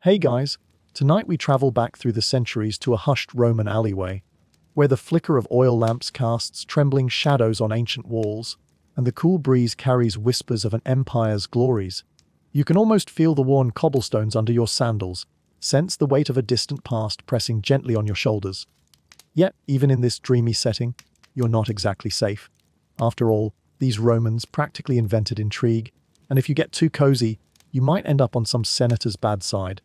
Hey guys, tonight we travel back through the centuries to a hushed Roman alleyway, where the flicker of oil lamps casts trembling shadows on ancient walls, and the cool breeze carries whispers of an empire's glories. You can almost feel the worn cobblestones under your sandals, sense the weight of a distant past pressing gently on your shoulders. Yet, even in this dreamy setting, you're not exactly safe. After all, these Romans practically invented intrigue, and if you get too cozy, you might end up on some senator's bad side.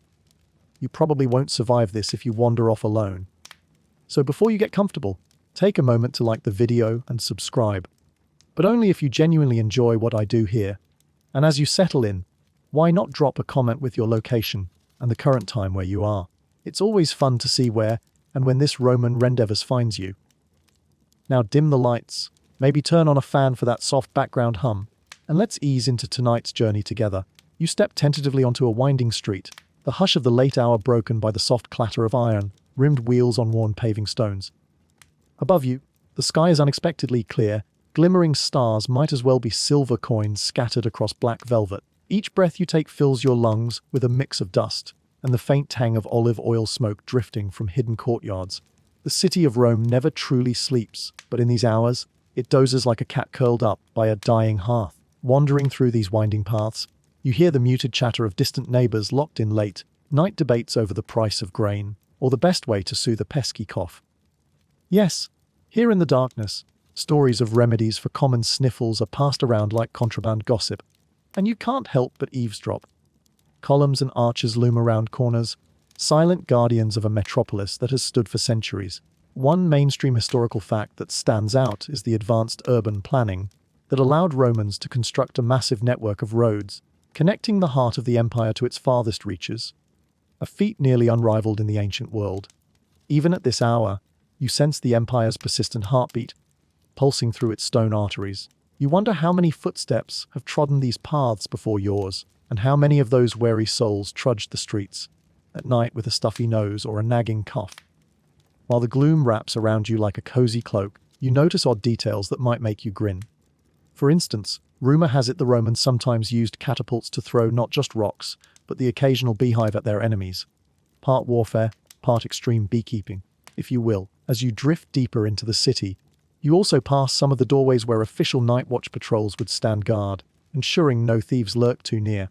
You probably won't survive this if you wander off alone. So before you get comfortable, take a moment to like the video and subscribe. But only if you genuinely enjoy what I do here. And as you settle in, why not drop a comment with your location and the current time where you are? It's always fun to see where and when this Roman rendezvous finds you. Now dim the lights, maybe turn on a fan for that soft background hum, and let's ease into tonight's journey together. You step tentatively onto a winding street, the hush of the late hour broken by the soft clatter of iron-rimmed wheels on worn paving stones. Above you, the sky is unexpectedly clear. Glimmering stars might as well be silver coins scattered across black velvet. Each breath you take fills your lungs with a mix of dust and the faint tang of olive oil smoke drifting from hidden courtyards. The city of Rome never truly sleeps, but in these hours, it dozes like a cat curled up by a dying hearth. Wandering through these winding paths, you hear the muted chatter of distant neighbors locked in late-night debates over the price of grain, or the best way to soothe a pesky cough. Yes, here in the darkness, stories of remedies for common sniffles are passed around like contraband gossip, and you can't help but eavesdrop. Columns and arches loom around corners, silent guardians of a metropolis that has stood for centuries. One mainstream historical fact that stands out is the advanced urban planning that allowed Romans to construct a massive network of roads, connecting the heart of the empire to its farthest reaches, a feat nearly unrivaled in the ancient world. Even at this hour, you sense the empire's persistent heartbeat, pulsing through its stone arteries. You wonder how many footsteps have trodden these paths before yours, and how many of those weary souls trudged the streets, at night with a stuffy nose or a nagging cough. While the gloom wraps around you like a cozy cloak, you notice odd details that might make you grin. For instance, rumor has it the Romans sometimes used catapults to throw not just rocks, but the occasional beehive at their enemies. Part warfare, part extreme beekeeping, if you will. As you drift deeper into the city, you also pass some of the doorways where official night watch patrols would stand guard, ensuring no thieves lurk too near.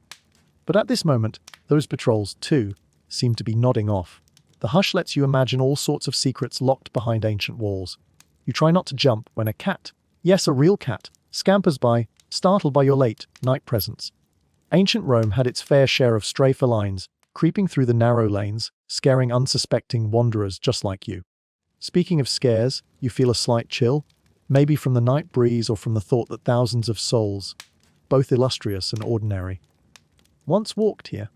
But at this moment, those patrols, too, seem to be nodding off. The hush lets you imagine all sorts of secrets locked behind ancient walls. You try not to jump when a cat, yes, a real cat, scampers by, startled by your late-night presence. Ancient Rome had its fair share of stray felines, creeping through the narrow lanes, scaring unsuspecting wanderers just like you. Speaking of scares, you feel a slight chill, maybe from the night breeze or from the thought that thousands of souls, both illustrious and ordinary, once walked here.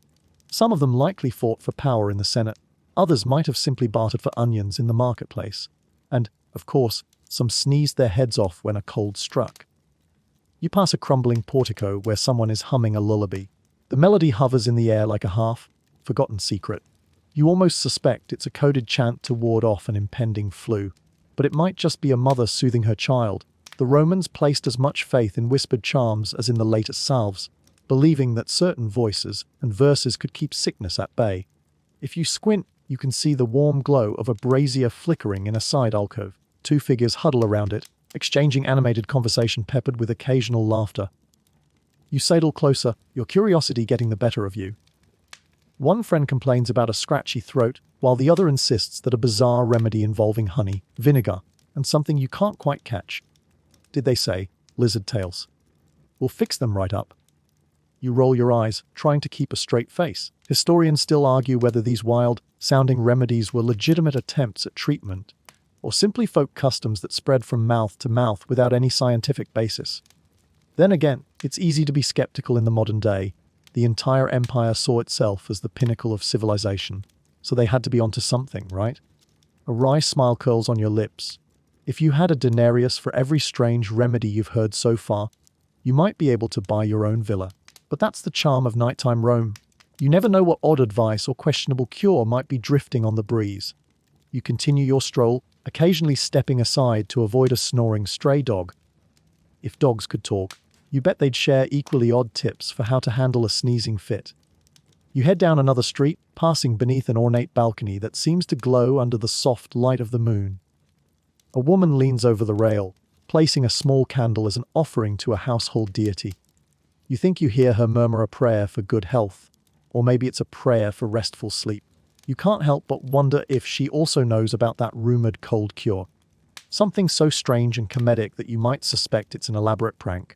Some of them likely fought for power in the Senate, others might have simply bartered for onions in the marketplace, and, of course, some sneezed their heads off when a cold struck. You pass a crumbling portico where someone is humming a lullaby. The melody hovers in the air like a half-forgotten secret. You almost suspect it's a coded chant to ward off an impending flu, but it might just be a mother soothing her child. The Romans placed as much faith in whispered charms as in the latest salves, believing that certain voices and verses could keep sickness at bay. If you squint, you can see the warm glow of a brazier flickering in a side alcove. Two figures huddle around it, exchanging animated conversation peppered with occasional laughter. You sidle closer, your curiosity getting the better of you. One friend complains about a scratchy throat, while the other insists that a bizarre remedy involving honey, vinegar, and something you can't quite catch. Did they say lizard tails? We'll fix them right up. You roll your eyes, trying to keep a straight face. Historians still argue whether these wild-sounding remedies were legitimate attempts at treatment, or simply folk customs that spread from mouth to mouth without any scientific basis. Then again, it's easy to be skeptical in the modern day. The entire empire saw itself as the pinnacle of civilization, so they had to be onto something, right? A wry smile curls on your lips. If you had a denarius for every strange remedy you've heard so far, you might be able to buy your own villa. But that's the charm of nighttime Rome. You never know what odd advice or questionable cure might be drifting on the breeze. You continue your stroll, occasionally stepping aside to avoid a snoring stray dog. If dogs could talk, you bet they'd share equally odd tips for how to handle a sneezing fit. You head down another street, passing beneath an ornate balcony that seems to glow under the soft light of the moon. A woman leans over the rail, placing a small candle as an offering to a household deity. You think you hear her murmur a prayer for good health, or maybe it's a prayer for restful sleep. You can't help but wonder if she also knows about that rumored cold cure. Something so strange and comedic that you might suspect it's an elaborate prank.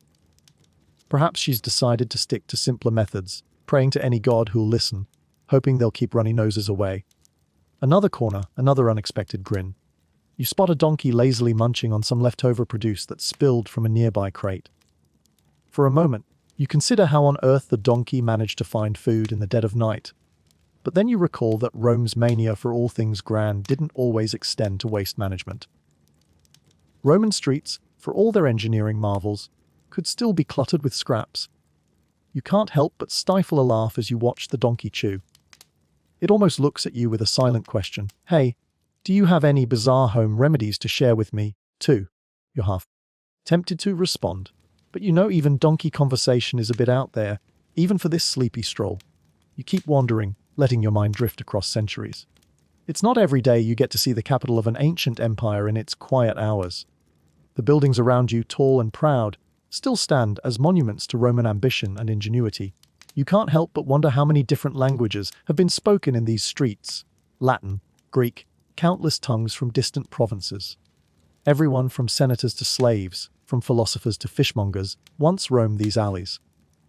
Perhaps she's decided to stick to simpler methods, praying to any god who'll listen, hoping they'll keep runny noses away. Another corner, another unexpected grin. You spot a donkey lazily munching on some leftover produce that's spilled from a nearby crate. For a moment, you consider how on earth the donkey managed to find food in the dead of night. But then you recall that Rome's mania for all things grand didn't always extend to waste management. Roman streets, for all their engineering marvels, could still be cluttered with scraps. You can't help but stifle a laugh as you watch the donkey chew. It almost looks at you with a silent question. Hey, do you have any bizarre home remedies to share with me, too? You're half tempted to respond. But you know even donkey conversation is a bit out there, even for this sleepy stroll. You keep wandering, letting your mind drift across centuries. It's not every day you get to see the capital of an ancient empire in its quiet hours. The buildings around you, tall and proud, still stand as monuments to Roman ambition and ingenuity. You can't help but wonder how many different languages have been spoken in these streets. Latin, Greek, countless tongues from distant provinces. Everyone from senators to slaves, from philosophers to fishmongers, once roamed these alleys.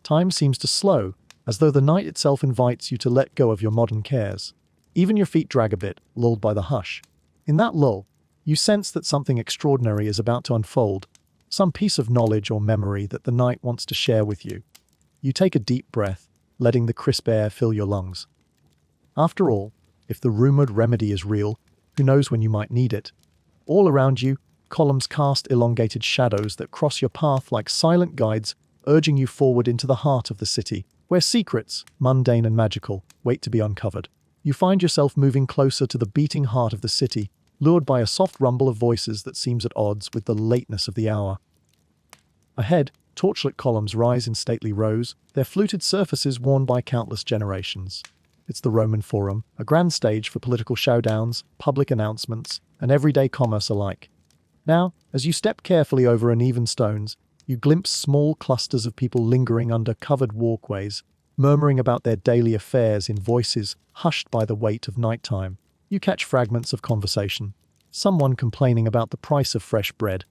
Time seems to slow, as though the night itself invites you to let go of your modern cares. Even your feet drag a bit, lulled by the hush. In that lull, you sense that something extraordinary is about to unfold, some piece of knowledge or memory that the night wants to share with you. You take a deep breath, letting the crisp air fill your lungs. After all, if the rumored remedy is real, who knows when you might need it? All around you, columns cast elongated shadows that cross your path like silent guides, urging you forward into the heart of the city, where secrets, mundane and magical, wait to be uncovered. You find yourself moving closer to the beating heart of the city, lured by a soft rumble of voices that seems at odds with the lateness of the hour. Ahead, torchlit columns rise in stately rows, their fluted surfaces worn by countless generations. It's the Roman Forum, a grand stage for political showdowns, public announcements, and everyday commerce alike. Now, as you step carefully over uneven stones, you glimpse small clusters of people lingering under covered walkways, murmuring about their daily affairs in voices hushed by the weight of nighttime. You catch fragments of conversation. Someone complaining about the price of fresh bread,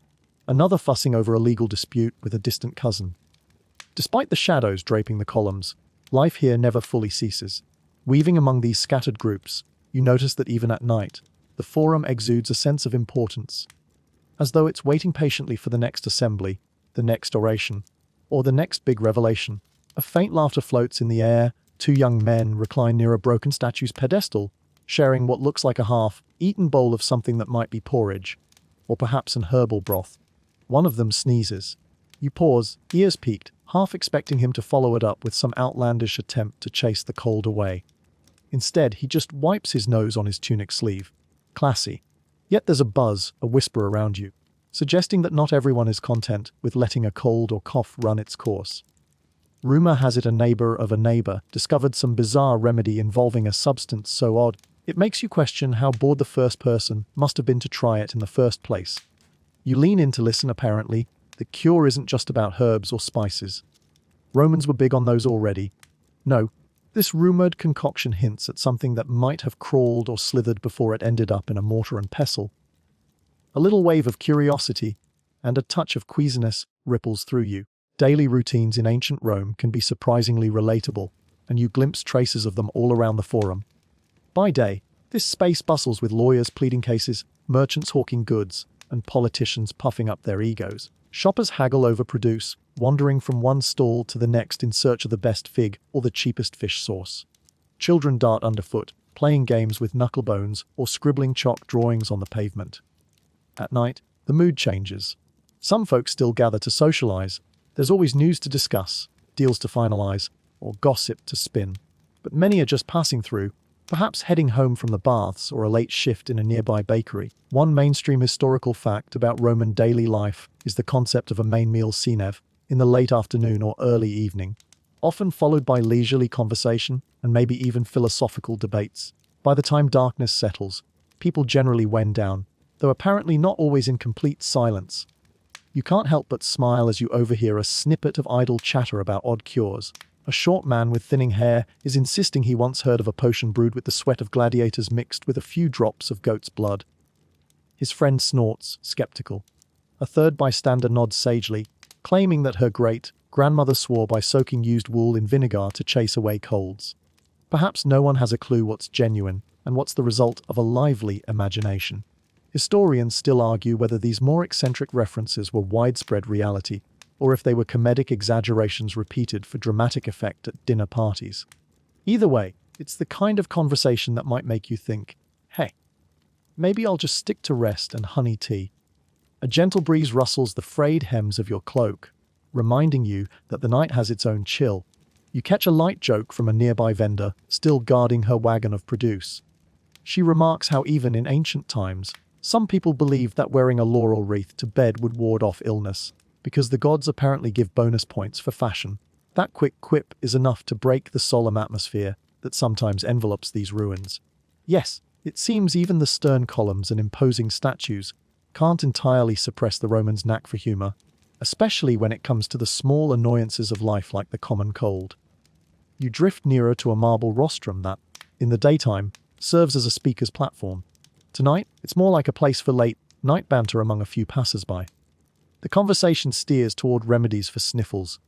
another fussing over a legal dispute with a distant cousin. Despite the shadows draping the columns, life here never fully ceases. Weaving among these scattered groups, you notice that even at night, the Forum exudes a sense of importance, as though it's waiting patiently for the next assembly, the next oration, or the next big revelation. A faint laughter floats in the air. Two young men recline near a broken statue's pedestal, sharing what looks like a half-eaten bowl of something that might be porridge, or perhaps an herbal broth. One of them sneezes. You pause, ears peaked, half expecting him to follow it up with some outlandish attempt to chase the cold away. Instead, he just wipes his nose on his tunic sleeve. Classy. Yet there's a buzz, a whisper around you, suggesting that not everyone is content with letting a cold or cough run its course. Rumor has it a neighbor of a neighbor discovered some bizarre remedy involving a substance so odd, it makes you question how bored the first person must have been to try it in the first place. You lean in to listen. Apparently, the cure isn't just about herbs or spices. Romans were big on those already. No, this rumored concoction hints at something that might have crawled or slithered before it ended up in a mortar and pestle. A little wave of curiosity and a touch of queasiness ripples through you. Daily routines in ancient Rome can be surprisingly relatable, and you glimpse traces of them all around the Forum. By day, this space bustles with lawyers pleading cases, merchants hawking goods, and politicians puffing up their egos. Shoppers haggle over produce, wandering from one stall to the next in search of the best fig or the cheapest fish sauce. Children dart underfoot, playing games with knucklebones or scribbling chalk drawings on the pavement. At night, the mood changes. Some folks still gather to socialize. There's always news to discuss, deals to finalize, or gossip to spin. But many are just passing through, perhaps heading home from the baths or a late shift in a nearby bakery. One mainstream historical fact about Roman daily life is the concept of a main meal senev in the late afternoon or early evening. often followed by leisurely conversation and maybe even philosophical debates. By the time darkness settles, people generally wind down, though apparently not always in complete silence. You can't help but smile as you overhear a snippet of idle chatter about odd cures. A short man with thinning hair is insisting he once heard of a potion brewed with the sweat of gladiators mixed with a few drops of goat's blood. His friend snorts, skeptical. A third bystander nods sagely, claiming that her great-grandmother swore by soaking used wool in vinegar to chase away colds. Perhaps no one has a clue what's genuine and what's the result of a lively imagination. Historians still argue whether these more eccentric references were widespread reality, or if they were comedic exaggerations repeated for dramatic effect at dinner parties. Either way, it's the kind of conversation that might make you think, hey, maybe I'll just stick to rest and honey tea. A gentle breeze rustles the frayed hems of your cloak, reminding you that the night has its own chill. You catch a light joke from a nearby vendor, still guarding her wagon of produce. She remarks how even in ancient times, some people believed that wearing a laurel wreath to bed would ward off illness, because the gods apparently give bonus points for fashion. That quick quip is enough to break the solemn atmosphere that sometimes envelops these ruins. Yes, it seems even the stern columns and imposing statues can't entirely suppress the Romans' knack for humor, especially when it comes to the small annoyances of life like the common cold. You drift nearer to a marble rostrum that, in the daytime, serves as a speaker's platform. Tonight, it's more like a place for late-night banter among a few passers-by. The conversation steers toward remedies for sniffles,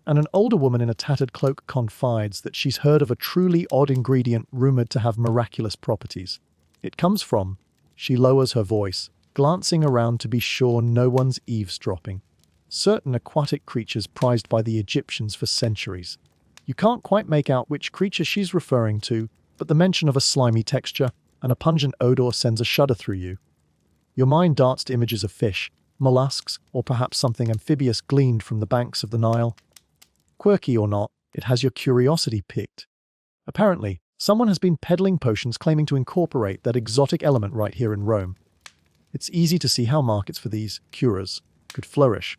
and an older woman in a tattered cloak confides that she's heard of a truly odd ingredient rumored to have miraculous properties. It comes from, she lowers her voice, glancing around to be sure no one's eavesdropping, certain aquatic creatures prized by the Egyptians for centuries. You can't quite make out which creature she's referring to, but the mention of a slimy texture and a pungent odor sends a shudder through you. Your mind darts to images of fish, mollusks, or perhaps something amphibious gleaned from the banks of the Nile. Quirky or not, it has your curiosity piqued. Apparently, someone has been peddling potions claiming to incorporate that exotic element right here in Rome. It's easy to see how markets for these cures could flourish.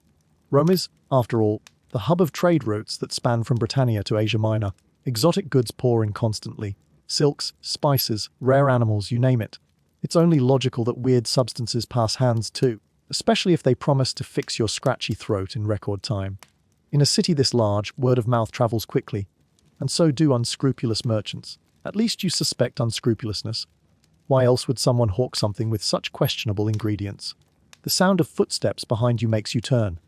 Rome is, after all, the hub of trade routes that span from Britannia to Asia Minor. Exotic goods pour in constantly. Silks, spices, rare animals, you name it. It's only logical that weird substances pass hands too, especially if they promise to fix your scratchy throat in record time. In a city this large, word of mouth travels quickly, and so do unscrupulous merchants. At least you suspect unscrupulousness. Why else would someone hawk something with such questionable ingredients? The sound of footsteps behind you makes you turn.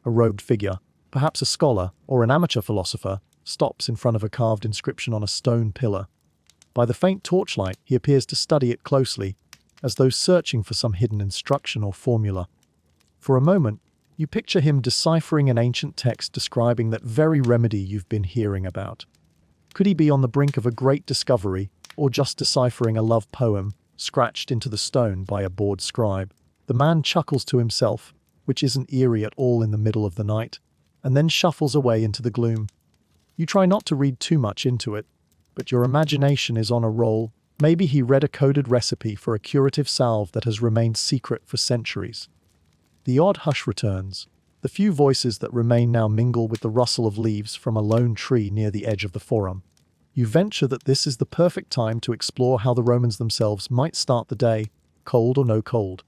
A robed figure, perhaps a scholar or an amateur philosopher, stops in front of a carved inscription on a stone pillar. By the faint torchlight, he appears to study it closely, as though searching for some hidden instruction or formula. For a moment, you picture him deciphering an ancient text describing that very remedy you've been hearing about. Could he be on the brink of a great discovery, or just deciphering a love poem scratched into the stone by a bored scribe? The man chuckles to himself, which isn't eerie at all in the middle of the night, and then shuffles away into the gloom. You try not to read too much into it, but your imagination is on a roll. Maybe he read a coded recipe for a curative salve that has remained secret for centuries. The odd hush returns. The few voices that remain now mingle with the rustle of leaves from a lone tree near the edge of the forum. You venture that this is the perfect time to explore how the Romans themselves might start the day, cold or no cold.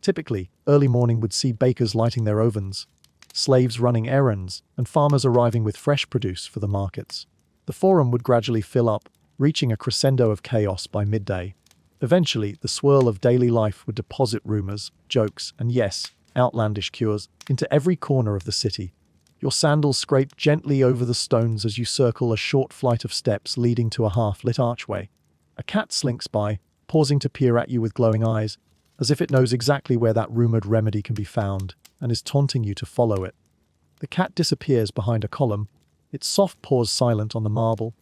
Typically, early morning would see bakers lighting their ovens, slaves running errands, and farmers arriving with fresh produce for the markets. The forum would gradually fill up, reaching a crescendo of chaos by midday. Eventually, the swirl of daily life would deposit rumors, jokes, and yes, outlandish cures into every corner of the city. Your sandals scrape gently over the stones as you circle a short flight of steps leading to a half-lit archway. A cat slinks by, pausing to peer at you with glowing eyes, as if it knows exactly where that rumored remedy can be found, and is taunting you to follow it. The cat disappears behind a column, its soft paws silent on the marble.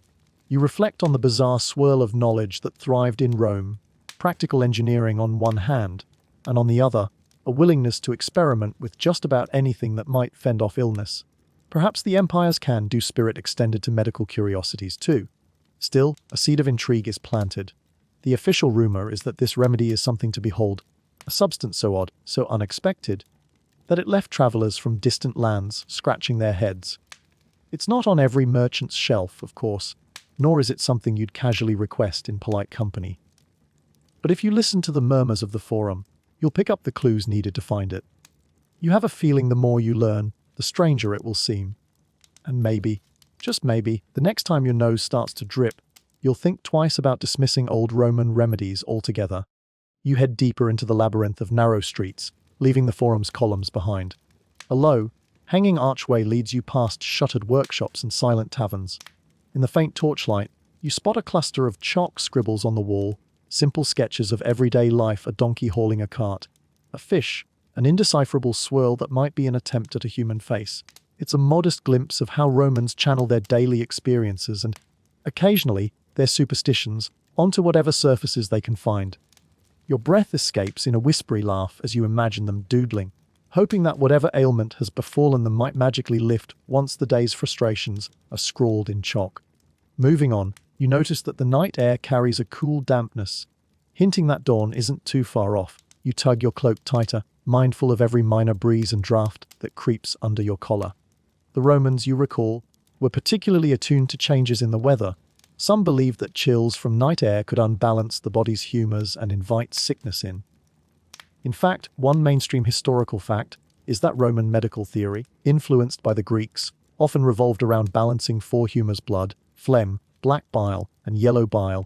You reflect on the bizarre swirl of knowledge that thrived in Rome, practical engineering on one hand, and on the other, a willingness to experiment with just about anything that might fend off illness. Perhaps the empire's can-do spirit extended to medical curiosities too. Still, a seed of intrigue is planted. The official rumor is that this remedy is something to behold, a substance so odd, so unexpected, that it left travelers from distant lands scratching their heads. It's not on every merchant's shelf, of course, nor is it something you'd casually request in polite company. But if you listen to the murmurs of the forum, you'll pick up the clues needed to find it. You have a feeling the more you learn, the stranger it will seem. And maybe, just maybe, the next time your nose starts to drip, you'll think twice about dismissing old Roman remedies altogether. You head deeper into the labyrinth of narrow streets, leaving the forum's columns behind. A low, hanging archway leads you past shuttered workshops and silent taverns. In the faint torchlight, you spot a cluster of chalk scribbles on the wall, simple sketches of everyday life: a donkey hauling a cart, a fish, an indecipherable swirl that might be an attempt at a human face. It's a modest glimpse of how Romans channel their daily experiences and, occasionally, their superstitions onto whatever surfaces they can find. Your breath escapes in a whispery laugh as you imagine them doodling, hoping that whatever ailment has befallen them might magically lift once the day's frustrations are scrawled in chalk. Moving on, you notice that the night air carries a cool dampness, hinting that dawn isn't too far off. You tug your cloak tighter, mindful of every minor breeze and draft that creeps under your collar. The Romans, you recall, were particularly attuned to changes in the weather. Some believed that chills from night air could unbalance the body's humors and invite sickness in. In fact, one mainstream historical fact is that Roman medical theory, influenced by the Greeks, often revolved around balancing four humors: blood, phlegm, black bile, and yellow bile.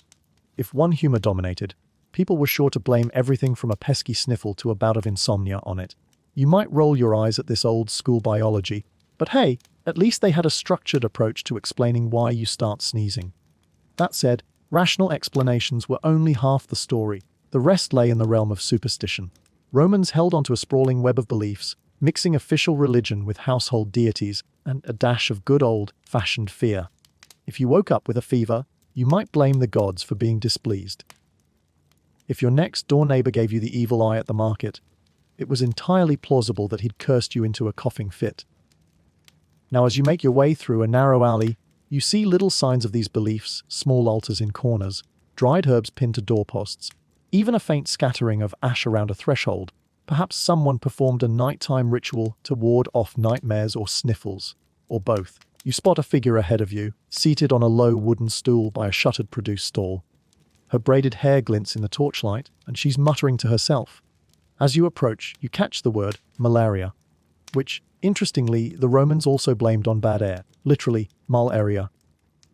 If one humor dominated, people were sure to blame everything from a pesky sniffle to a bout of insomnia on it. You might roll your eyes at this old-school biology, but hey, at least they had a structured approach to explaining why you start sneezing. That said, rational explanations were only half the story. The rest lay in the realm of superstition. Romans held onto a sprawling web of beliefs, mixing official religion with household deities and a dash of good old-fashioned fear. If you woke up with a fever, you might blame the gods for being displeased. If your next-door neighbor gave you the evil eye at the market, it was entirely plausible that he'd cursed you into a coughing fit. Now, as you make your way through a narrow alley, you see little signs of these beliefs: small altars in corners, dried herbs pinned to doorposts, even a faint scattering of ash around a threshold. Perhaps someone performed a nighttime ritual to ward off nightmares or sniffles, or both. You spot a figure ahead of you, seated on a low wooden stool by a shuttered produce stall. Her braided hair glints in the torchlight, and she's muttering to herself. As you approach, you catch the word malaria, which, interestingly, the Romans also blamed on bad air, literally, malaria.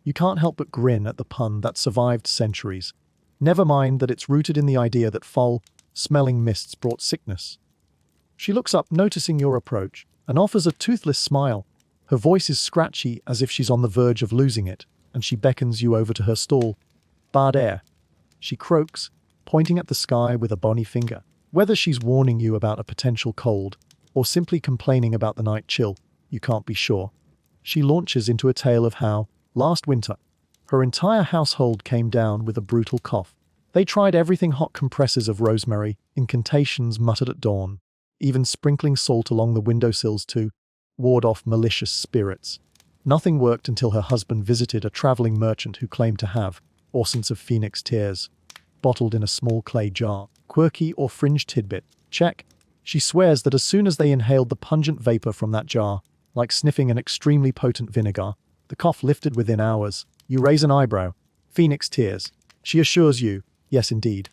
You can't help but grin at the pun that survived centuries. Never mind that it's rooted in the idea that foul, smelling mists brought sickness. She looks up, noticing your approach, and offers a toothless smile. Her voice is scratchy, as if she's on the verge of losing it, and she beckons you over to her stall. Bad air, she croaks, pointing at the sky with a bony finger. Whether she's warning you about a potential cold, or simply complaining about the night chill, you can't be sure. She launches into a tale of how, last winter, her entire household came down with a brutal cough. They tried everything: hot compresses of rosemary, incantations muttered at dawn, even sprinkling salt along the windowsills to ward off malicious spirits. Nothing worked until her husband visited a traveling merchant who claimed to have essence of phoenix tears, bottled in a small clay jar. Quirky or fringe tidbit? Check. She swears that as soon as they inhaled the pungent vapor from that jar, like sniffing an extremely potent vinegar, the cough lifted within hours. You raise an eyebrow. Phoenix tears. She assures you, yes indeed.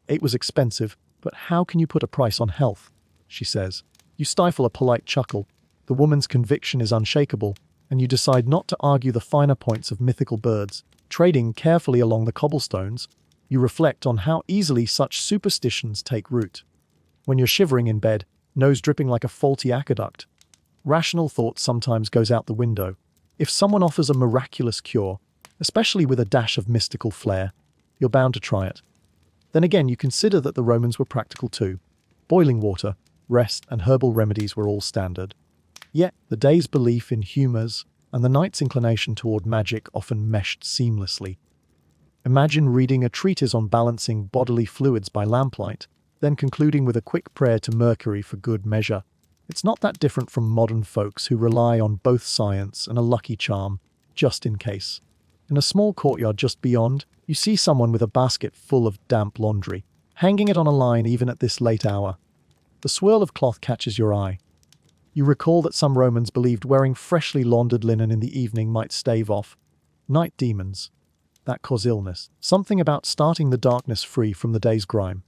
It was expensive, but how can you put a price on health? She says. You stifle a polite chuckle. The woman's conviction is unshakable, and you decide not to argue the finer points of mythical birds. Trading carefully along the cobblestones, you reflect on how easily such superstitions take root. When you're shivering in bed, nose dripping like a faulty aqueduct, rational thought sometimes goes out the window. If someone offers a miraculous cure, especially with a dash of mystical flair, you're bound to try it. Then again, you consider that the Romans were practical too. Boiling water, rest, and herbal remedies were all standard. Yet, the day's belief in humors and the night's inclination toward magic often meshed seamlessly. Imagine reading a treatise on balancing bodily fluids by lamplight, then concluding with a quick prayer to Mercury for good measure. It's not that different from modern folks who rely on both science and a lucky charm, just in case. In a small courtyard just beyond, you see someone with a basket full of damp laundry, hanging it on a line even at this late hour. The swirl of cloth catches your eye. You recall that some Romans believed wearing freshly laundered linen in the evening might stave off night demons that cause illness. Something about starting the darkness free from the day's grime.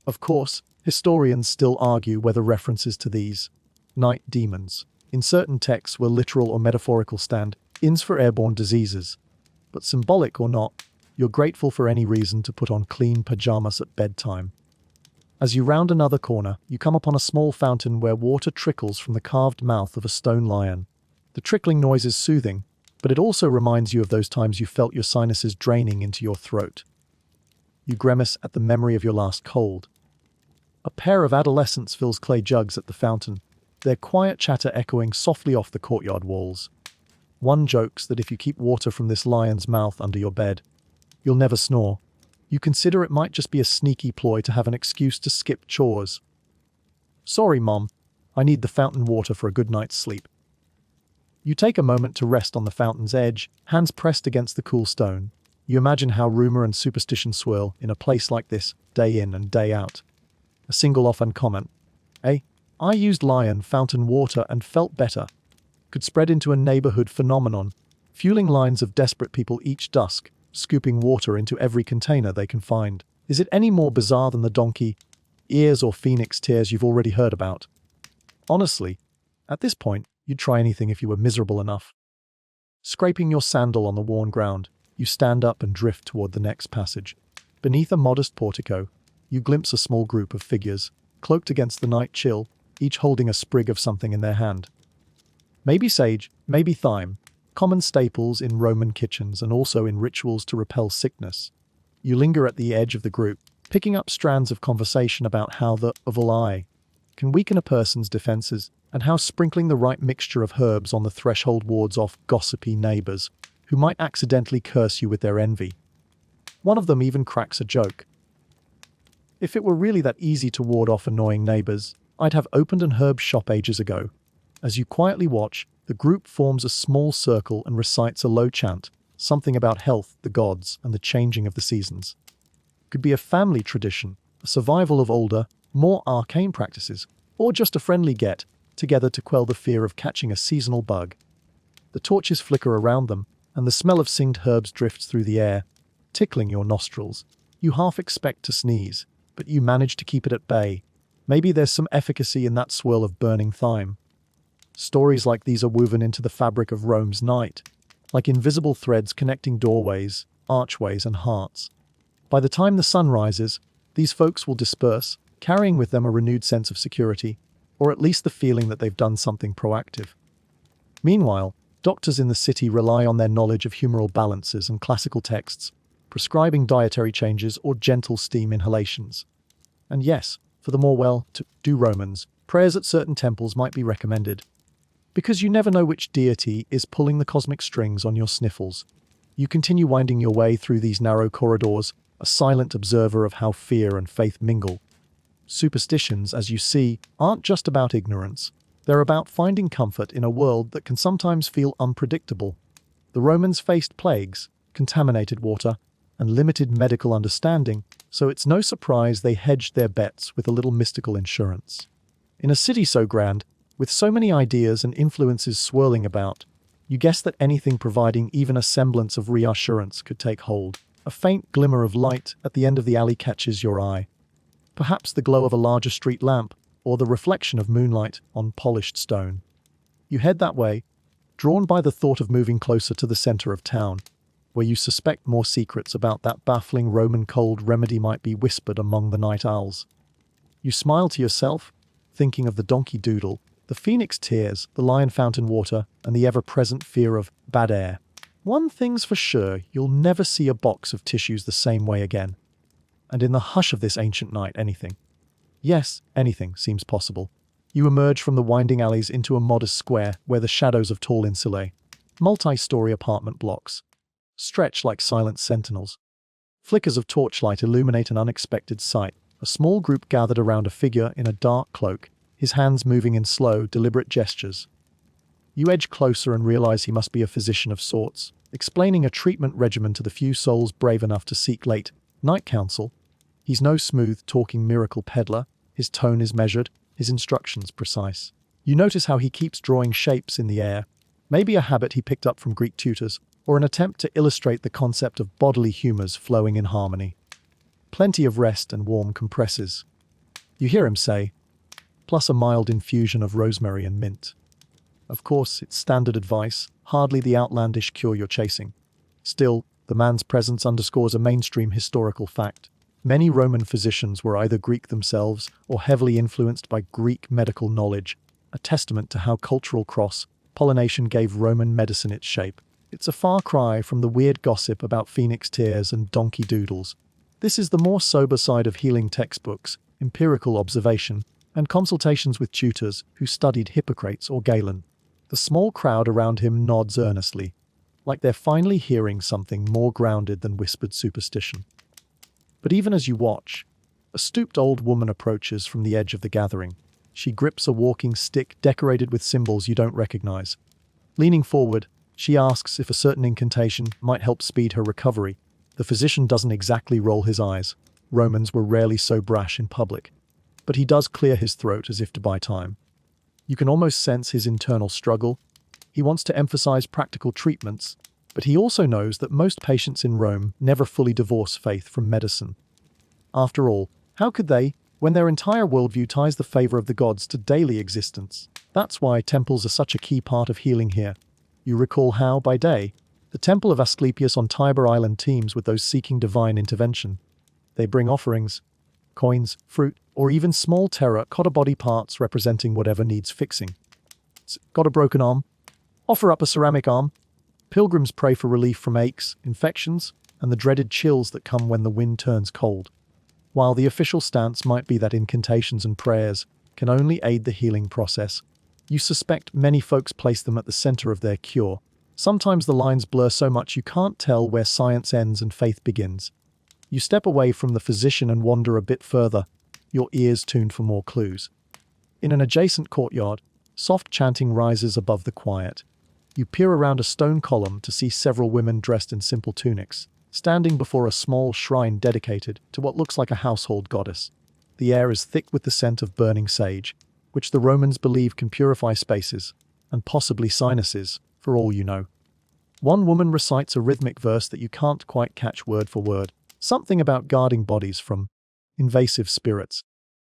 Of course, historians still argue whether references to these night demons in certain texts were literal or metaphorical stand-ins for airborne diseases. But symbolic or not, you're grateful for any reason to put on clean pajamas at bedtime. As you round another corner, you come upon a small fountain where water trickles from the carved mouth of a stone lion. The trickling noise is soothing, but it also reminds you of those times you felt your sinuses draining into your throat. You grimace at the memory of your last cold. A pair of adolescents fills clay jugs at the fountain, their quiet chatter echoing softly off the courtyard walls. One jokes that if you keep water from this lion's mouth under your bed, you'll never snore. You consider it might just be a sneaky ploy to have an excuse to skip chores. Sorry, Mom. I need the fountain water for a good night's sleep. You take a moment to rest on the fountain's edge, hands pressed against the cool stone. You imagine how rumor and superstition swirl in a place like this, day in and day out. A single offhand comment, I used lion fountain water and felt better, could spread into a neighborhood phenomenon, fueling lines of desperate people each dusk, scooping water into every container they can find. Is it any more bizarre than the donkey ears or phoenix tears you've already heard about? Honestly, at this point, you'd try anything if you were miserable enough. Scraping your sandal on the worn ground, you stand up and drift toward the next passage. Beneath a modest portico, you glimpse a small group of figures, cloaked against the night chill, each holding a sprig of something in their hand. Maybe sage, maybe thyme, common staples in Roman kitchens and also in rituals to repel sickness. You linger at the edge of the group, picking up strands of conversation about how the evil eye can weaken a person's defenses and how sprinkling the right mixture of herbs on the threshold wards off gossipy neighbors who might accidentally curse you with their envy. One of them even cracks a joke. If it were really that easy to ward off annoying neighbors, I'd have opened an herb shop ages ago. As you quietly watch, the group forms a small circle and recites a low chant, something about health, the gods, and the changing of the seasons. It could be a family tradition, a survival of older, more arcane practices, or just a friendly get-together to quell the fear of catching a seasonal bug. The torches flicker around them, and the smell of singed herbs drifts through the air, tickling your nostrils. You half expect to sneeze, but you manage to keep it at bay. Maybe there's some efficacy in that swirl of burning thyme. Stories like these are woven into the fabric of Rome's night, like invisible threads connecting doorways, archways, and hearts. By the time the sun rises, these folks will disperse, carrying with them a renewed sense of security, or at least the feeling that they've done something proactive. Meanwhile, doctors in the city rely on their knowledge of humoral balances and classical texts, prescribing dietary changes or gentle steam inhalations. And yes, for the more well-to-do Romans, prayers at certain temples might be recommended. Because you never know which deity is pulling the cosmic strings on your sniffles. You continue winding your way through these narrow corridors, a silent observer of how fear and faith mingle. Superstitions, as you see, aren't just about ignorance. They're about finding comfort in a world that can sometimes feel unpredictable. The Romans faced plagues, contaminated water, and limited medical understanding, so it's no surprise they hedged their bets with a little mystical insurance. In a city so grand, with so many ideas and influences swirling about, you guess that anything providing even a semblance of reassurance could take hold. A faint glimmer of light at the end of the alley catches your eye. Perhaps the glow of a larger street lamp, or the reflection of moonlight on polished stone. You head that way, drawn by the thought of moving closer to the center of town, where you suspect more secrets about that baffling Roman cold remedy might be whispered among the night owls. You smile to yourself, thinking of the donkey doodle, the phoenix tears, the lion fountain water, and the ever-present fear of bad air. One thing's for sure, you'll never see a box of tissues the same way again. And in the hush of this ancient night, anything, yes, anything seems possible. You emerge from the winding alleys into a modest square where the shadows of tall insulae, multi-story apartment blocks, stretch like silent sentinels. Flickers of torchlight illuminate an unexpected sight, a small group gathered around a figure in a dark cloak, his hands moving in slow, deliberate gestures. You edge closer and realize he must be a physician of sorts, explaining a treatment regimen to the few souls brave enough to seek late night counsel. He's no smooth-talking miracle peddler. His tone is measured, his instructions precise. You notice how he keeps drawing shapes in the air, maybe a habit he picked up from Greek tutors, or an attempt to illustrate the concept of bodily humors flowing in harmony. Plenty of rest and warm compresses. You hear him say, plus a mild infusion of rosemary and mint. Of course, it's standard advice, hardly the outlandish cure you're chasing. Still, the man's presence underscores a mainstream historical fact. Many Roman physicians were either Greek themselves or heavily influenced by Greek medical knowledge, a testament to how cultural cross-pollination gave Roman medicine its shape. It's a far cry from the weird gossip about phoenix tears and donkey doodles. This is the more sober side of healing textbooks, empirical observation, and consultations with tutors who studied Hippocrates or Galen. The small crowd around him nods earnestly, like they're finally hearing something more grounded than whispered superstition. But even as you watch, a stooped old woman approaches from the edge of the gathering. She grips a walking stick decorated with symbols you don't recognize. Leaning forward, she asks if a certain incantation might help speed her recovery. The physician doesn't exactly roll his eyes. Romans were rarely so brash in public. But he does clear his throat as if to buy time. You can almost sense his internal struggle. He wants to emphasize practical treatments, but he also knows that most patients in Rome never fully divorce faith from medicine. After all, how could they, when their entire worldview ties the favor of the gods to daily existence? That's why temples are such a key part of healing here. You recall how, by day, the temple of Asclepius on Tiber Island teems with those seeking divine intervention. They bring offerings, coins, fruit, or even small terracotta body parts representing whatever needs fixing. Got a broken arm? Offer up a ceramic arm. Pilgrims pray for relief from aches, infections, and the dreaded chills that come when the wind turns cold. While the official stance might be that incantations and prayers can only aid the healing process, you suspect many folks place them at the center of their cure. Sometimes the lines blur so much you can't tell where science ends and faith begins. You step away from the physician and wander a bit further, your ears tuned for more clues. In an adjacent courtyard, soft chanting rises above the quiet. You peer around a stone column to see several women dressed in simple tunics, standing before a small shrine dedicated to what looks like a household goddess. The air is thick with the scent of burning sage, which the Romans believe can purify spaces, and possibly sinuses, for all you know. One woman recites a rhythmic verse that you can't quite catch word for word, something about guarding bodies from invasive spirits.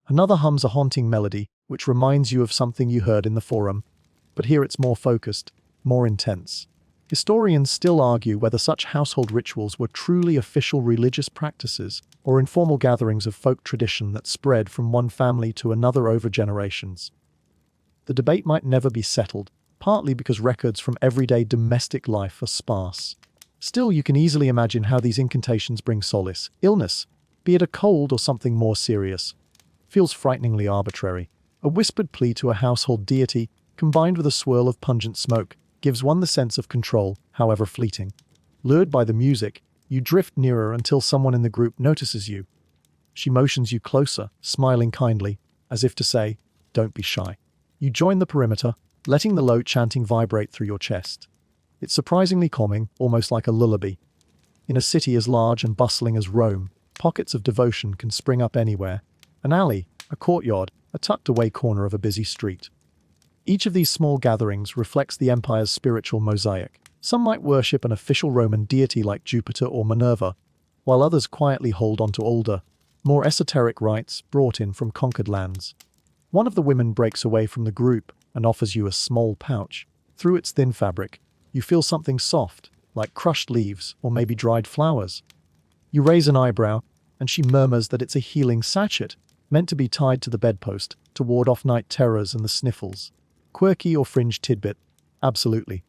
Another hums a haunting melody, which reminds you of something you heard in the forum, but here it's more focused, more intense. Historians still argue whether such household rituals were truly official religious practices or informal gatherings of folk tradition that spread from one family to another over generations. The debate might never be settled, partly because records from everyday domestic life are sparse. Still, you can easily imagine how these incantations bring solace. Illness, be it a cold or something more serious, feels frighteningly arbitrary. A whispered plea to a household deity, combined with a swirl of pungent smoke, gives one the sense of control, however fleeting. Lured by the music, you drift nearer until someone in the group notices you. She motions you closer, smiling kindly, as if to say, "Don't be shy." You join the perimeter, letting the low chanting vibrate through your chest. It's surprisingly calming, almost like a lullaby. In a city as large and bustling as Rome, pockets of devotion can spring up anywhere. An alley, a courtyard, a tucked-away corner of a busy street. Each of these small gatherings reflects the empire's spiritual mosaic. Some might worship an official Roman deity like Jupiter or Minerva, while others quietly hold on to older, more esoteric rites brought in from conquered lands. One of the women breaks away from the group and offers you a small pouch. Through its thin fabric, you feel something soft, like crushed leaves or maybe dried flowers. You raise an eyebrow, and she murmurs that it's a healing sachet, meant to be tied to the bedpost to ward off night terrors and the sniffles. Quirky or fringe tidbit? Absolutely.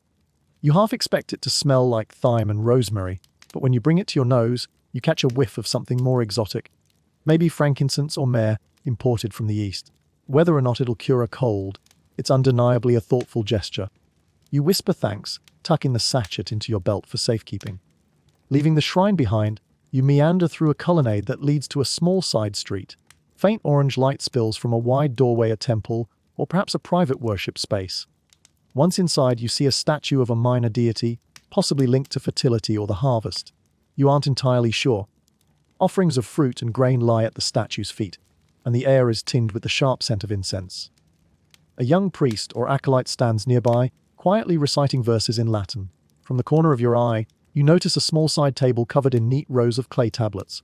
You half expect it to smell like thyme and rosemary, but when you bring it to your nose, you catch a whiff of something more exotic. Maybe frankincense or myrrh, imported from the east. Whether or not it'll cure a cold, it's undeniably a thoughtful gesture. You whisper thanks, tucking the sachet into your belt for safekeeping. Leaving the shrine behind, you meander through a colonnade that leads to a small side street. Faint orange light spills from a wide doorway, a temple, or perhaps a private worship space. Once inside, you see a statue of a minor deity, possibly linked to fertility or the harvest. You aren't entirely sure. Offerings of fruit and grain lie at the statue's feet, and the air is tinged with the sharp scent of incense. A young priest or acolyte stands nearby, quietly reciting verses in Latin. From the corner of your eye, you notice a small side table covered in neat rows of clay tablets.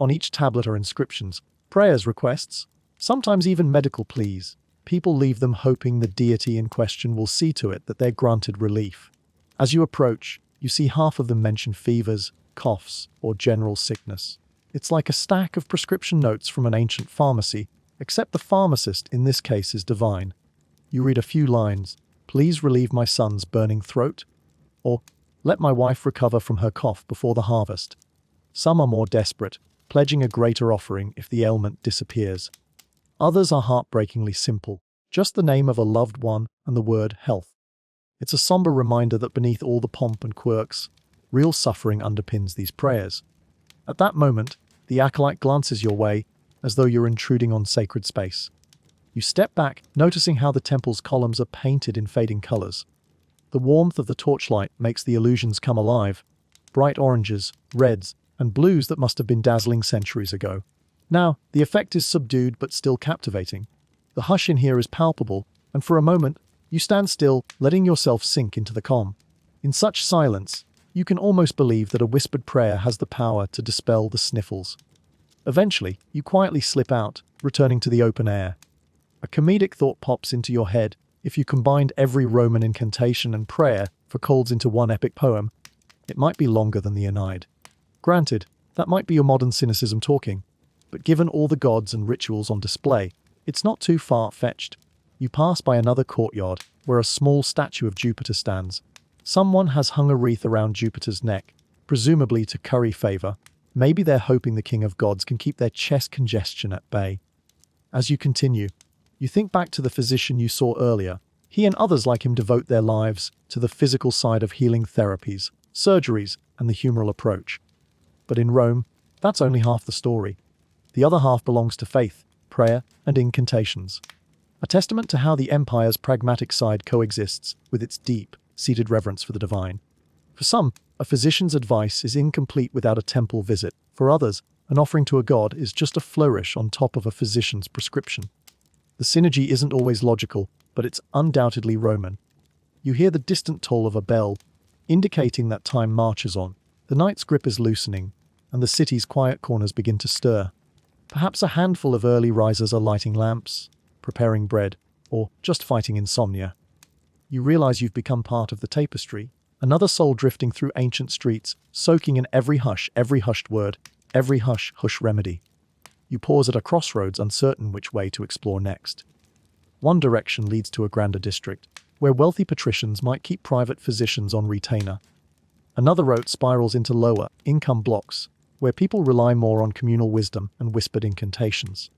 On each tablet are inscriptions, prayers, requests, sometimes even medical pleas. People leave them hoping the deity in question will see to it that they're granted relief. As you approach, you see half of them mention fevers, coughs, or general sickness. It's like a stack of prescription notes from an ancient pharmacy, except the pharmacist in this case is divine. You read a few lines, "Please relieve my son's burning throat," or "Let my wife recover from her cough before the harvest." Some are more desperate, pledging a greater offering if the ailment disappears. Others are heartbreakingly simple, just the name of a loved one and the word health. It's a somber reminder that beneath all the pomp and quirks, real suffering underpins these prayers. At that moment, the acolyte glances your way, as though you're intruding on sacred space. You step back, noticing how the temple's columns are painted in fading colors. The warmth of the torchlight makes the illusions come alive, bright oranges, reds, and blues that must have been dazzling centuries ago. Now, the effect is subdued but still captivating. The hush in here is palpable, and for a moment, you stand still, letting yourself sink into the calm. In such silence, you can almost believe that a whispered prayer has the power to dispel the sniffles. Eventually, you quietly slip out, returning to the open air. A comedic thought pops into your head. If you combined every Roman incantation and prayer for colds into one epic poem, it might be longer than the Aeneid. Granted, that might be your modern cynicism talking, but given all the gods and rituals on display, it's not too far-fetched. You pass by another courtyard, where a small statue of Jupiter stands. Someone has hung a wreath around Jupiter's neck, presumably to curry favor. Maybe they're hoping the king of gods can keep their chest congestion at bay. As you continue, you think back to the physician you saw earlier. He and others like him devote their lives to the physical side of healing therapies, surgeries, and the humoral approach. But in Rome, that's only half the story. The other half belongs to faith, prayer, and incantations. A testament to how the empire's pragmatic side coexists with its deep-seated reverence for the divine. For some, a physician's advice is incomplete without a temple visit. For others, an offering to a god is just a flourish on top of a physician's prescription. The synergy isn't always logical, but it's undoubtedly Roman. You hear the distant toll of a bell, indicating that time marches on. The night's grip is loosening, and the city's quiet corners begin to stir. Perhaps a handful of early risers are lighting lamps, preparing bread, or just fighting insomnia. You realize you've become part of the tapestry, another soul drifting through ancient streets, soaking in every hush, every hushed word, every hush remedy. You pause at a crossroads, uncertain which way to explore next. One direction leads to a grander district, where wealthy patricians might keep private physicians on retainer. Another route spirals into lower-income blocks, where people rely more on communal wisdom and whispered incantations.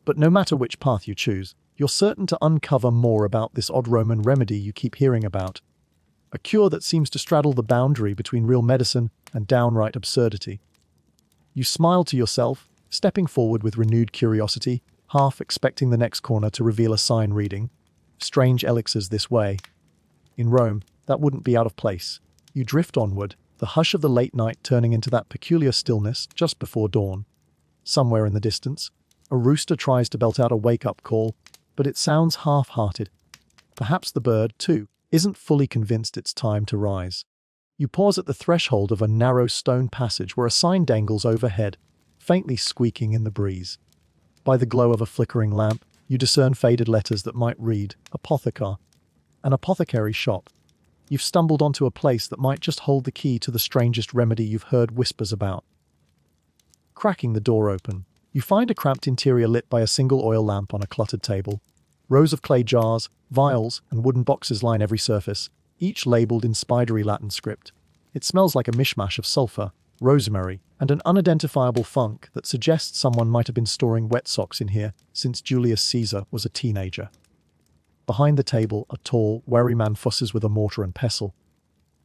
But no matter which path you choose, you're certain to uncover more about this odd Roman remedy you keep hearing about. A cure that seems to straddle the boundary between real medicine and downright absurdity. You smile to yourself, stepping forward with renewed curiosity, half expecting the next corner to reveal a sign reading, "Strange elixirs this way." In Rome, that wouldn't be out of place. You drift onward, the hush of the late night turning into that peculiar stillness just before dawn. Somewhere in the distance, a rooster tries to belt out a wake-up call, but it sounds half-hearted. Perhaps the bird, too, isn't fully convinced it's time to rise. You pause at the threshold of a narrow stone passage where a sign dangles overhead, faintly squeaking in the breeze. By the glow of a flickering lamp, you discern faded letters that might read, "Apothecar." An apothecary shop. You've stumbled onto a place that might just hold the key to the strangest remedy you've heard whispers about. Cracking the door open, you find a cramped interior lit by a single oil lamp on a cluttered table. Rows of clay jars, vials, and wooden boxes line every surface, each labeled in spidery Latin script. It smells like a mishmash of sulfur, rosemary, and an unidentifiable funk that suggests someone might have been storing wet socks in here since Julius Caesar was a teenager. Behind the table, a tall, wary man fusses with a mortar and pestle.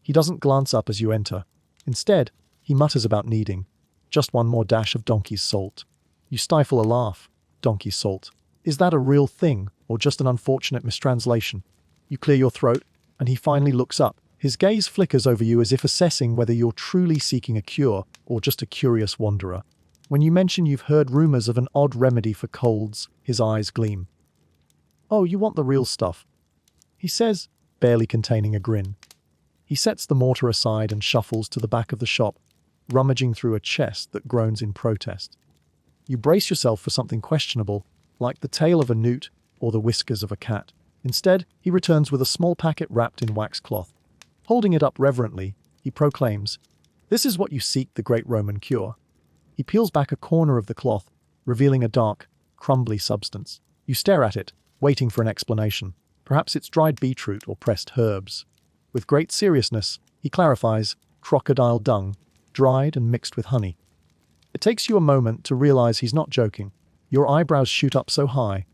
He doesn't glance up as you enter. Instead, he mutters about needing just one more dash of donkey's salt. You stifle a laugh. Donkey's salt. Is that a real thing, or just an unfortunate mistranslation? You clear your throat, and he finally looks up. His gaze flickers over you as if assessing whether you're truly seeking a cure or just a curious wanderer. When you mention you've heard rumors of an odd remedy for colds, his eyes gleam. "Oh, you want the real stuff," he says, barely containing a grin. He sets the mortar aside and shuffles to the back of the shop, rummaging through a chest that groans in protest. You brace yourself for something questionable, like the tail of a newt or the whiskers of a cat. Instead, he returns with a small packet wrapped in wax cloth. Holding it up reverently, he proclaims, "This is what you seek, the great Roman cure." He peels back a corner of the cloth, revealing a dark, crumbly substance. You stare at it, waiting for an explanation. Perhaps it's dried beetroot or pressed herbs. With great seriousness, he clarifies, crocodile dung, dried and mixed with honey. It takes you a moment to realize he's not joking. Your eyebrows shoot up so high,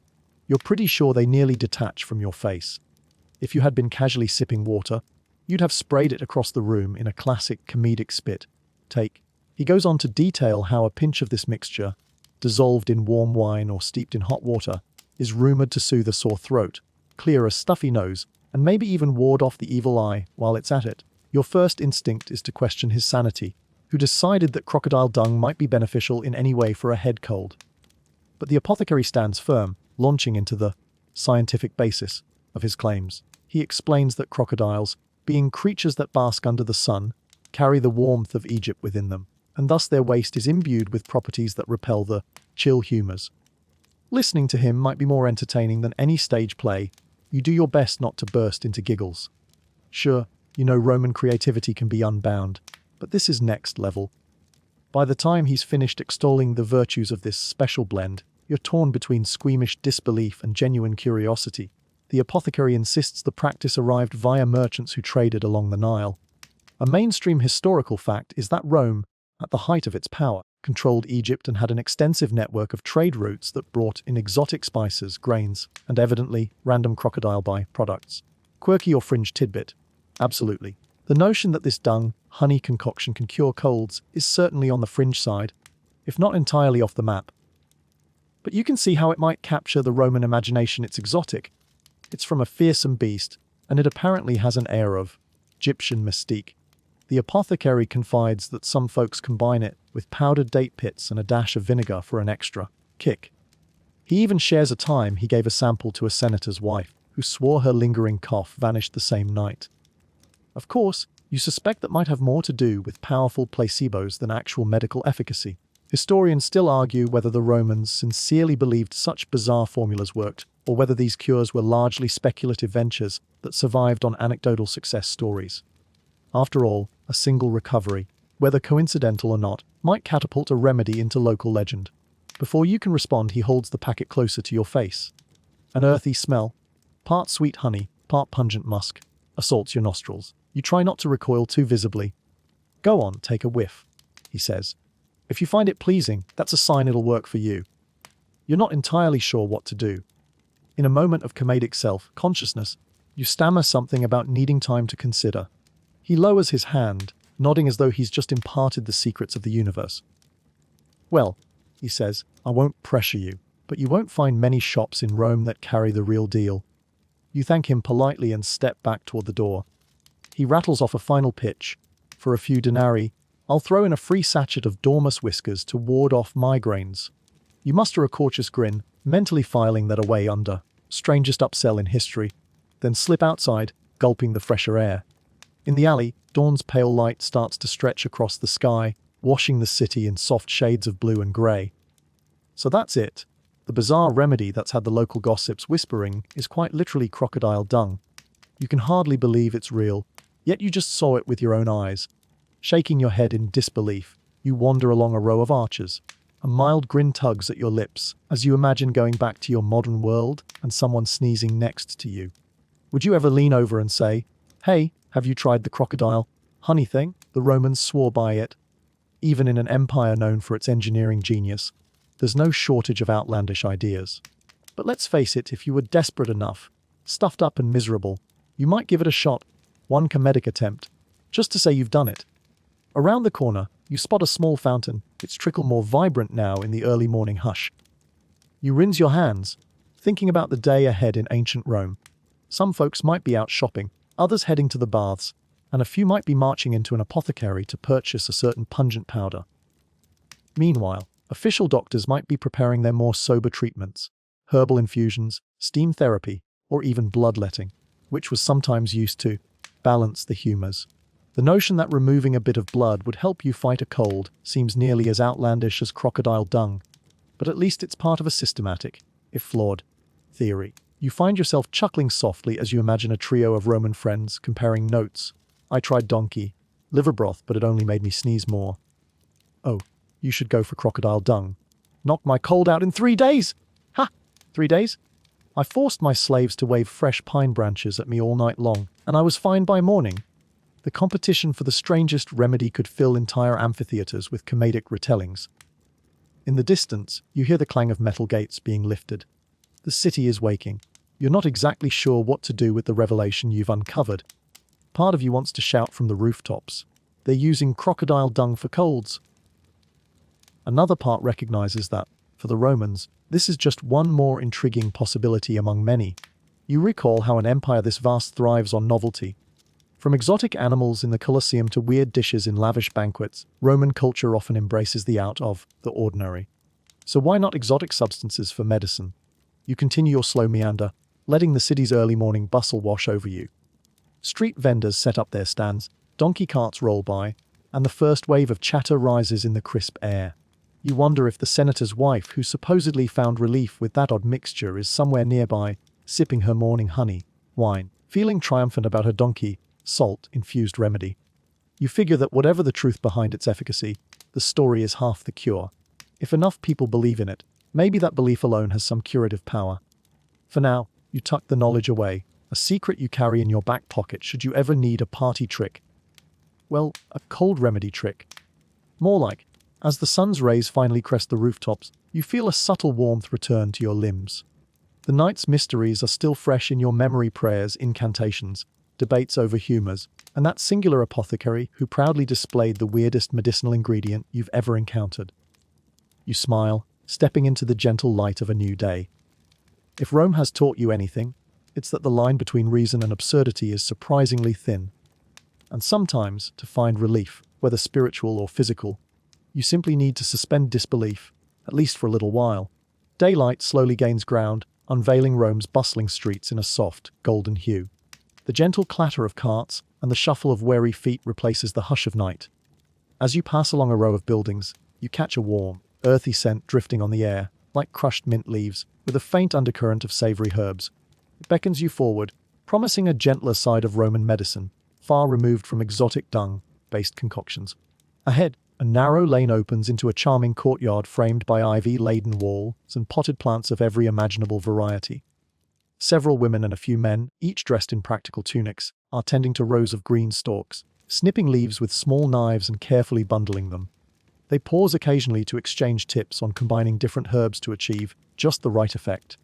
you're pretty sure they nearly detach from your face. If you had been casually sipping water, you'd have sprayed it across the room in a classic comedic spit take. He goes on to detail how a pinch of this mixture, dissolved in warm wine or steeped in hot water, is rumored to soothe a sore throat, clear a stuffy nose, and maybe even ward off the evil eye while it's at it. Your first instinct is to question his sanity, who decided that crocodile dung might be beneficial in any way for a head cold. But the apothecary stands firm, launching into the scientific basis of his claims. He explains that crocodiles, being creatures that bask under the sun, carry the warmth of Egypt within them, and thus their waste is imbued with properties that repel the chill humors. Listening to him might be more entertaining than any stage play. You do your best not to burst into giggles. Sure, you know Roman creativity can be unbound, but this is next level. By the time he's finished extolling the virtues of this special blend, you're torn between squeamish disbelief and genuine curiosity. The apothecary insists the practice arrived via merchants who traded along the Nile. A mainstream historical fact is that Rome, at the height of its power, controlled Egypt and had an extensive network of trade routes that brought in exotic spices, grains, and evidently random crocodile by-products. Quirky or fringe tidbit? Absolutely. The notion that this dung, honey concoction can cure colds is certainly on the fringe side, if not entirely off the map. But you can see how it might capture the Roman imagination. It's exotic. It's from a fearsome beast, and it apparently has an air of Egyptian mystique. The apothecary confides that some folks combine it with powdered date pits and a dash of vinegar for an extra kick. He even shares a time he gave a sample to a senator's wife, who swore her lingering cough vanished the same night. Of course, you suspect that might have more to do with powerful placebos than actual medical efficacy. Historians still argue whether the Romans sincerely believed such bizarre formulas worked, or whether these cures were largely speculative ventures that survived on anecdotal success stories. After all, a single recovery, whether coincidental or not, might catapult a remedy into local legend. Before you can respond, he holds the packet closer to your face. An earthy smell, part sweet honey, part pungent musk, assaults your nostrils. You try not to recoil too visibly. "Go on, take a whiff," he says. "If you find it pleasing, that's a sign it'll work for you." You're not entirely sure what to do. In a moment of comedic self-consciousness, you stammer something about needing time to consider. He lowers his hand, nodding as though he's just imparted the secrets of the universe. "Well," he says, "I won't pressure you, but you won't find many shops in Rome that carry the real deal." You thank him politely and step back toward the door. He rattles off a final pitch. "For a few denarii, I'll throw in a free sachet of Dormus whiskers to ward off migraines." You muster a cautious grin, mentally filing that away under strangest upsell in history, then slip outside, gulping the fresher air. In the alley, dawn's pale light starts to stretch across the sky, washing the city in soft shades of blue and grey. So that's it. The bizarre remedy that's had the local gossips whispering is quite literally crocodile dung. You can hardly believe it's real, yet you just saw it with your own eyes. Shaking your head in disbelief, you wander along a row of arches. A mild grin tugs at your lips as you imagine going back to your modern world and someone sneezing next to you. Would you ever lean over and say, "Hey, have you tried the crocodile honey thing? The Romans swore by it." Even in an empire known for its engineering genius, there's no shortage of outlandish ideas. But let's face it, if you were desperate enough, stuffed up and miserable, you might give it a shot, one comedic attempt, just to say you've done it. Around the corner, you spot a small fountain, its trickle more vibrant now in the early morning hush. You rinse your hands, thinking about the day ahead in ancient Rome. Some folks might be out shopping, others heading to the baths, and a few might be marching into an apothecary to purchase a certain pungent powder. Meanwhile, official doctors might be preparing their more sober treatments, herbal infusions, steam therapy, or even bloodletting, which was sometimes used to balance the humors. The notion that removing a bit of blood would help you fight a cold seems nearly as outlandish as crocodile dung, but at least it's part of a systematic, if flawed, theory. You find yourself chuckling softly as you imagine a trio of Roman friends comparing notes. I tried donkey, liver broth, but it only made me sneeze more. Oh, you should go for crocodile dung. Knock my cold out in 3 days! Ha! 3 days? I forced my slaves to wave fresh pine branches at me all night long, and I was fine by morning. The competition for the strangest remedy could fill entire amphitheaters with comedic retellings. In the distance, you hear the clang of metal gates being lifted. The city is waking. You're not exactly sure what to do with the revelation you've uncovered. Part of you wants to shout from the rooftops. They're using crocodile dung for colds. Another part recognizes that, for the Romans, this is just one more intriguing possibility among many. You recall how an empire this vast thrives on novelty. From exotic animals in the Colosseum to weird dishes in lavish banquets, Roman culture often embraces the out of the ordinary. So why not exotic substances for medicine? You continue your slow meander, letting the city's early morning bustle wash over you. Street vendors set up their stands, donkey carts roll by, and the first wave of chatter rises in the crisp air. You wonder if the senator's wife, who supposedly found relief with that odd mixture, is somewhere nearby, sipping her morning honey, wine, feeling triumphant about her donkey, salt-infused remedy. You figure that whatever the truth behind its efficacy, the story is half the cure. If enough people believe in it, maybe that belief alone has some curative power. For now, you tuck the knowledge away, a secret you carry in your back pocket should you ever need a party trick. Well, a cold remedy trick. More like, as the sun's rays finally crest the rooftops, you feel a subtle warmth return to your limbs. The night's mysteries are still fresh in your memory, prayers, incantations, debates over humors, and that singular apothecary who proudly displayed the weirdest medicinal ingredient you've ever encountered. You smile, stepping into the gentle light of a new day. If Rome has taught you anything, it's that the line between reason and absurdity is surprisingly thin. And sometimes, to find relief, whether spiritual or physical, you simply need to suspend disbelief, at least for a little while. Daylight slowly gains ground, unveiling Rome's bustling streets in a soft, golden hue. The gentle clatter of carts and the shuffle of wary feet replaces the hush of night. As you pass along a row of buildings, you catch a warm, earthy scent drifting on the air, like crushed mint leaves, with a faint undercurrent of savory herbs. It beckons you forward, promising a gentler side of Roman medicine, far removed from exotic dung-based concoctions. Ahead, a narrow lane opens into a charming courtyard framed by ivy-laden walls and potted plants of every imaginable variety. Several women and a few men, each dressed in practical tunics, are tending to rows of green stalks, snipping leaves with small knives and carefully bundling them. They pause occasionally to exchange tips on combining different herbs to achieve just the right effect.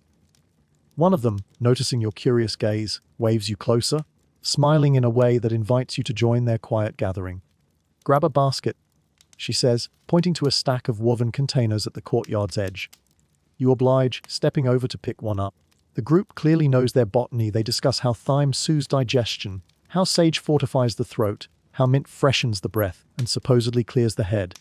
One of them, noticing your curious gaze, waves you closer, smiling in a way that invites you to join their quiet gathering. "Grab a basket," she says, pointing to a stack of woven containers at the courtyard's edge. You oblige, stepping over to pick one up. The group clearly knows their botany. They discuss how thyme soothes digestion, how sage fortifies the throat, how mint freshens the breath and supposedly clears the head.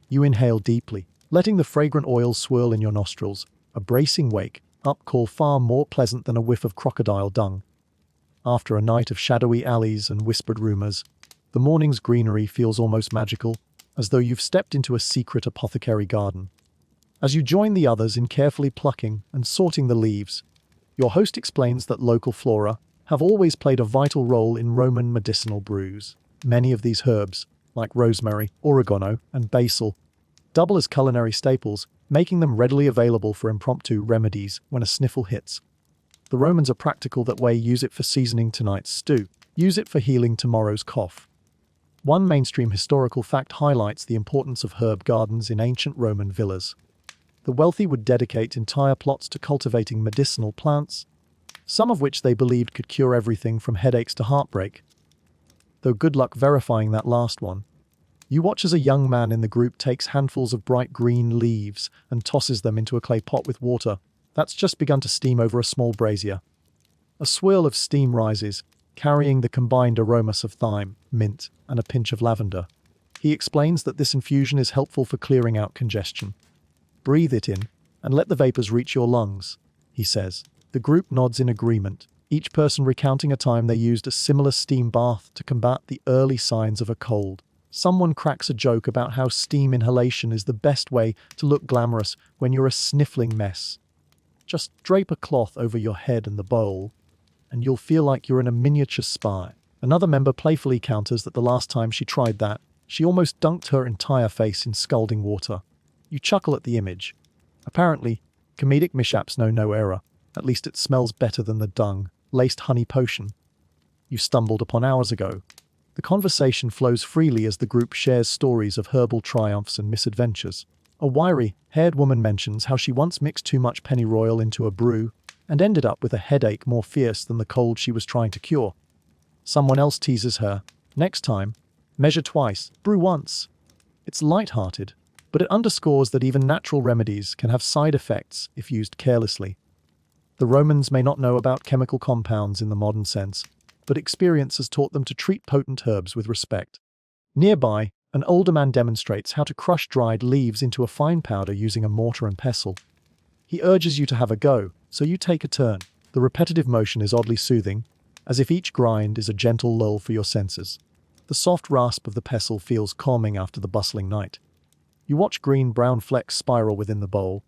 You inhale deeply, letting the fragrant oils swirl in your nostrils, a bracing wake-up call far more pleasant than a whiff of crocodile dung. After a night of shadowy alleys and whispered rumors, the morning's greenery feels almost magical, as though you've stepped into a secret apothecary garden. As you join the others in carefully plucking and sorting the leaves, your host explains that local flora have always played a vital role in Roman medicinal brews. Many of these herbs, like rosemary, oregano, and basil, double as culinary staples, making them readily available for impromptu remedies when a sniffle hits. The Romans are practical that way. Use it for seasoning tonight's stew. Use it for healing tomorrow's cough. One mainstream historical fact highlights the importance of herb gardens in ancient Roman villas. The wealthy would dedicate entire plots to cultivating medicinal plants, some of which they believed could cure everything from headaches to heartbreak. Though good luck verifying that last one. You watch as a young man in the group takes handfuls of bright green leaves and tosses them into a clay pot with water that's just begun to steam over a small brazier. A swirl of steam rises, carrying the combined aromas of thyme, mint, and a pinch of lavender. He explains that this infusion is helpful for clearing out congestion. Breathe it in, and let the vapors reach your lungs. he says. The group nods in agreement, each person recounting a time they used a similar steam bath to combat the early signs of a cold. Someone cracks a joke about how steam inhalation is the best way to look glamorous when you're a sniffling mess. Just drape a cloth over your head and the bowl, and you'll feel like you're in a miniature spa. Another member playfully counters that the last time she tried that, she almost dunked her entire face in scalding water. You chuckle at the image. Apparently, comedic mishaps know no error. At least it smells better than the dung-laced honey potion you stumbled upon hours ago. The conversation flows freely as the group shares stories of herbal triumphs and misadventures. A wiry-haired woman mentions how she once mixed too much pennyroyal into a brew and ended up with a headache more fierce than the cold she was trying to cure. Someone else teases her, "Next time, measure twice, brew once." It's light-hearted, but it underscores that even natural remedies can have side effects if used carelessly. The Romans may not know about chemical compounds in the modern sense, but experience has taught them to treat potent herbs with respect. Nearby, an older man demonstrates how to crush dried leaves into a fine powder using a mortar and pestle. He urges you to have a go, so you take a turn. The repetitive motion is oddly soothing, as if each grind is a gentle lull for your senses. The soft rasp of the pestle feels calming after the bustling night. You watch green-brown flecks spiral within the bowl.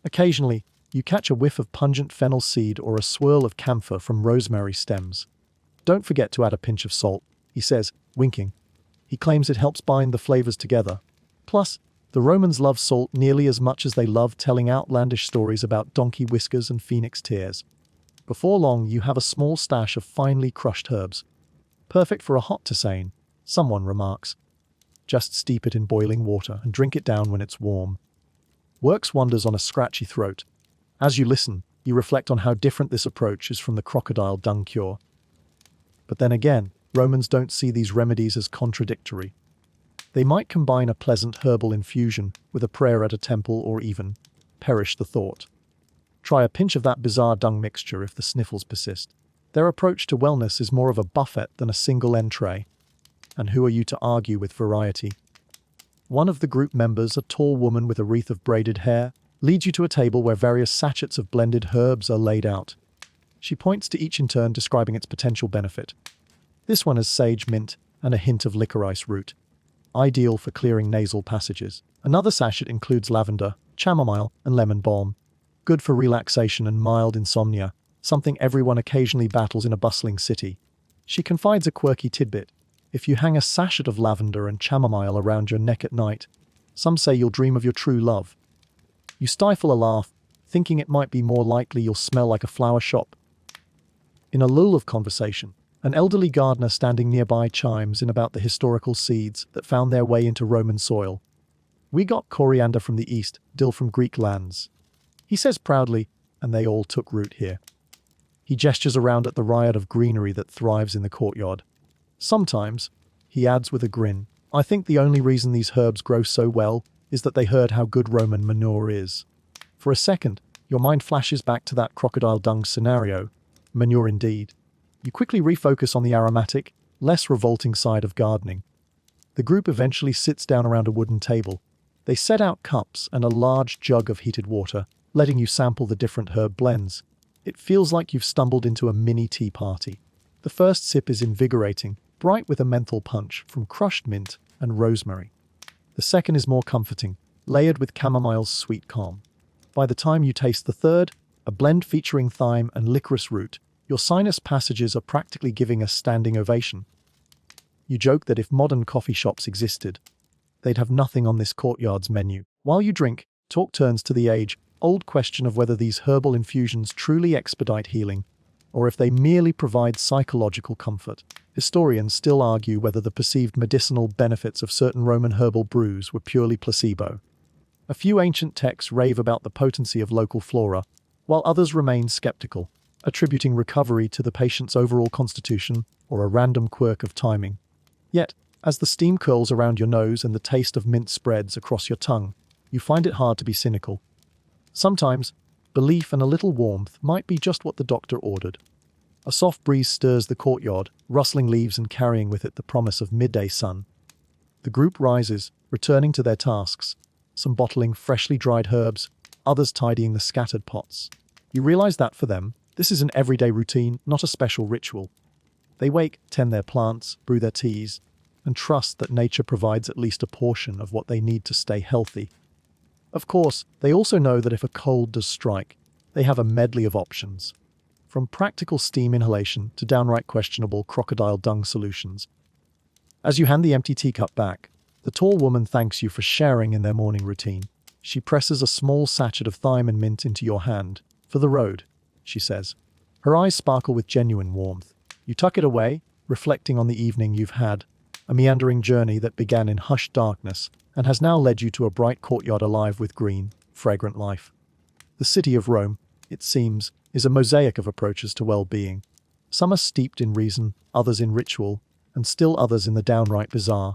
Occasionally, you catch a whiff of pungent fennel seed or a swirl of camphor from rosemary stems. "Don't forget to add a pinch of salt," he says, winking. He claims it helps bind the flavors together. Plus, the Romans love salt nearly as much as they love telling outlandish stories about donkey whiskers and phoenix tears. Before long, you have a small stash of finely crushed herbs. "Perfect for a hot tisane," someone remarks. "Just steep it in boiling water and drink it down when it's warm." Works wonders on a scratchy throat. As you listen, you reflect on how different this approach is from the crocodile dung cure. But then again, Romans don't see these remedies as contradictory. They might combine a pleasant herbal infusion with a prayer at a temple or even, perish the thought, try a pinch of that bizarre dung mixture if the sniffles persist. Their approach to wellness is more of a buffet than a single entree. And who are you to argue with variety? One of the group members, a tall woman with a wreath of braided hair, leads you to a table where various sachets of blended herbs are laid out. She points to each in turn, describing its potential benefit. This one has sage mint and a hint of licorice root, ideal for clearing nasal passages. Another sachet includes lavender, chamomile, and lemon balm, good for relaxation and mild insomnia, something everyone occasionally battles in a bustling city. She confides a quirky tidbit. If you hang a sachet of lavender and chamomile around your neck at night, some say you'll dream of your true love. You stifle a laugh, thinking it might be more likely you'll smell like a flower shop. In a lull of conversation, an elderly gardener standing nearby chimes in about the historical seeds that found their way into Roman soil. "We got coriander from the east, dill from Greek lands," he says proudly, "and they all took root here." He gestures around at the riot of greenery that thrives in the courtyard. "Sometimes," he adds with a grin, "I think the only reason these herbs grow so well is that they heard how good Roman manure is." For a second, your mind flashes back to that crocodile dung scenario. Manure indeed. You quickly refocus on the aromatic, less revolting side of gardening. The group eventually sits down around a wooden table. They set out cups and a large jug of heated water, letting you sample the different herb blends. It feels like you've stumbled into a mini tea party. The first sip is invigorating, bright with a menthol punch from crushed mint and rosemary. The second is more comforting, layered with chamomile's sweet calm. By the time you taste the third, a blend featuring thyme and licorice root, your sinus passages are practically giving a standing ovation. You joke that if modern coffee shops existed, they'd have nothing on this courtyard's menu. While you drink, talk turns to the age-old question of whether these herbal infusions truly expedite healing, or if they merely provide psychological comfort. Historians still argue whether the perceived medicinal benefits of certain Roman herbal brews were purely placebo. A few ancient texts rave about the potency of local flora, while others remain skeptical, attributing recovery to the patient's overall constitution or a random quirk of timing. Yet, as the steam curls around your nose and the taste of mint spreads across your tongue, you find it hard to be cynical. Sometimes, belief and a little warmth might be just what the doctor ordered. A soft breeze stirs the courtyard, rustling leaves and carrying with it the promise of midday sun. The group rises, returning to their tasks, some bottling freshly dried herbs, others tidying the scattered pots. You realize that for them, this is an everyday routine, not a special ritual. They wake, tend their plants, brew their teas, and trust that nature provides at least a portion of what they need to stay healthy. Of course, they also know that if a cold does strike, they have a medley of options, from practical steam inhalation to downright questionable crocodile dung solutions. As you hand the empty teacup back, the tall woman thanks you for sharing in their morning routine. She presses a small sachet of thyme and mint into your hand. "For the road," she says. Her eyes sparkle with genuine warmth. You tuck it away, reflecting on the evening you've had, a meandering journey that began in hushed darkness and has now led you to a bright courtyard alive with green, fragrant life. The city of Rome, it seems, is a mosaic of approaches to well-being. Some are steeped in reason, others in ritual, and still others in the downright bizarre.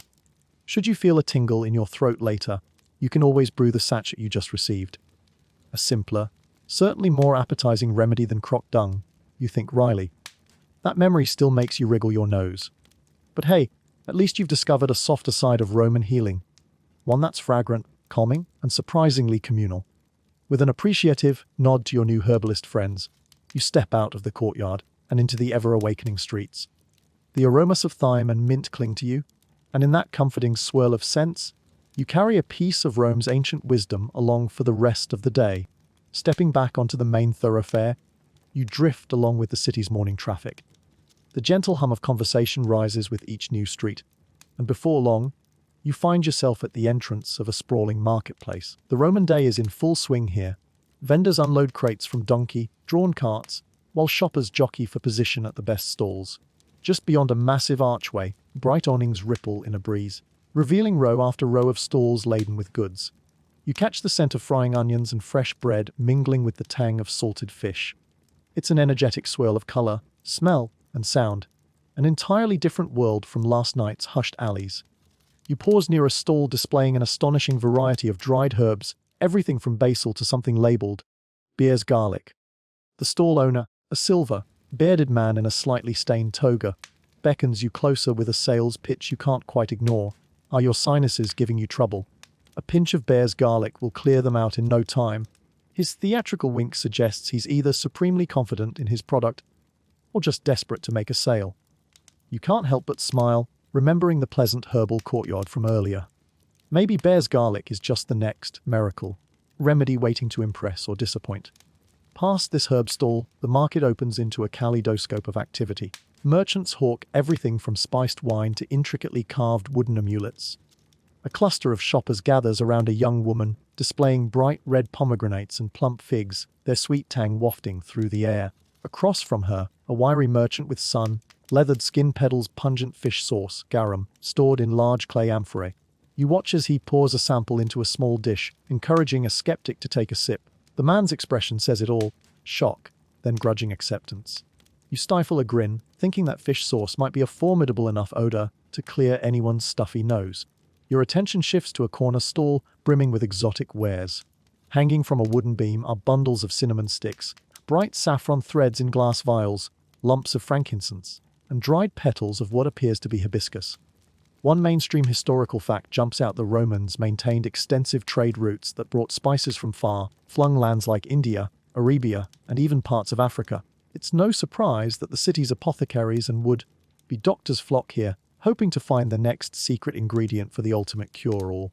Should you feel a tingle in your throat later, you can always brew the sachet you just received. A simpler, certainly more appetizing remedy than croc dung, you think wryly. That memory still makes you wriggle your nose. But hey, at least you've discovered a softer side of Roman healing. One that's fragrant, calming, and surprisingly communal. With an appreciative nod to your new herbalist friends, you step out of the courtyard and into the ever-awakening streets. The aromas of thyme and mint cling to you, and in that comforting swirl of scents, you carry a piece of Rome's ancient wisdom along for the rest of the day. Stepping back onto the main thoroughfare, you drift along with the city's morning traffic. The gentle hum of conversation rises with each new street, and before long, you find yourself at the entrance of a sprawling marketplace. The Roman day is in full swing here. Vendors unload crates from donkey-drawn carts, while shoppers jockey for position at the best stalls. Just beyond a massive archway, bright awnings ripple in a breeze, revealing row after row of stalls laden with goods. You catch the scent of frying onions and fresh bread mingling with the tang of salted fish. It's an energetic swirl of color, smell, and sound, an entirely different world from last night's hushed alleys. You pause near a stall displaying an astonishing variety of dried herbs, everything from basil to something labeled bear's garlic. The stall owner, a silver, bearded man in a slightly stained toga, beckons you closer with a sales pitch you can't quite ignore. Are your sinuses giving you trouble? A pinch of bear's garlic will clear them out in no time. His theatrical wink suggests he's either supremely confident in his product or just desperate to make a sale. You can't help but smile, remembering the pleasant herbal courtyard from earlier. Maybe bear's garlic is just the next miracle, remedy waiting to impress or disappoint. Past this herb stall, the market opens into a kaleidoscope of activity. Merchants hawk everything from spiced wine to intricately carved wooden amulets. A cluster of shoppers gathers around a young woman, displaying bright red pomegranates and plump figs, their sweet tang wafting through the air. Across from her, a wiry merchant with leathered skin peddles pungent fish sauce, garum, stored in large clay amphorae. You watch as he pours a sample into a small dish, encouraging a skeptic to take a sip. The man's expression says it all: shock, then grudging acceptance. You stifle a grin, thinking that fish sauce might be a formidable enough odor to clear anyone's stuffy nose. Your attention shifts to a corner stall brimming with exotic wares. Hanging from a wooden beam are bundles of cinnamon sticks, bright saffron threads in glass vials, lumps of frankincense, and dried petals of what appears to be hibiscus. One mainstream historical fact jumps out: the Romans maintained extensive trade routes that brought spices from far-flung lands like India, Arabia, and even parts of Africa. It's no surprise that the city's apothecaries and would-be doctors flock here, hoping to find the next secret ingredient for the ultimate cure-all.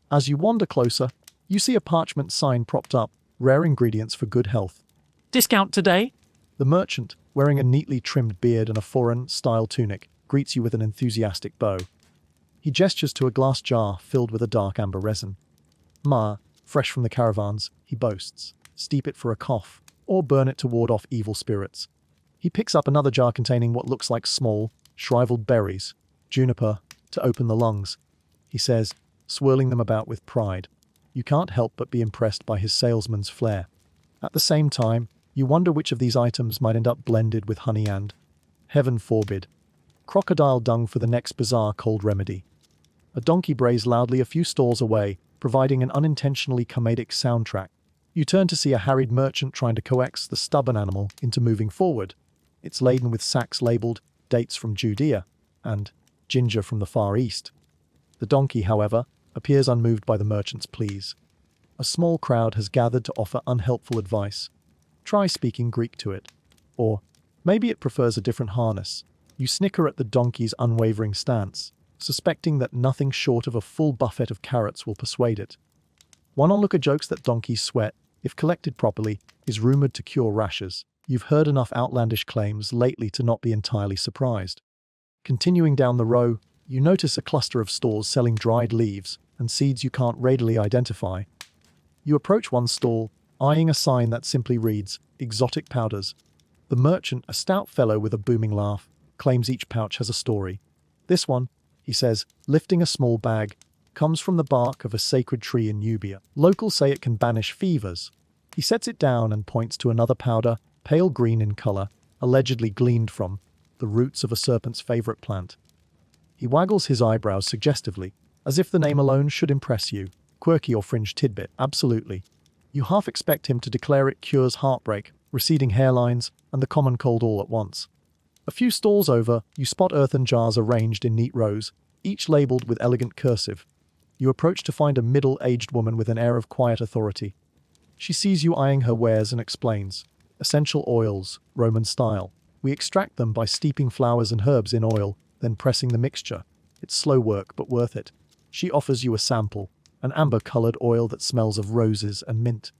As you wander closer, you see a parchment sign propped up: rare ingredients for good health. Discount today? The merchant, wearing a neatly trimmed beard and a foreign-style tunic, greets you with an enthusiastic bow. He gestures to a glass jar filled with a dark amber resin. Fresh from the caravans, he boasts. Steep it for a cough, or burn it to ward off evil spirits. He picks up another jar containing what looks like small, shriveled berries, juniper, to open the lungs, he says, swirling them about with pride. You can't help but be impressed by his salesman's flair. At the same time, you wonder which of these items might end up blended with honey and, heaven forbid, crocodile dung for the next bizarre cold remedy. A donkey brays loudly a few stalls away, providing an unintentionally comedic soundtrack. You turn to see a harried merchant trying to coax the stubborn animal into moving forward. It's laden with sacks labeled dates from Judea and ginger from the Far East. The donkey, however, appears unmoved by the merchant's pleas. A small crowd has gathered to offer unhelpful advice. Try speaking Greek to it. Or maybe it prefers a different harness. You snicker at the donkey's unwavering stance, suspecting that nothing short of a full buffet of carrots will persuade it. One onlooker jokes that donkey's sweat, if collected properly, is rumored to cure rashes. You've heard enough outlandish claims lately to not be entirely surprised. Continuing down the row, you notice a cluster of stalls selling dried leaves and seeds you can't readily identify. You approach one stall, eyeing a sign that simply reads, "Exotic powders." The merchant, a stout fellow with a booming laugh, claims each pouch has a story. "This one," he says, lifting a small bag, "comes from the bark of a sacred tree in Nubia. Locals say it can banish fevers." He sets it down and points to another powder, pale green in color, allegedly gleaned from the roots of a serpent's favorite plant. He waggles his eyebrows suggestively, as if the name alone should impress you. Quirky or fringe tidbit, absolutely. You half expect him to declare it cures heartbreak, receding hairlines, and the common cold all at once. A few stalls over, you spot earthen jars arranged in neat rows, each labeled with elegant cursive. You approach to find a middle-aged woman with an air of quiet authority. She sees you eyeing her wares and explains, "Essential oils, Roman style. We extract them by steeping flowers and herbs in oil, then pressing the mixture. It's slow work, but worth it." She offers you a sample, an amber-colored oil that smells of roses and mint.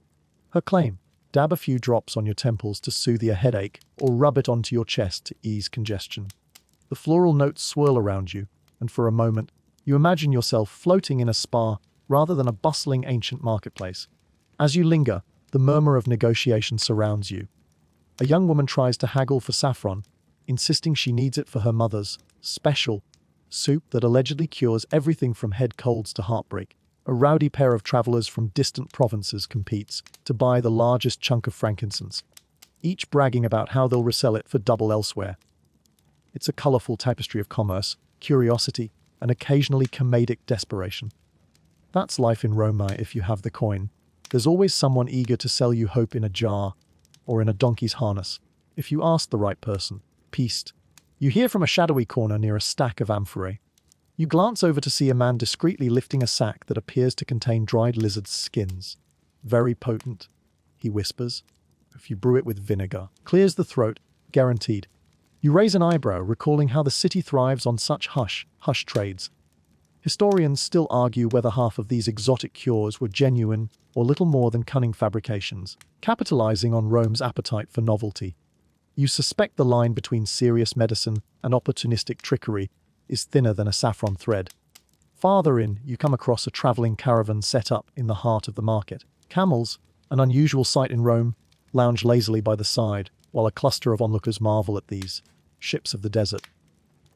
Her claim, dab a few drops on your temples to soothe your headache, or rub it onto your chest to ease congestion. The floral notes swirl around you, and for a moment, you imagine yourself floating in a spa rather than a bustling ancient marketplace. As you linger, the murmur of negotiation surrounds you. A young woman tries to haggle for saffron, insisting she needs it for her mother's special soup that allegedly cures everything from head colds to heartbreak. A rowdy pair of travelers from distant provinces competes to buy the largest chunk of frankincense, each bragging about how they'll resell it for double elsewhere. It's a colorful tapestry of commerce, curiosity, and occasionally comedic desperation. That's life in Roma if you have the coin. There's always someone eager to sell you hope in a jar, or in a donkey's harness, if you ask the right person. Peaced. You hear from a shadowy corner near a stack of amphorae. You glance over to see a man discreetly lifting a sack that appears to contain dried lizards' skins. "Very potent," he whispers. "If you brew it with vinegar. Clears the throat, guaranteed." You raise an eyebrow, recalling how the city thrives on such hush trades. Historians still argue whether half of these exotic cures were genuine or little more than cunning fabrications, capitalizing on Rome's appetite for novelty. You suspect the line between serious medicine and opportunistic trickery is thinner than a saffron thread. Farther in, you come across a traveling caravan set up in the heart of the market. Camels, an unusual sight in Rome, lounge lazily by the side, while a cluster of onlookers marvel at these ships of the desert.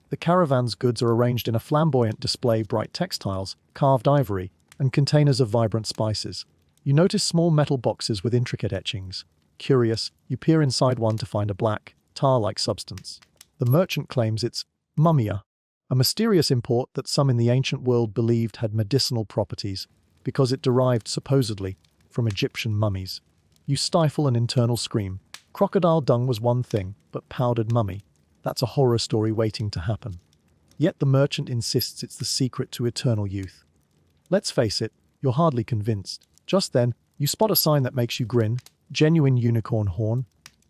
The caravan's goods are arranged in a flamboyant display, bright textiles, carved ivory, and containers of vibrant spices. You notice small metal boxes with intricate etchings. Curious, you peer inside one to find a black, tar-like substance. The merchant claims it's mummia, a mysterious import that some in the ancient world believed had medicinal properties because it derived, supposedly, from Egyptian mummies. You stifle an internal scream. Crocodile dung was one thing, but powdered mummy, that's a horror story waiting to happen. Yet the merchant insists it's the secret to eternal youth. Let's face it, you're hardly convinced. Just then, you spot a sign that makes you grin. Genuine unicorn horn.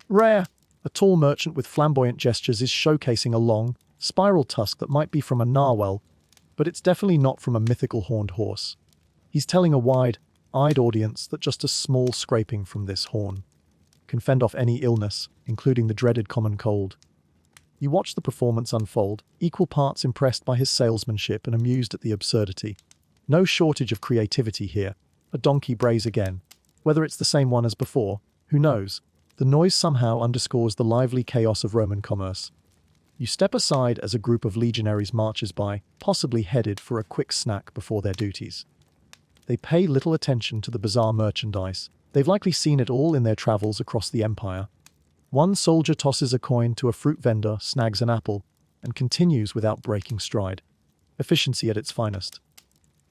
Rare! A tall merchant with flamboyant gestures is showcasing a long, spiral tusk that might be from a narwhal, but it's definitely not from a mythical horned horse. He's telling a wide-eyed audience that just a small scraping from this horn can fend off any illness, including the dreaded common cold. You watch the performance unfold, equal parts impressed by his salesmanship and amused at the absurdity. No shortage of creativity here. A donkey brays again. Whether it's the same one as before, who knows? The noise somehow underscores the lively chaos of Roman commerce. You step aside as a group of legionaries marches by, possibly headed for a quick snack before their duties. They pay little attention to the bizarre merchandise. They've likely seen it all in their travels across the empire. One soldier tosses a coin to a fruit vendor, snags an apple, and continues without breaking stride. Efficiency at its finest.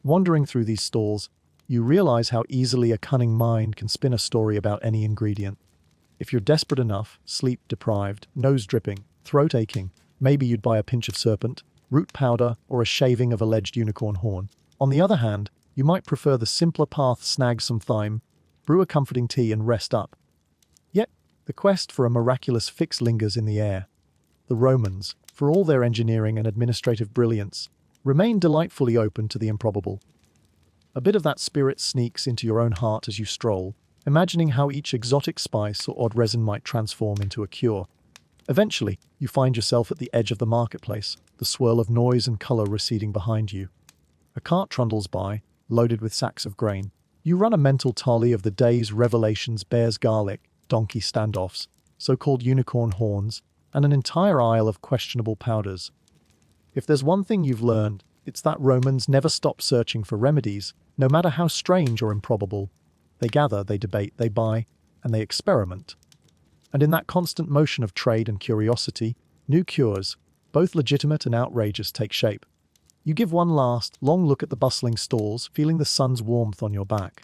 Wandering through these stalls, you realize how easily a cunning mind can spin a story about any ingredient. If you're desperate enough, sleep-deprived, nose-dripping, throat-aching, maybe you'd buy a pinch of serpent, root powder, or a shaving of alleged unicorn horn. On the other hand, you might prefer the simpler path: snag some thyme, brew a comforting tea, and rest up. Yet, The quest for a miraculous fix lingers in the air. The Romans, for all their engineering and administrative brilliance, remain delightfully open to the improbable. A bit of that spirit sneaks into your own heart as you stroll, imagining how each exotic spice or odd resin might transform into a cure. Eventually, you find yourself at the edge of the marketplace, the swirl of noise and color receding behind you. A cart trundles by, loaded with sacks of grain. You run a mental tally of the day's revelations: bears garlic, donkey standoffs, so-called unicorn horns, and an entire aisle of questionable powders. If there's one thing you've learned, it's that Romans never stop searching for remedies, no matter how strange or improbable. They gather, they debate, they buy, and they experiment. And in that constant motion of trade and curiosity, new cures, both legitimate and outrageous, take shape. You give one last, long look at the bustling stalls, feeling the sun's warmth on your back.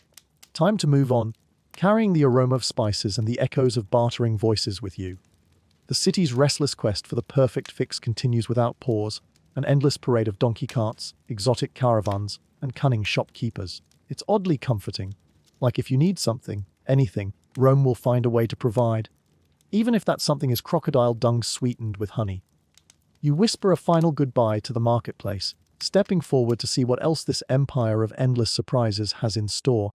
Time to move on, carrying the aroma of spices and the echoes of bartering voices with you. The city's restless quest for the perfect fix continues without pause, an endless parade of donkey carts, exotic caravans, and cunning shopkeepers. It's oddly comforting. Like if you need something, anything, Rome will find a way to provide. Even if that something is crocodile dung sweetened with honey. You whisper a final goodbye to the marketplace, stepping forward to see what else this empire of endless surprises has in store.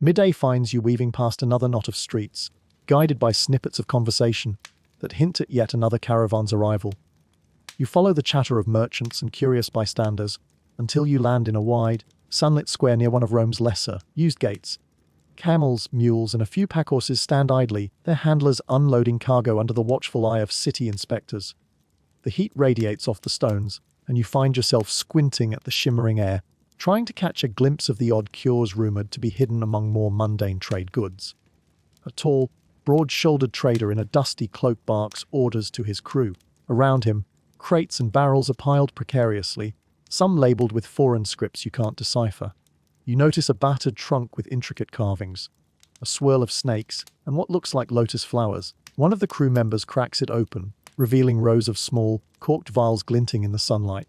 Midday finds you weaving past another knot of streets, guided by snippets of conversation that hint at yet another caravan's arrival. You follow the chatter of merchants and curious bystanders until you land in a wide, sunlit square near one of Rome's lesser, used gates. Camels, mules, and a few packhorses stand idly, their handlers unloading cargo under the watchful eye of city inspectors. The heat radiates off the stones, and you find yourself squinting at the shimmering air, trying to catch a glimpse of the odd cures rumored to be hidden among more mundane trade goods. A tall, broad-shouldered trader in a dusty cloak barks orders to his crew. Around him, crates and barrels are piled precariously, some labeled with foreign scripts you can't decipher. You notice a battered trunk with intricate carvings, a swirl of snakes, and what looks like lotus flowers. One of the crew members cracks it open, revealing rows of small, corked vials glinting in the sunlight.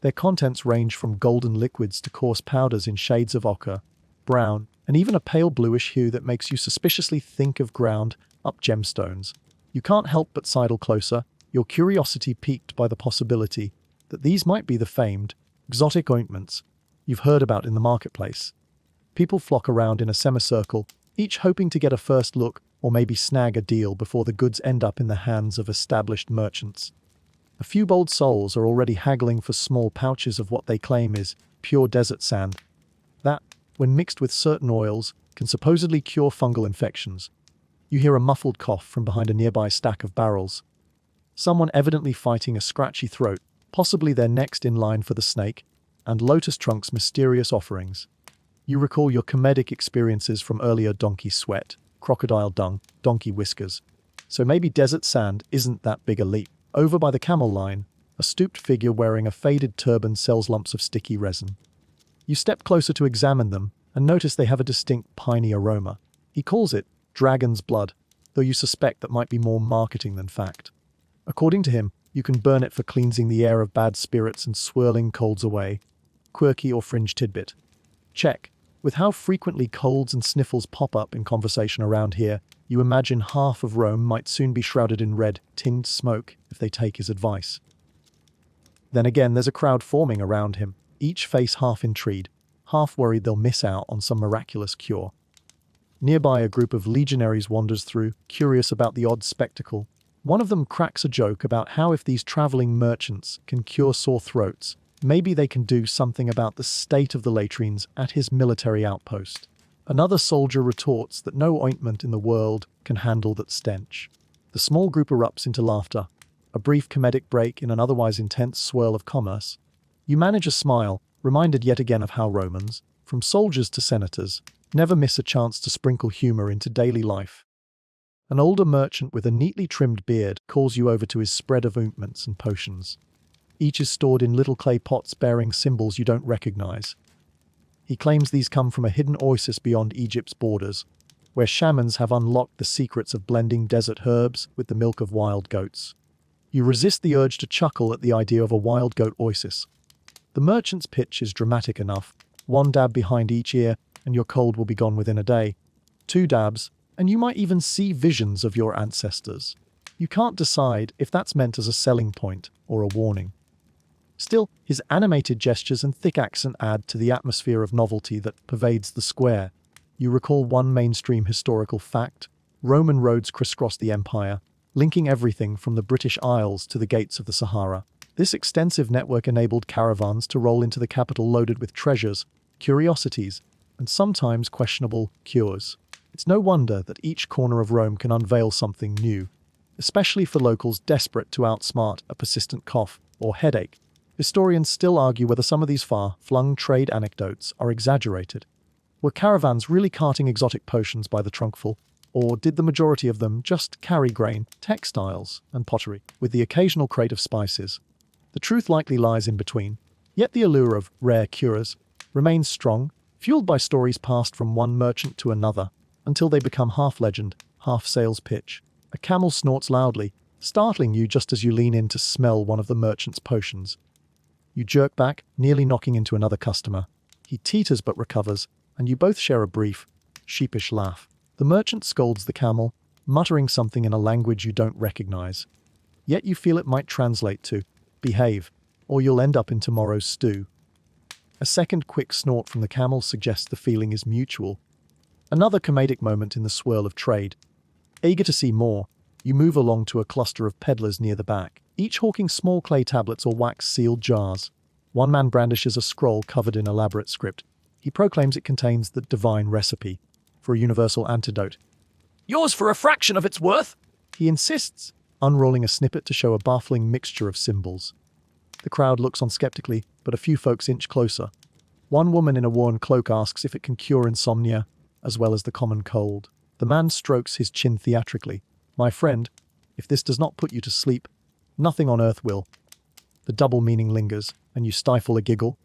Their contents range from golden liquids to coarse powders in shades of ochre, brown, and even a pale bluish hue that makes you suspiciously think of ground-up gemstones. You can't help but sidle closer, your curiosity piqued by the possibility that these might be the famed, exotic ointments you've heard about in the marketplace. People flock around in a semicircle, each hoping to get a first look or maybe snag a deal before the goods end up in the hands of established merchants. A few bold souls are already haggling for small pouches of what they claim is pure desert sand. That, when mixed with certain oils, can supposedly cure fungal infections. You hear a muffled cough from behind a nearby stack of barrels. Someone evidently fighting a scratchy throat, possibly their next in line for the snake, and Lotus Trunk's mysterious offerings. You recall your comedic experiences from earlier: donkey sweat, crocodile dung, donkey whiskers. So maybe desert sand isn't that big a leap. Over by the camel line, a stooped figure wearing a faded turban sells lumps of sticky resin. You step closer to examine them and notice they have a distinct piney aroma. He calls it dragon's blood, though you suspect that might be more marketing than fact. According to him, you can burn it for cleansing the air of bad spirits and swirling colds away. Quirky or fringe tidbit? Check. With how frequently colds and sniffles pop up in conversation around here, you imagine half of Rome might soon be shrouded in red-tinged smoke if they take his advice. Then again, there's a crowd forming around him, each face half intrigued, half worried they'll miss out on some miraculous cure. Nearby, a group of legionaries wanders through, curious about the odd spectacle. One of them cracks a joke about how if these traveling merchants can cure sore throats, maybe they can do something about the state of the latrines at his military outpost. Another soldier retorts that no ointment in the world can handle that stench. The small group erupts into laughter, a brief comedic break in an otherwise intense swirl of commerce. You manage a smile, reminded yet again of how Romans, from soldiers to senators, never miss a chance to sprinkle humor into daily life. An older merchant with a neatly trimmed beard calls you over to his spread of ointments and potions. Each is stored in little clay pots bearing symbols you don't recognize. He claims these come from a hidden oasis beyond Egypt's borders, where shamans have unlocked the secrets of blending desert herbs with the milk of wild goats. You resist the urge to chuckle at the idea of a wild goat oasis. The merchant's pitch is dramatic enough. One dab behind each ear, and your cold will be gone within a day. 2 dabs, and you might even see visions of your ancestors. You can't decide if that's meant as a selling point or a warning. Still, his animated gestures and thick accent add to the atmosphere of novelty that pervades the square. You recall one mainstream historical fact: Roman roads crisscrossed the empire, linking everything from the British Isles to the gates of the Sahara. This extensive network enabled caravans to roll into the capital loaded with treasures, curiosities, and sometimes questionable cures. It's no wonder that each corner of Rome can unveil something new, especially for locals desperate to outsmart a persistent cough or headache. Historians still argue whether some of these far-flung trade anecdotes are exaggerated. Were caravans really carting exotic potions by the trunkful, or did the majority of them just carry grain, textiles, and pottery, with the occasional crate of spices? The truth likely lies in between, yet the allure of rare cures remains strong, fueled by stories passed from one merchant to another, until they become half legend, half sales pitch. A camel snorts loudly, startling you just as you lean in to smell one of the merchant's potions. You jerk back, nearly knocking into another customer. He teeters but recovers, and you both share a brief, sheepish laugh. The merchant scolds the camel, muttering something in a language you don't recognize. Yet you feel it might translate to, "Behave, or you'll end up in tomorrow's stew." A second quick snort from the camel suggests the feeling is mutual. Another comedic moment in the swirl of trade. Eager to see more, you move along to a cluster of peddlers near the back, each hawking small clay tablets or wax-sealed jars. One man brandishes a scroll covered in elaborate script. He proclaims it contains the divine recipe for a universal antidote. "Yours for a fraction of its worth," he insists, unrolling a snippet to show a baffling mixture of symbols. The crowd looks on skeptically, but a few folks inch closer. One woman in a worn cloak asks if it can cure insomnia, as well as the common cold. The man strokes his chin theatrically. "My friend, if this does not put you to sleep, nothing on earth will." The double meaning lingers, and you stifle a giggle.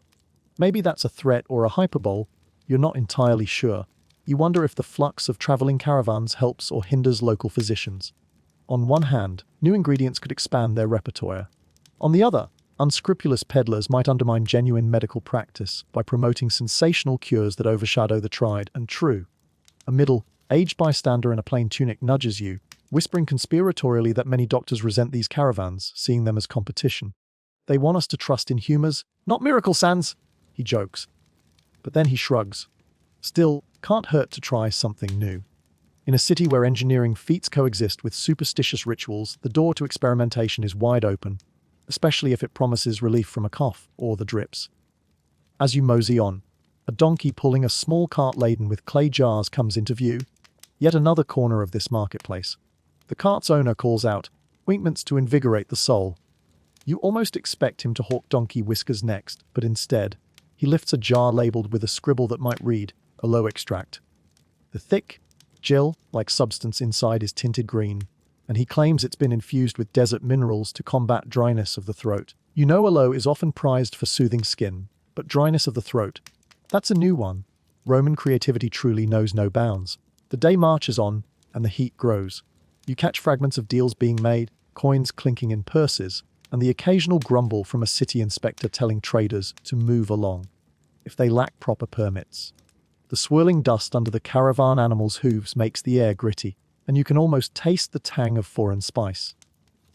Maybe that's a threat or a hyperbole. You're not entirely sure. You wonder if the flux of traveling caravans helps or hinders local physicians. On one hand, new ingredients could expand their repertoire. On the other, unscrupulous peddlers might undermine genuine medical practice by promoting sensational cures that overshadow the tried and true. A middle-aged bystander in a plain tunic nudges you, whispering conspiratorially that many doctors resent these caravans, seeing them as competition. "They want us to trust in humors, not miracle sands," he jokes. But then he shrugs. Still, can't hurt to try something new. In a city where engineering feats coexist with superstitious rituals, the door to experimentation is wide open, especially if it promises relief from a cough or the drips. As you mosey on, a donkey pulling a small cart laden with clay jars comes into view. Yet another corner of this marketplace. The cart's owner calls out, "Ointments to invigorate the soul." You almost expect him to hawk donkey whiskers next, but instead, he lifts a jar labeled with a scribble that might read, "Aloe extract." The thick, gel-like substance inside is tinted green, and he claims it's been infused with desert minerals to combat dryness of the throat. You know aloe is often prized for soothing skin, but dryness of the throat, that's a new one. Roman creativity truly knows no bounds. The day marches on, and the heat grows. You catch fragments of deals being made, coins clinking in purses, and the occasional grumble from a city inspector telling traders to move along if they lack proper permits. The swirling dust under the caravan animals' hooves makes the air gritty, and you can almost taste the tang of foreign spice.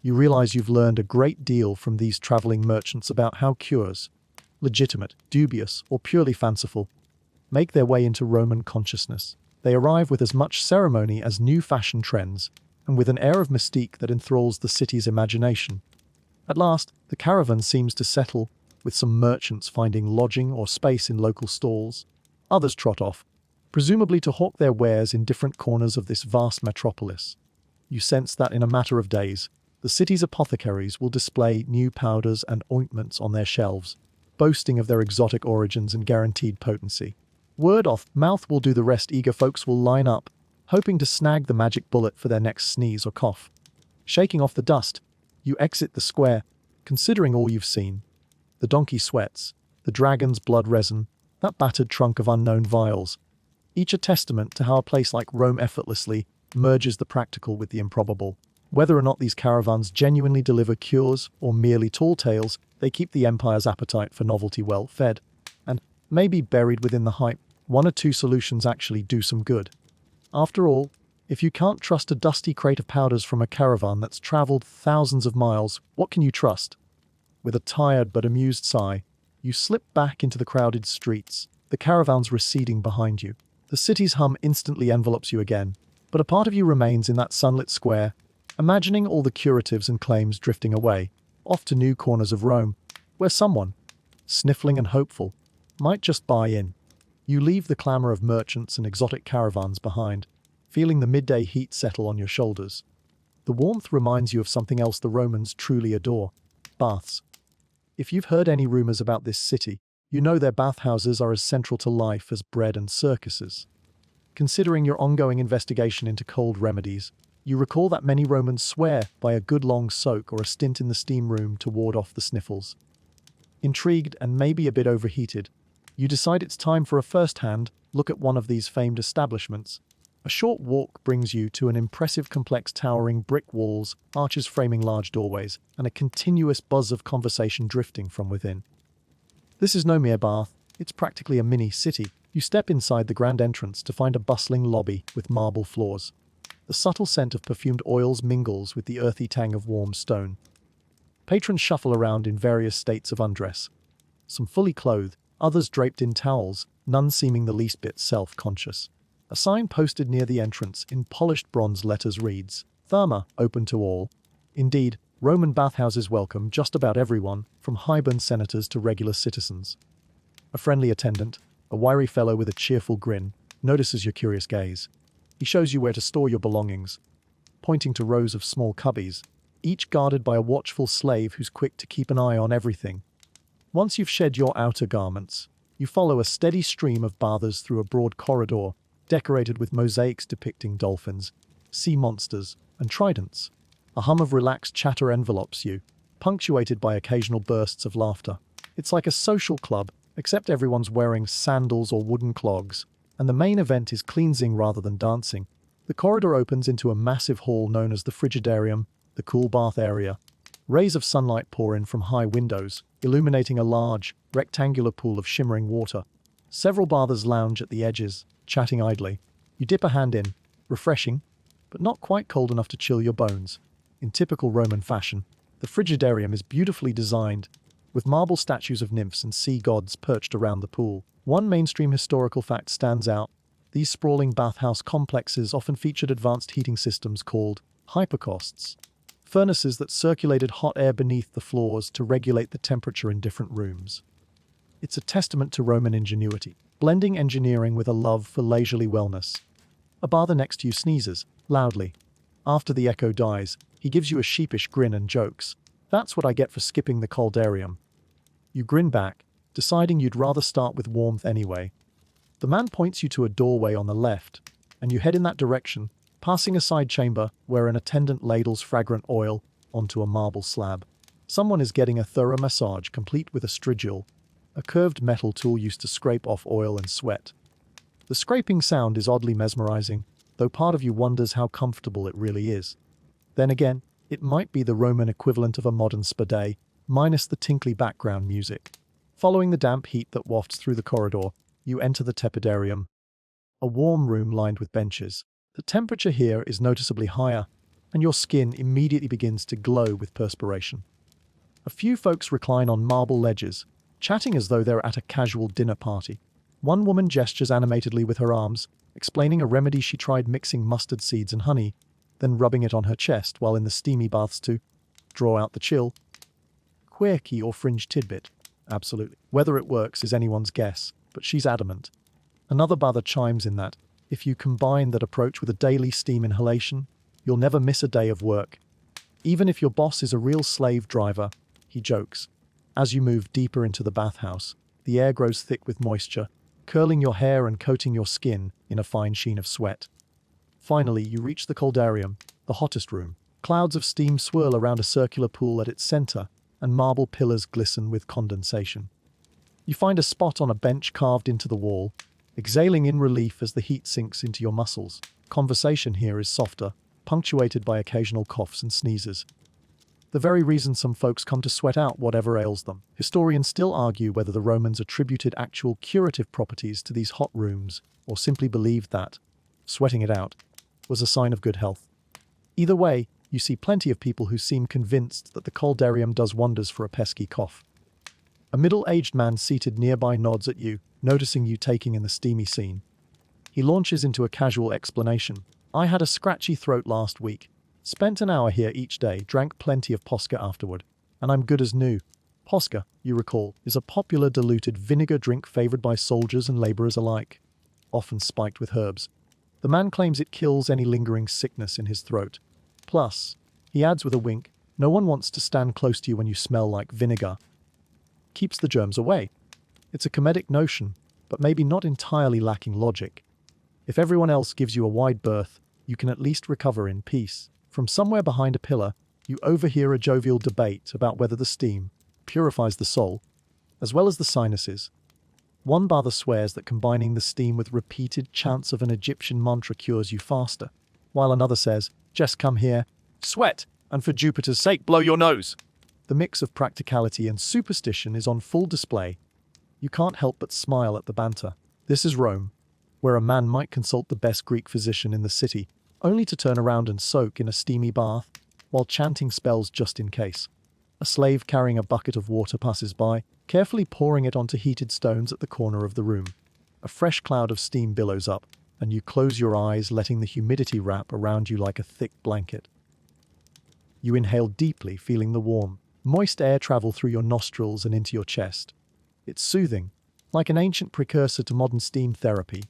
You realize you've learned a great deal from these traveling merchants about how cures, legitimate, dubious, or purely fanciful, make their way into Roman consciousness. They arrive with as much ceremony as new fashion trends, and with an air of mystique that enthralls the city's imagination. At last, the caravan seems to settle, with some merchants finding lodging or space in local stalls. Others trot off, presumably to hawk their wares in different corners of this vast metropolis. You sense that in a matter of days, the city's apothecaries will display new powders and ointments on their shelves, boasting of their exotic origins and guaranteed potency. Word of mouth will do the rest. Eager folks will line up, hoping to snag the magic bullet for their next sneeze or cough. Shaking off the dust, you exit the square, considering all you've seen. The donkey sweats, the dragon's blood resin, that battered trunk of unknown vials, each a testament to how a place like Rome effortlessly merges the practical with the improbable. Whether or not these caravans genuinely deliver cures or merely tall tales, they keep the empire's appetite for novelty well fed. And, maybe buried within the hype, one or two solutions actually do some good. After all, If you can't trust a dusty crate of powders from a caravan that's traveled thousands of miles, what can you trust? With a tired but amused sigh, you slip back into the crowded streets, the caravans receding behind you. The city's hum instantly envelops you again, but a part of you remains in that sunlit square, imagining all the curatives and claims drifting away, off to new corners of Rome, where someone, sniffling and hopeful, might just buy in. You leave the clamour of merchants and exotic caravans behind, feeling the midday heat settle on your shoulders. The warmth reminds you of something else the Romans truly adore: baths. If you've heard any rumours about this city, you know their bathhouses are as central to life as bread and circuses. Considering your ongoing investigation into cold remedies, you recall that many Romans swear by a good long soak or a stint in the steam room to ward off the sniffles. Intrigued and maybe a bit overheated, you decide it's time for a first-hand look at one of these famed establishments. A short walk brings you to an impressive complex towering brick walls, arches framing large doorways, and a continuous buzz of conversation drifting from within. This is no mere bath, it's practically a mini-city. You step inside the grand entrance to find a bustling lobby with marble floors. The subtle scent of perfumed oils mingles with the earthy tang of warm stone. Patrons shuffle around in various states of undress. Some fully clothed, others draped in towels, none seeming the least bit self-conscious. A sign posted near the entrance in polished bronze letters reads, "Therma, open to all." Indeed, Roman bathhouses welcome just about everyone, from highborn senators to regular citizens. A friendly attendant, a wiry fellow with a cheerful grin, notices your curious gaze. He shows you where to store your belongings, pointing to rows of small cubbies, each guarded by a watchful slave who's quick to keep an eye on everything. Once you've shed your outer garments, you follow a steady stream of bathers through a broad corridor, decorated with mosaics depicting dolphins, sea monsters, and tridents. A hum of relaxed chatter envelops you, punctuated by occasional bursts of laughter. It's like a social club, except everyone's wearing sandals or wooden clogs, and the main event is cleansing rather than dancing. The corridor opens into a massive hall known as the frigidarium, the cool bath area. Rays of sunlight pour in from high windows, illuminating a large, rectangular pool of shimmering water. Several bathers lounge at the edges, chatting idly. You dip a hand in, refreshing, but not quite cold enough to chill your bones. In typical Roman fashion, the frigidarium is beautifully designed, with marble statues of nymphs and sea gods perched around the pool. One mainstream historical fact stands out: these sprawling bathhouse complexes often featured advanced heating systems called hypocausts, furnaces that circulated hot air beneath the floors to regulate the temperature in different rooms. It's a testament to Roman ingenuity, blending engineering with a love for leisurely wellness. A bather next to you sneezes, loudly. After the echo dies, he gives you a sheepish grin and jokes, "That's what I get for skipping the coldarium." You grin back, deciding you'd rather start with warmth anyway. The man points you to a doorway on the left, and you head in that direction, passing a side chamber where an attendant ladles fragrant oil onto a marble slab. Someone is getting a thorough massage complete with a strigil, a curved metal tool used to scrape off oil and sweat. The scraping sound is oddly mesmerizing, though part of you wonders how comfortable it really is. Then again, it might be the Roman equivalent of a modern spa, minus the tinkly background music. Following the damp heat that wafts through the corridor, you enter the tepidarium, a warm room lined with benches. The temperature here is noticeably higher, and your skin immediately begins to glow with perspiration. A few folks recline on marble ledges, chatting as though they're at a casual dinner party. One woman gestures animatedly with her arms, explaining a remedy she tried mixing mustard seeds and honey, then rubbing it on her chest while in the steamy baths to draw out the chill. Quirky or fringe tidbit? Absolutely. Whether it works is anyone's guess, but she's adamant. Another bather chimes in that, if you combine that approach with a daily steam inhalation, you'll never miss a day of work. Even if your boss is a real slave driver, he jokes. As you move deeper into the bathhouse, the air grows thick with moisture, curling your hair and coating your skin in a fine sheen of sweat. Finally, you reach the coldarium, the hottest room. Clouds of steam swirl around a circular pool at its center, and marble pillars glisten with condensation. You find a spot on a bench carved into the wall, exhaling in relief as the heat sinks into your muscles. Conversation here is softer, punctuated by occasional coughs and sneezes. The very reason some folks come to sweat out whatever ails them. Historians still argue whether the Romans attributed actual curative properties to these hot rooms, or simply believed that, sweating it out, was a sign of good health. Either way, you see plenty of people who seem convinced that the coldarium does wonders for a pesky cough. A middle-aged man seated nearby nods at you, noticing you taking in the steamy scene. He launches into a casual explanation. I had a scratchy throat last week. Spent an hour here each day, drank plenty of Posca afterward, and I'm good as new. Posca, you recall, is a popular diluted vinegar drink favored by soldiers and laborers alike, often spiked with herbs. The man claims it kills any lingering sickness in his throat. Plus, he adds with a wink, no one wants to stand close to you when you smell like vinegar. Keeps the germs away. It's a comedic notion, but maybe not entirely lacking logic. If everyone else gives you a wide berth, you can at least recover in peace. From somewhere behind a pillar, you overhear a jovial debate about whether the steam purifies the soul, as well as the sinuses. One bather swears that combining the steam with repeated chants of an Egyptian mantra cures you faster, while another says, just come here, sweat, and for Jupiter's sake, blow your nose. The mix of practicality and superstition is on full display. You can't help but smile at the banter. This is Rome, where a man might consult the best Greek physician in the city, only to turn around and soak in a steamy bath, while chanting spells just in case. A slave carrying a bucket of water passes by, carefully pouring it onto heated stones at the corner of the room. A fresh cloud of steam billows up, and you close your eyes, letting the humidity wrap around you like a thick blanket. You inhale deeply, feeling the warm, moist air travel through your nostrils and into your chest. It's soothing, like an ancient precursor to modern steam therapy.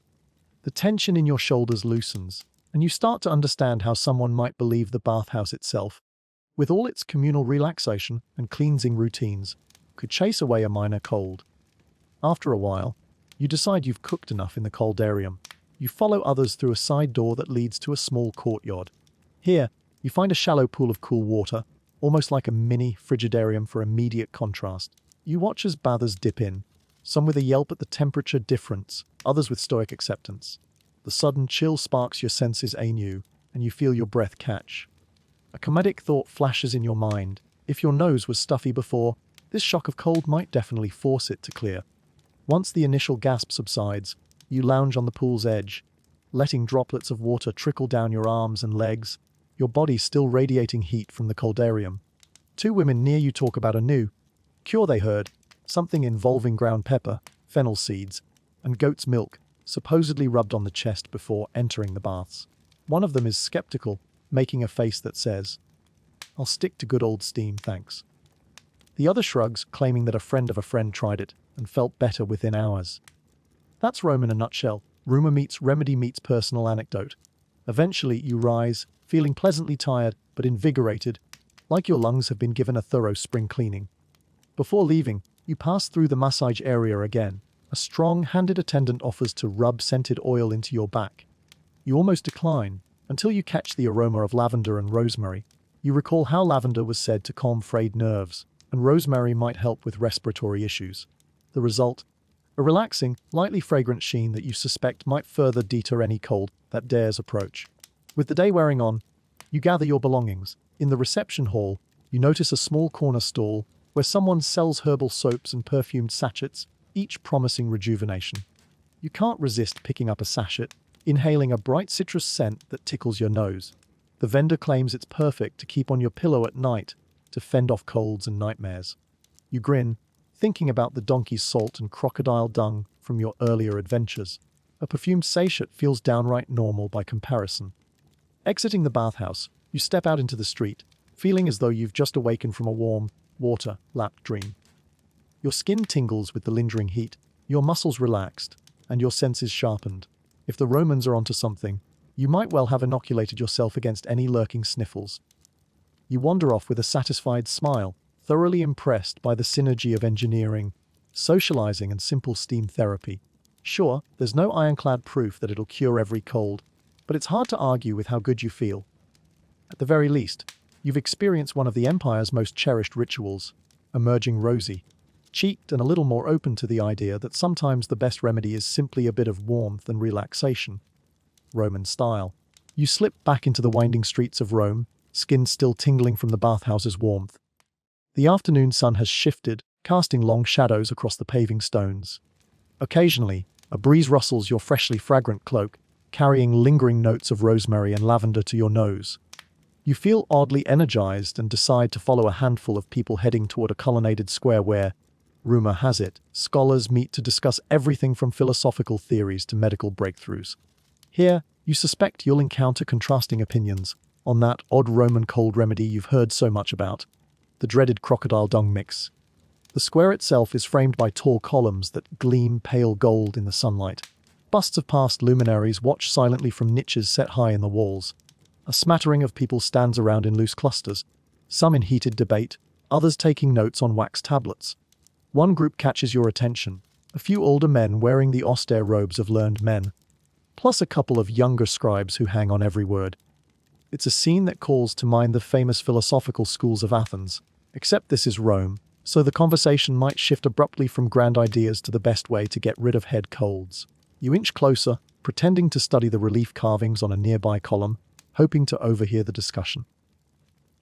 The tension in your shoulders loosens, and you start to understand how someone might believe the bathhouse itself, with all its communal relaxation and cleansing routines, could chase away a minor cold. After a while, you decide you've cooked enough in the coldarium. You follow others through a side door that leads to a small courtyard. Here, you find a shallow pool of cool water, almost like a mini frigidarium for immediate contrast. You watch as bathers dip in, some with a yelp at the temperature difference, others with stoic acceptance. The sudden chill sparks your senses anew, and you feel your breath catch. A comedic thought flashes in your mind. If your nose was stuffy before, this shock of cold might definitely force it to clear. Once the initial gasp subsides, you lounge on the pool's edge, letting droplets of water trickle down your arms and legs, your body still radiating heat from the coldarium. Two women near you talk about a new cure they heard, something involving ground pepper, fennel seeds, and goat's milk, supposedly rubbed on the chest before entering the baths. One of them is skeptical, making a face that says, I'll stick to good old steam, thanks. The other shrugs, claiming that a friend of a friend tried it and felt better within hours. That's Rome in a nutshell. Rumor meets remedy meets personal anecdote. Eventually, you rise, feeling pleasantly tired but invigorated, like your lungs have been given a thorough spring cleaning. Before leaving, you pass through the massage area again. A strong-handed attendant offers to rub scented oil into your back. You almost decline, until you catch the aroma of lavender and rosemary. You recall how lavender was said to calm frayed nerves, and rosemary might help with respiratory issues. The result? A relaxing, lightly fragrant sheen that you suspect might further deter any cold that dares approach. With the day wearing on, you gather your belongings. In the reception hall, you notice a small corner stall where someone sells herbal soaps and perfumed sachets, each promising rejuvenation. You can't resist picking up a sachet, inhaling a bright citrus scent that tickles your nose. The vendor claims it's perfect to keep on your pillow at night to fend off colds and nightmares. You grin, thinking about the donkey's salt and crocodile dung from your earlier adventures. A perfumed sachet feels downright normal by comparison. Exiting the bathhouse, you step out into the street, feeling as though you've just awakened from a warm, water-lapped dream. Your skin tingles with the lingering heat, your muscles relaxed, and your senses sharpened. If the Romans are onto something, you might well have inoculated yourself against any lurking sniffles. You wander off with a satisfied smile, thoroughly impressed by the synergy of engineering, socializing, and simple steam therapy. Sure, there's no ironclad proof that it'll cure every cold, but it's hard to argue with how good you feel. At the very least, you've experienced one of the Empire's most cherished rituals, emerging rosy, cheeked and a little more open to the idea that sometimes the best remedy is simply a bit of warmth and relaxation. Roman style. You slip back into the winding streets of Rome, skin still tingling from the bathhouse's warmth. The afternoon sun has shifted, casting long shadows across the paving stones. Occasionally, a breeze rustles your freshly fragrant cloak, carrying lingering notes of rosemary and lavender to your nose. You feel oddly energized and decide to follow a handful of people heading toward a colonnaded square where, rumor has it, scholars meet to discuss everything from philosophical theories to medical breakthroughs. Here, you suspect you'll encounter contrasting opinions on that odd Roman cold remedy you've heard so much about, the dreaded crocodile dung mix. The square itself is framed by tall columns that gleam pale gold in the sunlight. Busts of past luminaries watch silently from niches set high in the walls. A smattering of people stands around in loose clusters, some in heated debate, others taking notes on wax tablets. One group catches your attention, a few older men wearing the austere robes of learned men, plus a couple of younger scribes who hang on every word. It's a scene that calls to mind the famous philosophical schools of Athens, except this is Rome, so the conversation might shift abruptly from grand ideas to the best way to get rid of head colds. You inch closer, pretending to study the relief carvings on a nearby column, hoping to overhear the discussion.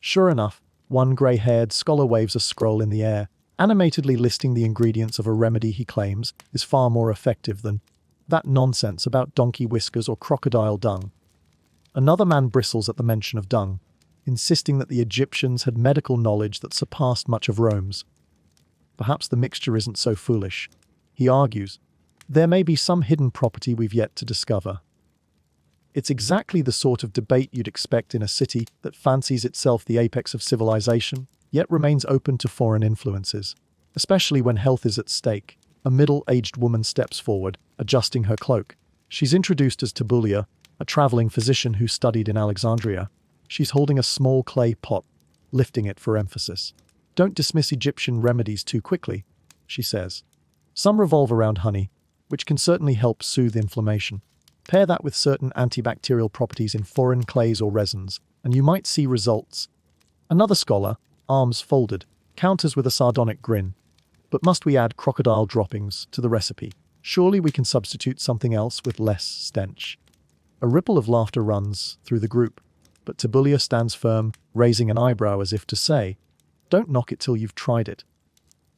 Sure enough, one grey-haired scholar waves a scroll in the air, animatedly listing the ingredients of a remedy he claims is far more effective than that nonsense about donkey whiskers or crocodile dung. Another man bristles at the mention of dung, insisting that the Egyptians had medical knowledge that surpassed much of Rome's. Perhaps the mixture isn't so foolish, he argues. There may be some hidden property we've yet to discover. It's exactly the sort of debate you'd expect in a city that fancies itself the apex of civilization, yet remains open to foreign influences, especially when health is at stake. A middle-aged woman steps forward, adjusting her cloak. She's introduced as Tibulia, a traveling physician who studied in Alexandria. She's holding a small clay pot, lifting it for emphasis. Don't dismiss Egyptian remedies too quickly, she says. Some revolve around honey, which can certainly help soothe inflammation. Pair that with certain antibacterial properties in foreign clays or resins, and you might see results. Another scholar, arms folded, counters with a sardonic grin. But must we add crocodile droppings to the recipe? Surely we can substitute something else with less stench. A ripple of laughter runs through the group, but Tibulia stands firm, raising an eyebrow as if to say, "Don't knock it till you've tried it."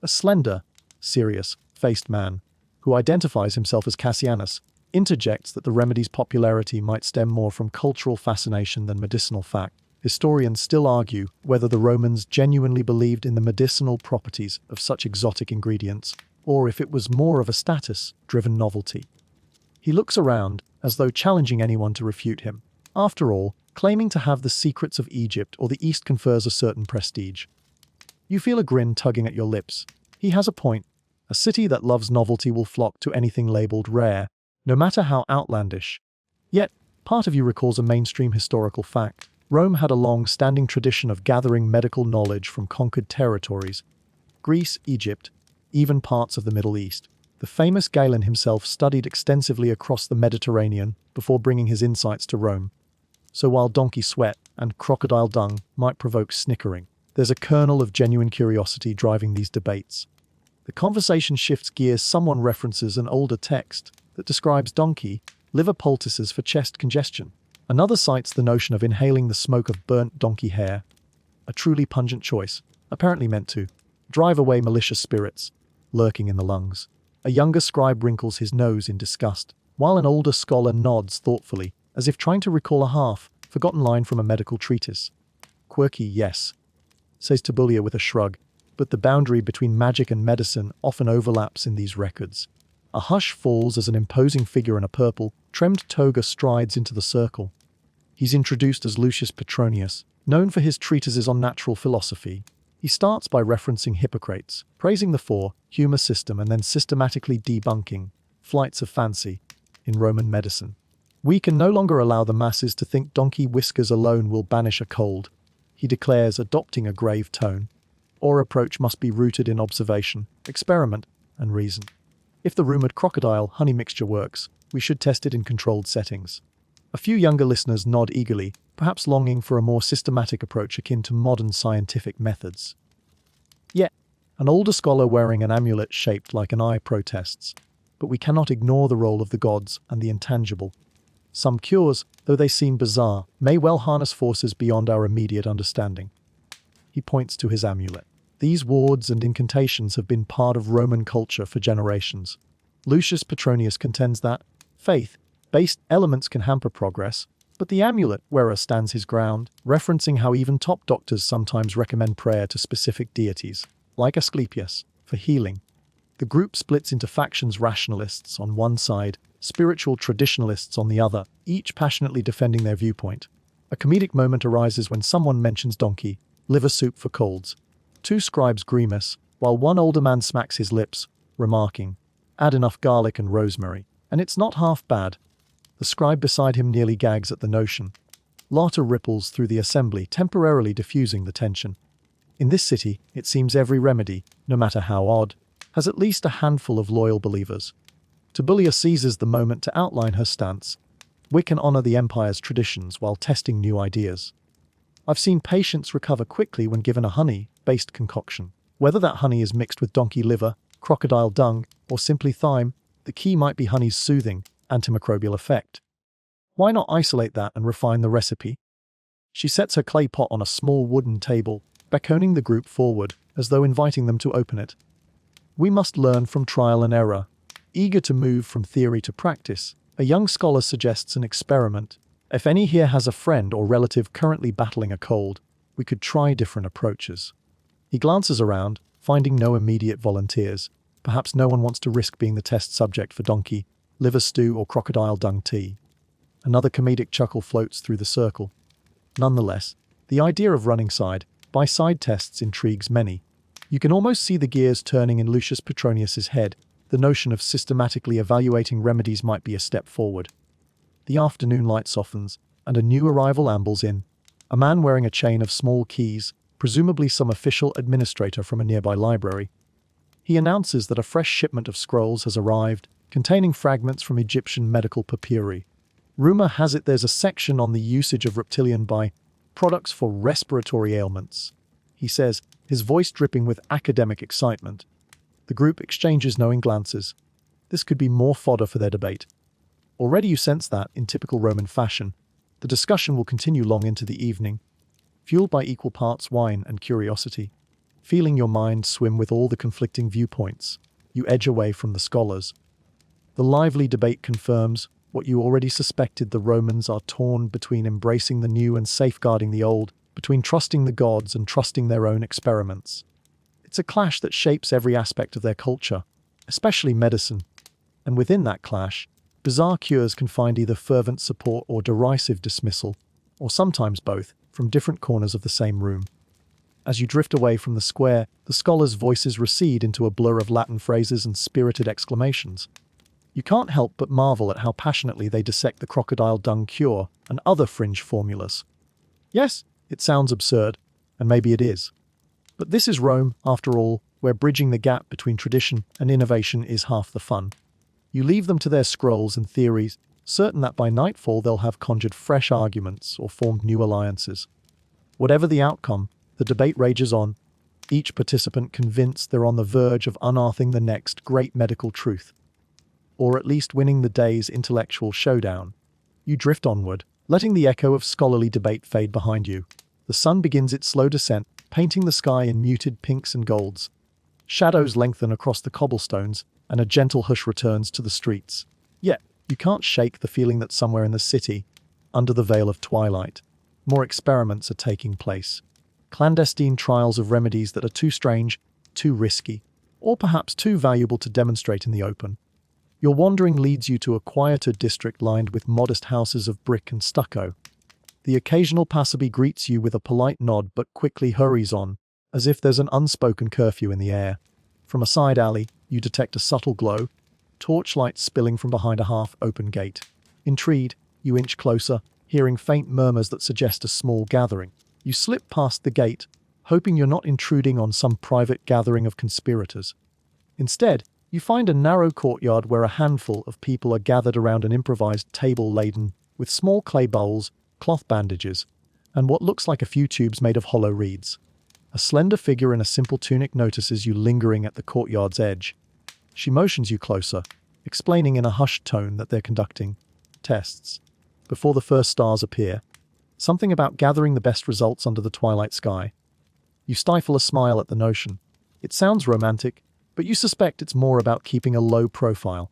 A slender, serious-faced man, who identifies himself as Cassianus, interjects that the remedy's popularity might stem more from cultural fascination than medicinal fact. Historians still argue whether the Romans genuinely believed in the medicinal properties of such exotic ingredients, or if it was more of a status-driven novelty. He looks around, as though challenging anyone to refute him. After all, claiming to have the secrets of Egypt or the East confers a certain prestige. You feel a grin tugging at your lips. He has a point. A city that loves novelty will flock to anything labeled rare, no matter how outlandish. Yet, part of you recalls a mainstream historical fact. Rome had a long-standing tradition of gathering medical knowledge from conquered territories. Greece, Egypt, even parts of the Middle East. The famous Galen himself studied extensively across the Mediterranean before bringing his insights to Rome. So while donkey sweat and crocodile dung might provoke snickering, there's a kernel of genuine curiosity driving these debates. The conversation shifts gears. Someone references an older text that describes donkey liver poultices for chest congestion. Another cites the notion of inhaling the smoke of burnt donkey hair, a truly pungent choice, apparently meant to drive away malicious spirits lurking in the lungs. A younger scribe wrinkles his nose in disgust, while an older scholar nods thoughtfully, as if trying to recall a half-forgotten line from a medical treatise. Quirky, yes, says Tibulia with a shrug, but the boundary between magic and medicine often overlaps in these records. A hush falls as an imposing figure in a purple, trimmed toga strides into the circle. He's introduced as Lucius Petronius, known for his treatises on natural philosophy. He starts by referencing Hippocrates, praising the four-humor system and then systematically debunking flights of fancy in Roman medicine. We can no longer allow the masses to think donkey whiskers alone will banish a cold, he declares, adopting a grave tone. Our approach must be rooted in observation, experiment, and reason. If the rumored crocodile honey mixture works, we should test it in controlled settings. A few younger listeners nod eagerly, perhaps longing for a more systematic approach akin to modern scientific methods. Yet, an older scholar wearing an amulet shaped like an eye protests, but we cannot ignore the role of the gods and the intangible. Some cures, though they seem bizarre, may well harness forces beyond our immediate understanding. He points to his amulet. These wards and incantations have been part of Roman culture for generations. Lucius Petronius contends that faith Based elements can hamper progress, but the amulet wearer stands his ground, referencing how even top doctors sometimes recommend prayer to specific deities, like Asclepius, for healing. The group splits into factions: rationalists on one side, spiritual traditionalists on the other, each passionately defending their viewpoint. A comedic moment arises when someone mentions donkey, liver soup for colds. Two scribes grimace, while one older man smacks his lips, remarking, "Add enough garlic and rosemary, and it's not half bad." The scribe beside him nearly gags at the notion. Laughter ripples through the assembly, temporarily diffusing the tension. In this city, it seems every remedy, no matter how odd, has at least a handful of loyal believers. Tibulia seizes the moment to outline her stance. We can honor the Empire's traditions while testing new ideas. I've seen patients recover quickly when given a honey-based concoction. Whether that honey is mixed with donkey liver, crocodile dung, or simply thyme, the key might be honey's soothing, antimicrobial effect. Why not isolate that and refine the recipe? She sets her clay pot on a small wooden table, beckoning the group forward, as though inviting them to open it. We must learn from trial and error. Eager to move from theory to practice, a young scholar suggests an experiment. If any here has a friend or relative currently battling a cold, we could try different approaches. He glances around, finding no immediate volunteers. Perhaps no one wants to risk being the test subject for donkey, liver stew, or crocodile dung tea. Another comedic chuckle floats through the circle. Nonetheless, the idea of running side-by-side tests intrigues many. You can almost see the gears turning in Lucius Petronius's head. The notion of systematically evaluating remedies might be a step forward. The afternoon light softens, and a new arrival ambles in. A man wearing a chain of small keys, presumably some official administrator from a nearby library. He announces that a fresh shipment of scrolls has arrived, containing fragments from Egyptian medical papyri. Rumor has it there's a section on the usage of reptilian by-products for respiratory ailments. He says, his voice dripping with academic excitement. The group exchanges knowing glances. This could be more fodder for their debate. Already you sense that, in typical Roman fashion, the discussion will continue long into the evening, fueled by equal parts wine and curiosity. Feeling your mind swim with all the conflicting viewpoints, you edge away from the scholars. The lively debate confirms what you already suspected: the Romans are torn between embracing the new and safeguarding the old, between trusting the gods and trusting their own experiments. It's a clash that shapes every aspect of their culture, especially medicine. And within that clash, bizarre cures can find either fervent support or derisive dismissal, or sometimes both, from different corners of the same room. As you drift away from the square, the scholars' voices recede into a blur of Latin phrases and spirited exclamations. You can't help but marvel at how passionately they dissect the crocodile dung cure and other fringe formulas. Yes, it sounds absurd, and maybe it is. But this is Rome, after all, where bridging the gap between tradition and innovation is half the fun. You leave them to their scrolls and theories, certain that by nightfall they'll have conjured fresh arguments or formed new alliances. Whatever the outcome, the debate rages on, each participant convinced they're on the verge of unearthing the next great medical truth. Or at least winning the day's intellectual showdown. You drift onward, letting the echo of scholarly debate fade behind you. The sun begins its slow descent, painting the sky in muted pinks and golds. Shadows lengthen across the cobblestones, and a gentle hush returns to the streets. Yet, you can't shake the feeling that somewhere in the city, under the veil of twilight, more experiments are taking place. Clandestine trials of remedies that are too strange, too risky, or perhaps too valuable to demonstrate in the open. Your wandering leads you to a quieter district lined with modest houses of brick and stucco. The occasional passerby greets you with a polite nod but quickly hurries on, as if there's an unspoken curfew in the air. From a side alley, you detect a subtle glow, torchlight spilling from behind a half-open gate. Intrigued, you inch closer, hearing faint murmurs that suggest a small gathering. You slip past the gate, hoping you're not intruding on some private gathering of conspirators. Instead, you find a narrow courtyard where a handful of people are gathered around an improvised table laden with small clay bowls, cloth bandages, and what looks like a few tubes made of hollow reeds. A slender figure in a simple tunic notices you lingering at the courtyard's edge. She motions you closer, explaining in a hushed tone that they're conducting tests before the first stars appear. Something about gathering the best results under the twilight sky. You stifle a smile at the notion. It sounds romantic, but you suspect it's more about keeping a low profile.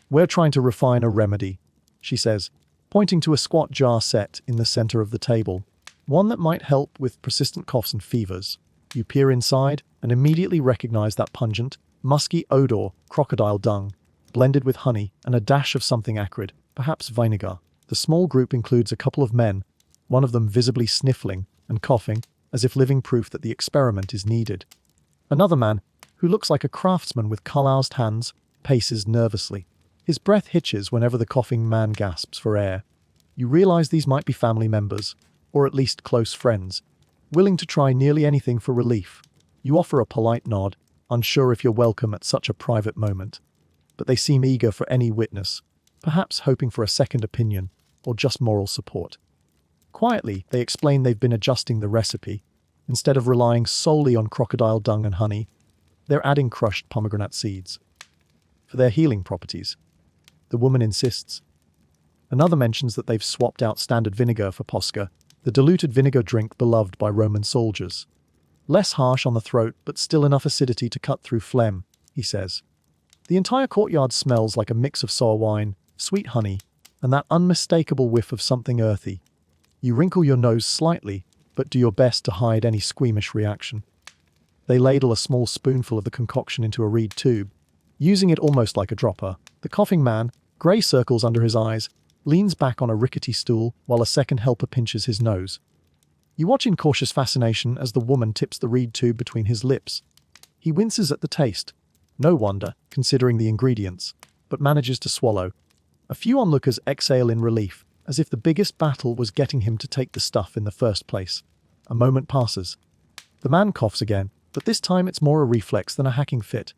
We're trying to refine a remedy, she says, pointing to a squat jar set in the center of the table. One that might help with persistent coughs and fevers. You peer inside and immediately recognize that pungent, musky odor, crocodile dung, blended with honey and a dash of something acrid, perhaps vinegar. The small group includes a couple of men, one of them visibly sniffling and coughing, as if living proof that the experiment is needed. Another man, who looks like a craftsman with calloused hands, paces nervously. His breath hitches whenever the coughing man gasps for air. You realize these might be family members, or at least close friends, willing to try nearly anything for relief. You offer a polite nod, unsure if you're welcome at such a private moment. But they seem eager for any witness, perhaps hoping for a second opinion, or just moral support. Quietly, they explain they've been adjusting the recipe. Instead of relying solely on crocodile dung and honey, they're adding crushed pomegranate seeds for their healing properties. The woman insists. Another mentions that they've swapped out standard vinegar for posca, the diluted vinegar drink beloved by Roman soldiers. Less harsh on the throat, but still enough acidity to cut through phlegm, he says. The entire courtyard smells like a mix of sour wine, sweet honey, and that unmistakable whiff of something earthy. You wrinkle your nose slightly, but do your best to hide any squeamish reaction. They ladle a small spoonful of the concoction into a reed tube, using it almost like a dropper. The coughing man, grey circles under his eyes, leans back on a rickety stool while a second helper pinches his nose. You watch in cautious fascination as the woman tips the reed tube between his lips. He winces at the taste. No wonder, considering the ingredients, but manages to swallow. A few onlookers exhale in relief, as if the biggest battle was getting him to take the stuff in the first place. A moment passes. The man coughs again, but this time it's more a reflex than a hacking fit.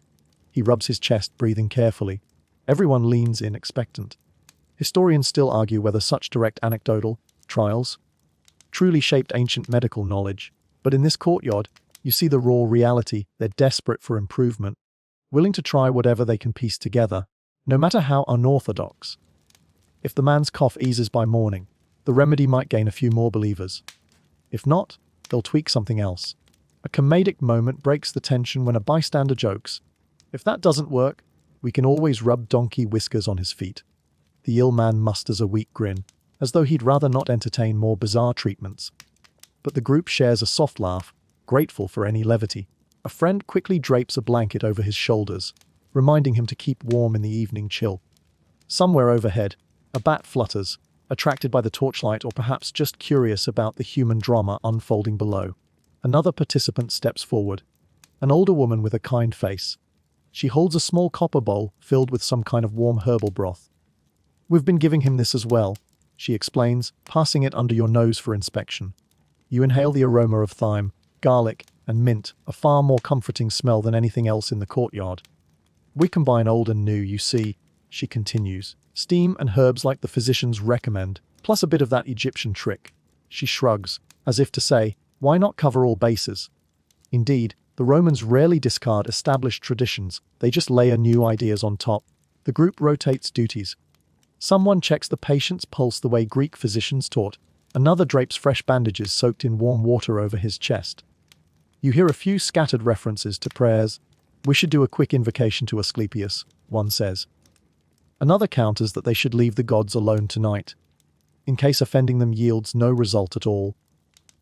He rubs his chest, breathing carefully. Everyone leans in, expectant. Historians still argue whether such direct anecdotal trials truly shaped ancient medical knowledge, but in this courtyard, you see the raw reality. They're desperate for improvement, willing to try whatever they can piece together, no matter how unorthodox. If the man's cough eases by morning, the remedy might gain a few more believers. If not, they'll tweak something else. A comedic moment breaks the tension when a bystander jokes, "If that doesn't work, we can always rub donkey whiskers on his feet." The ill man musters a weak grin, as though he'd rather not entertain more bizarre treatments. But the group shares a soft laugh, grateful for any levity. A friend quickly drapes a blanket over his shoulders, reminding him to keep warm in the evening chill. Somewhere overhead, a bat flutters, attracted by the torchlight or perhaps just curious about the human drama unfolding below. Another participant steps forward, an older woman with a kind face. She holds a small copper bowl filled with some kind of warm herbal broth. "We've been giving him this as well," she explains, passing it under your nose for inspection. You inhale the aroma of thyme, garlic, and mint, a far more comforting smell than anything else in the courtyard. "We combine old and new, you see," she continues. "Steam and herbs like the physicians recommend, plus a bit of that Egyptian trick." She shrugs, as if to say, why not cover all bases? Indeed, the Romans rarely discard established traditions, they just layer new ideas on top. The group rotates duties. Someone checks the patient's pulse the way Greek physicians taught. Another drapes fresh bandages soaked in warm water over his chest. You hear a few scattered references to prayers. "We should do a quick invocation to Asclepius," one says. Another counters that they should leave the gods alone tonight, in case offending them yields no result at all.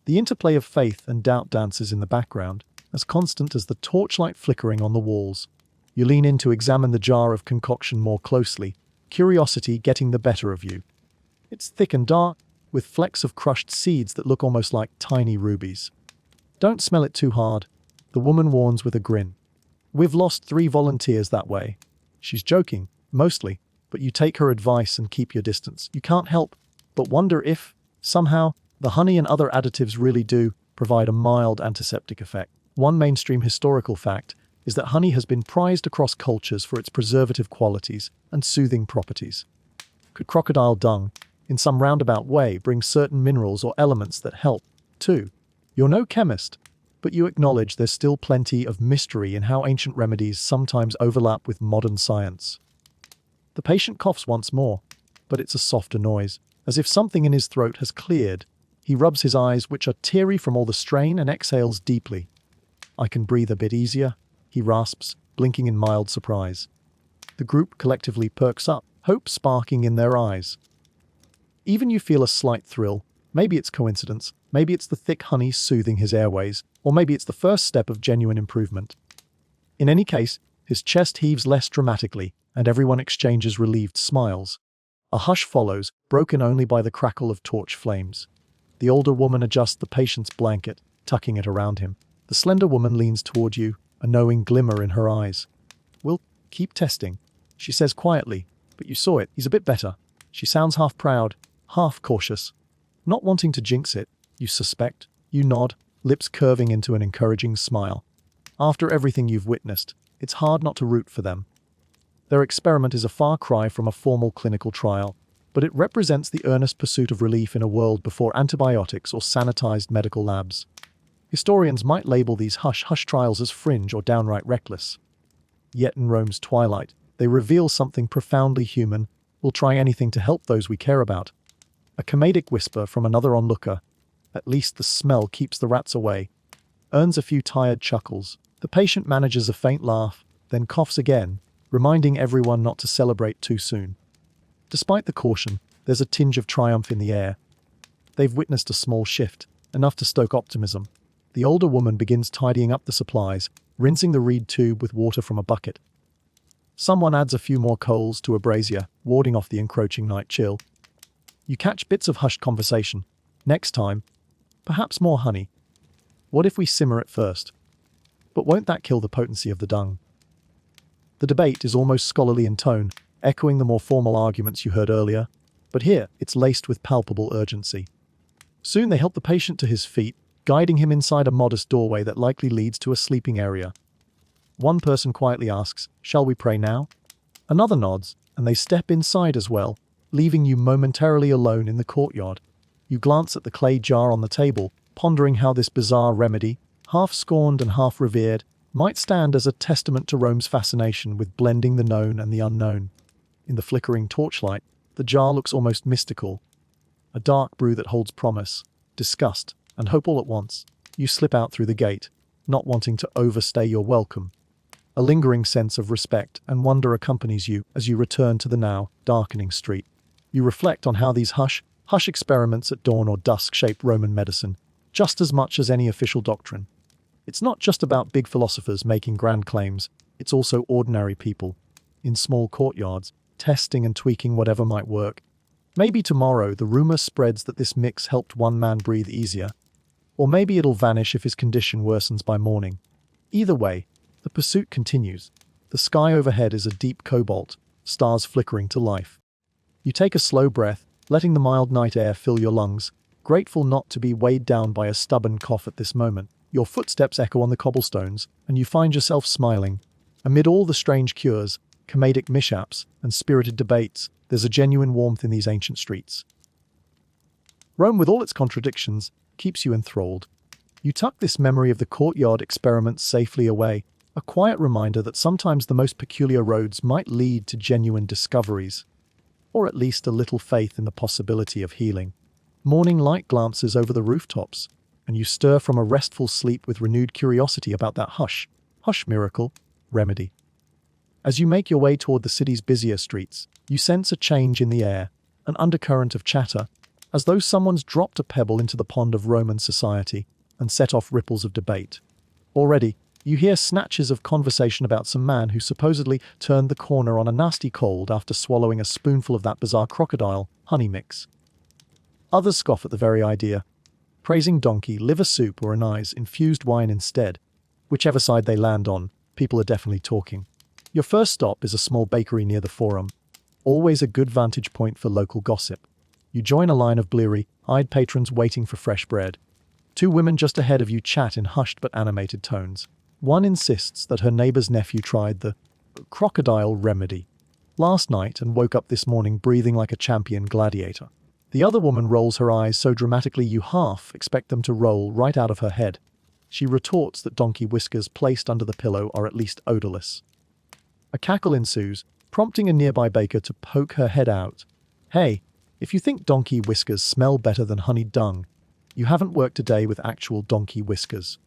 The interplay of faith and doubt dances in the background, as constant as the torchlight flickering on the walls. You lean in to examine the jar of concoction more closely, curiosity getting the better of you. It's thick and dark, with flecks of crushed seeds that look almost like tiny rubies. "Don't smell it too hard," the woman warns with a grin. "We've lost 3 volunteers that way." She's joking, mostly, but you take her advice and keep your distance. You can't help but wonder if, somehow, the honey and other additives really do provide a mild antiseptic effect. One mainstream historical fact is that honey has been prized across cultures for its preservative qualities and soothing properties. Could crocodile dung, in some roundabout way, bring certain minerals or elements that help, too? You're no chemist, but you acknowledge there's still plenty of mystery in how ancient remedies sometimes overlap with modern science. The patient coughs once more, but it's a softer noise, as if something in his throat has cleared. He rubs his eyes, which are teary from all the strain, and exhales deeply. "I can breathe a bit easier," he rasps, blinking in mild surprise. The group collectively perks up, hope sparking in their eyes. Even you feel a slight thrill. Maybe it's coincidence, maybe it's the thick honey soothing his airways, or maybe it's the first step of genuine improvement. In any case, his chest heaves less dramatically, and everyone exchanges relieved smiles. A hush follows, broken only by the crackle of torch flames. The older woman adjusts the patient's blanket, tucking it around him. The slender woman leans toward you, a knowing glimmer in her eyes. "We'll keep testing," she says quietly, "but you saw it, he's a bit better." She sounds half proud, half cautious. Not wanting to jinx it, you suspect. You nod, lips curving into an encouraging smile. After everything you've witnessed, it's hard not to root for them. Their experiment is a far cry from a formal clinical trial, but it represents the earnest pursuit of relief in a world before antibiotics or sanitized medical labs. Historians might label these hush-hush trials as fringe or downright reckless. Yet in Rome's twilight, they reveal something profoundly human. We'll try anything to help those we care about. A comedic whisper from another onlooker, "At least the smell keeps the rats away," earns a few tired chuckles. The patient manages a faint laugh, then coughs again, reminding everyone not to celebrate too soon. Despite the caution, there's a tinge of triumph in the air. They've witnessed a small shift, enough to stoke optimism. The older woman begins tidying up the supplies, rinsing the reed tube with water from a bucket. Someone adds a few more coals to a brazier, warding off the encroaching night chill. You catch bits of hushed conversation. Next time, perhaps more honey. What if we simmer it first? But won't that kill the potency of the dung? The debate is almost scholarly in tone, echoing the more formal arguments you heard earlier, but here it's laced with palpable urgency. Soon they help the patient to his feet, guiding him inside a modest doorway that likely leads to a sleeping area. One person quietly asks, "Shall we pray now?" Another nods, and they step inside as well, leaving you momentarily alone in the courtyard. You glance at the clay jar on the table, pondering how this bizarre remedy, half scorned and half revered, might stand as a testament to Rome's fascination with blending the known and the unknown. In the flickering torchlight, the jar looks almost mystical. A dark brew that holds promise, disgust, and hope all at once. You slip out through the gate, not wanting to overstay your welcome. A lingering sense of respect and wonder accompanies you as you return to the now darkening street. You reflect on how these hush experiments at dawn or dusk shape Roman medicine, just as much as any official doctrine. It's not just about big philosophers making grand claims, it's also ordinary people, in small courtyards, testing and tweaking whatever might work. Maybe tomorrow the rumor spreads that this mix helped one man breathe easier, or maybe it'll vanish if his condition worsens by morning. Either way, the pursuit continues. The sky overhead is a deep cobalt, stars flickering to life. You take a slow breath, letting the mild night air fill your lungs, grateful not to be weighed down by a stubborn cough at this moment. Your footsteps echo on the cobblestones, and you find yourself smiling. Amid all the strange cures, comedic mishaps, and spirited debates, there's a genuine warmth in these ancient streets. Rome, with all its contradictions, keeps you enthralled. You tuck this memory of the courtyard experiments safely away, a quiet reminder that sometimes the most peculiar roads might lead to genuine discoveries, or at least a little faith in the possibility of healing. Morning light glances over the rooftops, and you stir from a restful sleep with renewed curiosity about that hush miracle, remedy. As you make your way toward the city's busier streets, you sense a change in the air, an undercurrent of chatter, as though someone's dropped a pebble into the pond of Roman society and set off ripples of debate. Already, you hear snatches of conversation about some man who supposedly turned the corner on a nasty cold after swallowing a spoonful of that bizarre crocodile honey mix. Others scoff at the very idea, praising donkey, liver soup, or anise-infused wine instead. Whichever side they land on, people are definitely talking. Your first stop is a small bakery near the Forum, always a good vantage point for local gossip. You join a line of bleary-eyed patrons waiting for fresh bread. Two women just ahead of you chat in hushed but animated tones. One insists that her neighbor's nephew tried the crocodile remedy last night and woke up this morning breathing like a champion gladiator. The other woman rolls her eyes so dramatically you half expect them to roll right out of her head. She retorts that donkey whiskers placed under the pillow are at least odorless. A cackle ensues, prompting a nearby baker to poke her head out. Hey, if you think donkey whiskers smell better than honey dung, you haven't worked a day with actual donkey whiskers.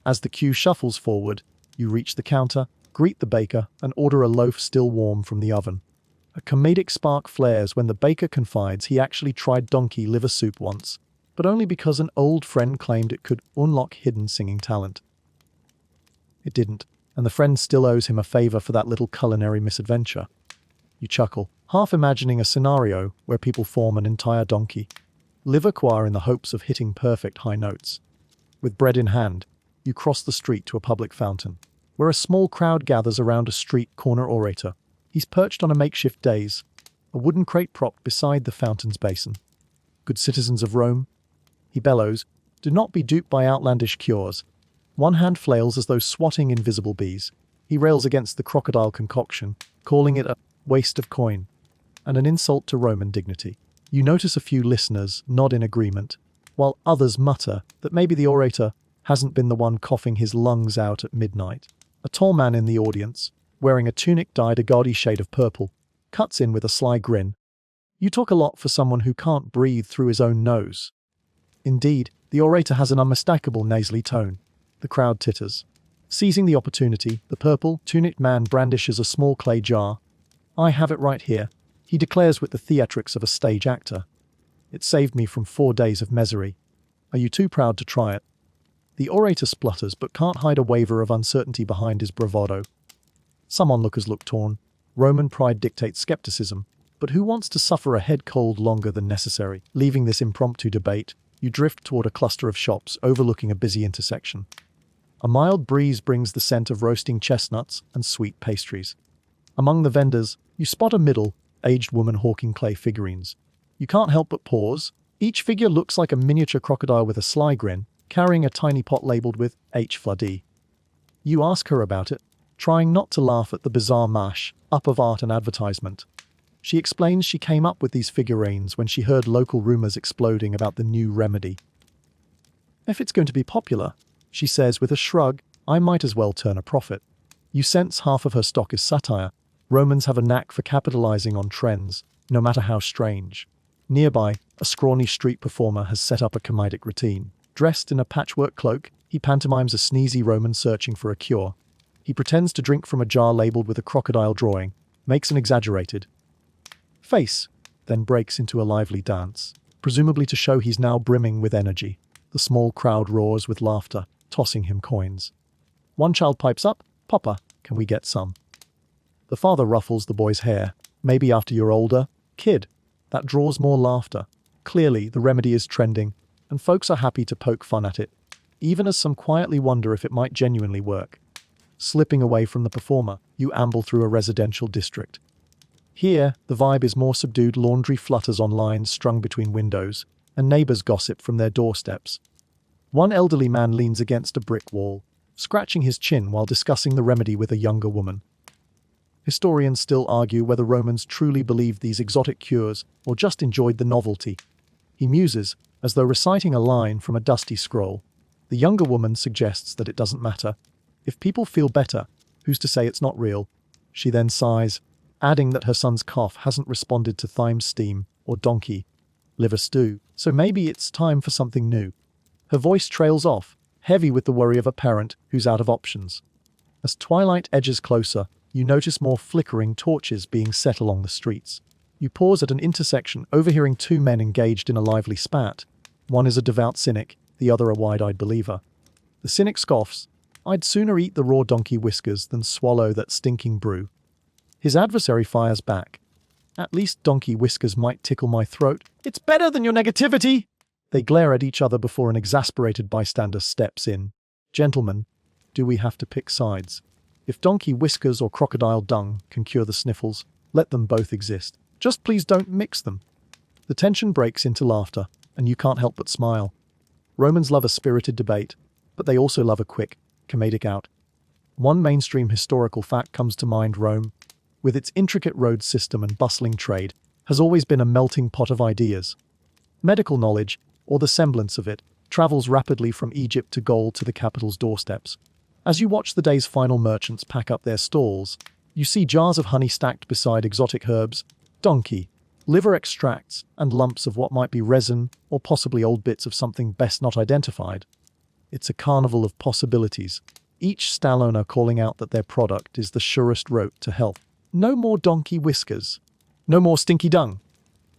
As the queue shuffles forward, you reach the counter, greet the baker, and order a loaf still warm from the oven. A comedic spark flares when the baker confides he actually tried donkey liver soup once, but only because an old friend claimed it could unlock hidden singing talent. It didn't, and the friend still owes him a favor for that little culinary misadventure. You chuckle, half imagining a scenario where people form an entire donkey liver choir in the hopes of hitting perfect high notes. With bread in hand, you cross the street to a public fountain, where a small crowd gathers around a street corner orator. He's perched on a makeshift dais, a wooden crate propped beside the fountain's basin. Good citizens of Rome, he bellows, do not be duped by outlandish cures. One hand flails as though swatting invisible bees. He rails against the crocodile concoction, calling it a waste of coin and an insult to Roman dignity. You notice a few listeners nod in agreement, while others mutter that maybe the orator hasn't been the one coughing his lungs out at midnight. A tall man in the audience, wearing a tunic dyed a gaudy shade of purple, cuts in with a sly grin. You talk a lot for someone who can't breathe through his own nose. Indeed, the orator has an unmistakable nasally tone. The crowd titters. Seizing the opportunity, the purple, tunicked man brandishes a small clay jar. I have it right here, he declares with the theatrics of a stage actor. It saved me from 4 days of misery. Are you too proud to try it? The orator splutters but can't hide a waver of uncertainty behind his bravado. Some onlookers look torn. Roman pride dictates skepticism, but who wants to suffer a head cold longer than necessary? Leaving this impromptu debate, you drift toward a cluster of shops overlooking a busy intersection. A mild breeze brings the scent of roasting chestnuts and sweet pastries. Among the vendors, you spot a middle-aged woman hawking clay figurines. You can't help but pause. Each figure looks like a miniature crocodile with a sly grin, carrying a tiny pot labeled with H Floody. You ask her about it, trying not to laugh at the bizarre mash-up of art and advertisement. She explains she came up with these figurines when she heard local rumors exploding about the new remedy. If it's going to be popular, she says with a shrug, I might as well turn a profit. You sense half of her stock is satire. Romans have a knack for capitalizing on trends, no matter how strange. Nearby, a scrawny street performer has set up a comedic routine. Dressed in a patchwork cloak, he pantomimes a sneezy Roman searching for a cure. He pretends to drink from a jar labeled with a crocodile drawing, makes an exaggerated face, then breaks into a lively dance, presumably to show he's now brimming with energy. The small crowd roars with laughter, tossing him coins. One child pipes up, Papa, can we get some? The father ruffles the boy's hair. Maybe after you're older, kid. That draws more laughter. Clearly, the remedy is trending, and folks are happy to poke fun at it, even as some quietly wonder if it might genuinely work. Slipping away from the performer, you amble through a residential district. Here, the vibe is more subdued. Laundry flutters on lines strung between windows, and neighbors gossip from their doorsteps. One elderly man leans against a brick wall, scratching his chin while discussing the remedy with a younger woman. Historians still argue whether Romans truly believed these exotic cures or just enjoyed the novelty. He muses, as though reciting a line from a dusty scroll. The younger woman suggests that it doesn't matter. If people feel better, who's to say it's not real? She then sighs, adding that her son's cough hasn't responded to thyme steam or donkey liver stew, so maybe it's time for something new. Her voice trails off, heavy with the worry of a parent who's out of options. As twilight edges closer, you notice more flickering torches being set along the streets. You pause at an intersection, overhearing two men engaged in a lively spat. One is a devout cynic, the other a wide-eyed believer. The cynic scoffs, I'd sooner eat the raw donkey whiskers than swallow that stinking brew. His adversary fires back. At least donkey whiskers might tickle my throat. It's better than your negativity! They glare at each other before an exasperated bystander steps in. Gentlemen, do we have to pick sides? If donkey whiskers or crocodile dung can cure the sniffles, let them both exist. Just please don't mix them. The tension breaks into laughter, and you can't help but smile. Romans love a spirited debate, but they also love a quick, comedic out. One mainstream historical fact comes to mind: Rome, with its intricate road system and bustling trade, has always been a melting pot of ideas. Medical knowledge, or the semblance of it, travels rapidly from Egypt to Gaul to the capital's doorsteps. As you watch the day's final merchants pack up their stalls, you see jars of honey stacked beside exotic herbs, donkey, liver extracts, and lumps of what might be resin or possibly old bits of something best not identified. It's a carnival of possibilities, each stall owner calling out that their product is the surest route to health. No more donkey whiskers. No more stinky dung.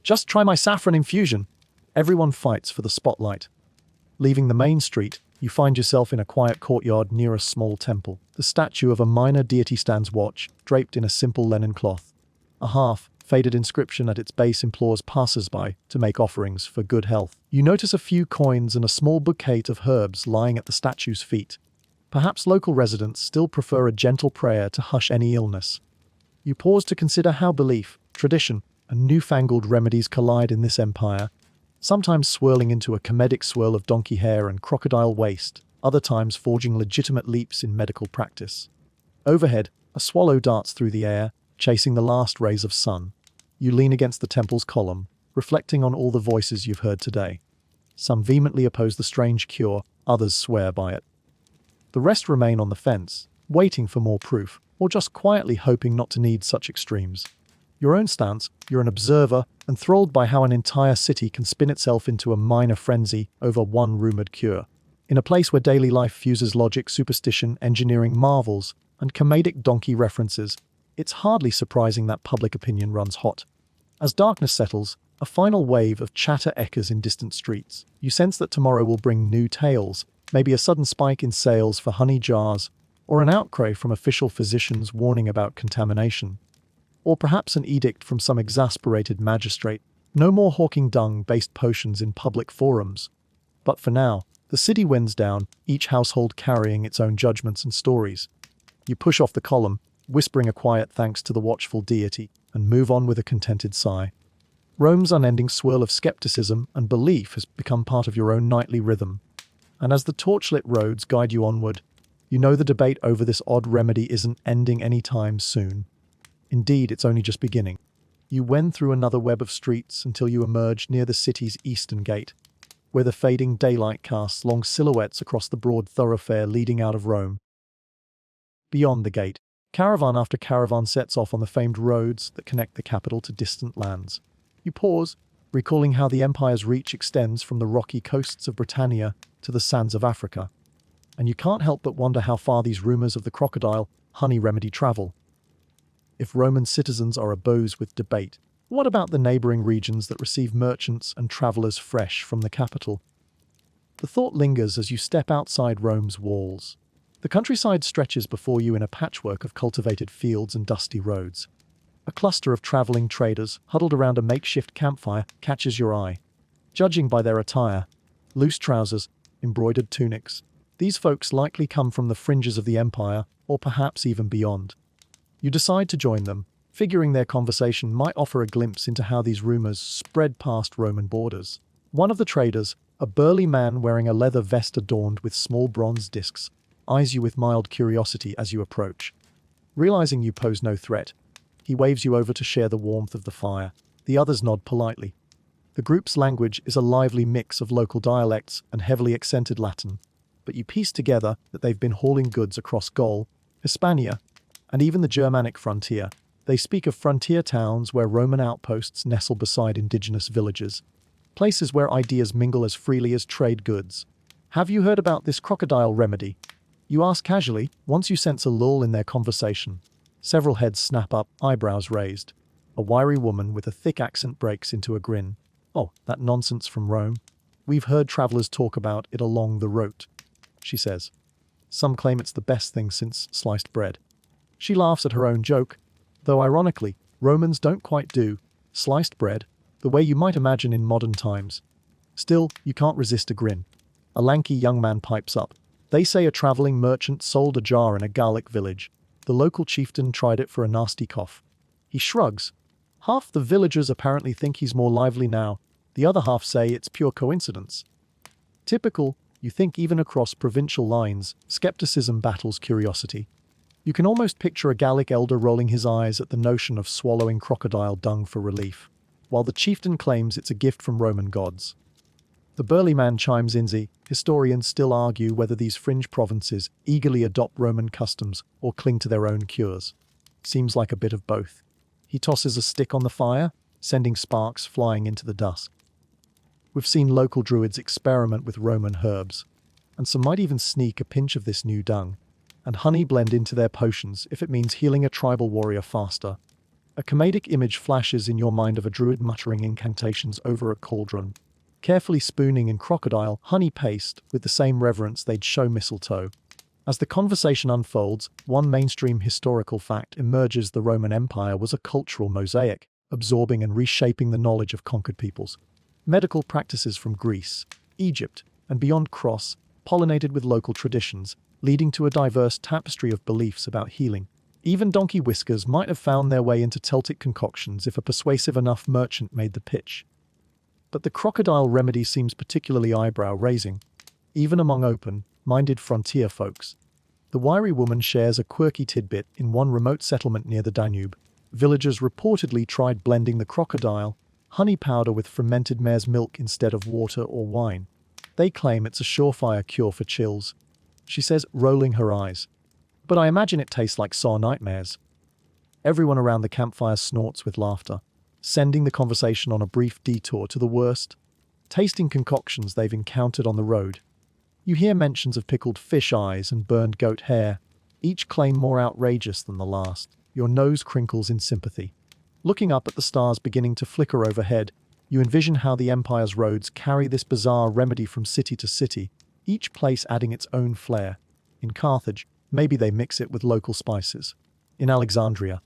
Just try my saffron infusion. Everyone fights for the spotlight. Leaving the main street, you find yourself in a quiet courtyard near a small temple. The statue of a minor deity stands watch, draped in a simple linen cloth. A half-faded inscription at its base implores passers-by to make offerings for good health. You notice a few coins and a small bouquet of herbs lying at the statue's feet. Perhaps local residents still prefer a gentle prayer to hush any illness. You pause to consider how belief, tradition, and newfangled remedies collide in this empire, sometimes swirling into a comedic swirl of donkey hair and crocodile waste, other times forging legitimate leaps in medical practice. Overhead, a swallow darts through the air, chasing the last rays of sun. You lean against the temple's column, reflecting on all the voices you've heard today. Some vehemently oppose the strange cure, others swear by it. The rest remain on the fence, waiting for more proof, or just quietly hoping not to need such extremes. Your own stance, you're an observer, enthralled by how an entire city can spin itself into a minor frenzy over one rumored cure. In a place where daily life fuses logic, superstition, engineering marvels, and comedic donkey references, it's hardly surprising that public opinion runs hot. As darkness settles, a final wave of chatter echoes in distant streets. You sense that tomorrow will bring new tales, maybe a sudden spike in sales for honey jars, or an outcry from official physicians warning about contamination. Or perhaps an edict from some exasperated magistrate, no more hawking dung-based potions in public forums. But for now, the city winds down, each household carrying its own judgments and stories. You push off the column, whispering a quiet thanks to the watchful deity, and move on with a contented sigh. Rome's unending swirl of skepticism and belief has become part of your own nightly rhythm. And as the torchlit roads guide you onward, you know the debate over this odd remedy isn't ending anytime soon. Indeed, it's only just beginning. You wend through another web of streets until you emerge near the city's eastern gate, where the fading daylight casts long silhouettes across the broad thoroughfare leading out of Rome. Beyond the gate, caravan after caravan sets off on the famed roads that connect the capital to distant lands. You pause, recalling how the empire's reach extends from the rocky coasts of Britannia to the sands of Africa. And you can't help but wonder how far these rumors of the crocodile honey remedy travel. If Roman citizens are abuzz with debate, what about the neighboring regions that receive merchants and travelers fresh from the capital? The thought lingers as you step outside Rome's walls. The countryside stretches before you in a patchwork of cultivated fields and dusty roads. A cluster of traveling traders, huddled around a makeshift campfire, catches your eye. Judging by their attire, loose trousers, embroidered tunics, these folks likely come from the fringes of the empire, or perhaps even beyond. You decide to join them, figuring their conversation might offer a glimpse into how these rumors spread past Roman borders. One of the traders, a burly man wearing a leather vest adorned with small bronze discs, eyes you with mild curiosity as you approach. Realizing you pose no threat, he waves you over to share the warmth of the fire. The others nod politely. The group's language is a lively mix of local dialects and heavily accented Latin, but you piece together that they've been hauling goods across Gaul, Hispania, and even the Germanic frontier. They speak of frontier towns where Roman outposts nestle beside indigenous villages, places where ideas mingle as freely as trade goods. Have you heard about this crocodile remedy? You ask casually, once you sense a lull in their conversation. Several heads snap up, eyebrows raised. A wiry woman with a thick accent breaks into a grin. Oh, that nonsense from Rome. We've heard travelers talk about it along the route, she says. Some claim it's the best thing since sliced bread. She laughs at her own joke, though ironically, Romans don't quite do sliced bread the way you might imagine in modern times. Still, you can't resist a grin. A lanky young man pipes up. They say a traveling merchant sold a jar in a Gallic village. The local chieftain tried it for a nasty cough. He shrugs. Half the villagers apparently think he's more lively now. The other half say it's pure coincidence. Typical, you think even across provincial lines, skepticism battles curiosity. You can almost picture a Gallic elder rolling his eyes at the notion of swallowing crocodile dung for relief, while the chieftain claims it's a gift from Roman gods. The burly man chimes in. Historians still argue whether these fringe provinces eagerly adopt Roman customs or cling to their own cures. Seems like a bit of both. He tosses a stick on the fire, sending sparks flying into the dusk. We've seen local druids experiment with Roman herbs, and some might even sneak a pinch of this new dung and honey blend into their potions if it means healing a tribal warrior faster. A comedic image flashes in your mind of a druid muttering incantations over a cauldron, carefully spooning in crocodile honey paste with the same reverence they'd show mistletoe. As the conversation unfolds, one mainstream historical fact emerges: the Roman Empire was a cultural mosaic, absorbing and reshaping the knowledge of conquered peoples. Medical practices from Greece, Egypt, and beyond cross-pollinated with local traditions, leading to a diverse tapestry of beliefs about healing. Even donkey whiskers might have found their way into Celtic concoctions if a persuasive enough merchant made the pitch. But the crocodile remedy seems particularly eyebrow-raising, even among open-minded frontier folks. The wiry woman shares a quirky tidbit: in one remote settlement near the Danube, villagers reportedly tried blending the crocodile honey powder with fermented mare's milk instead of water or wine. They claim it's a surefire cure for chills, she says, rolling her eyes. But I imagine it tastes like sore nightmares. Everyone around the campfire snorts with laughter, sending the conversation on a brief detour to the worst tasting concoctions they've encountered on the road. You hear mentions of pickled fish eyes and burned goat hair, each claim more outrageous than the last. Your nose crinkles in sympathy. Looking up at the stars beginning to flicker overhead, you envision how the empire's roads carry this bizarre remedy from city to city, each place adding its own flair. In Carthage, maybe they mix it with local spices. In Alexandria,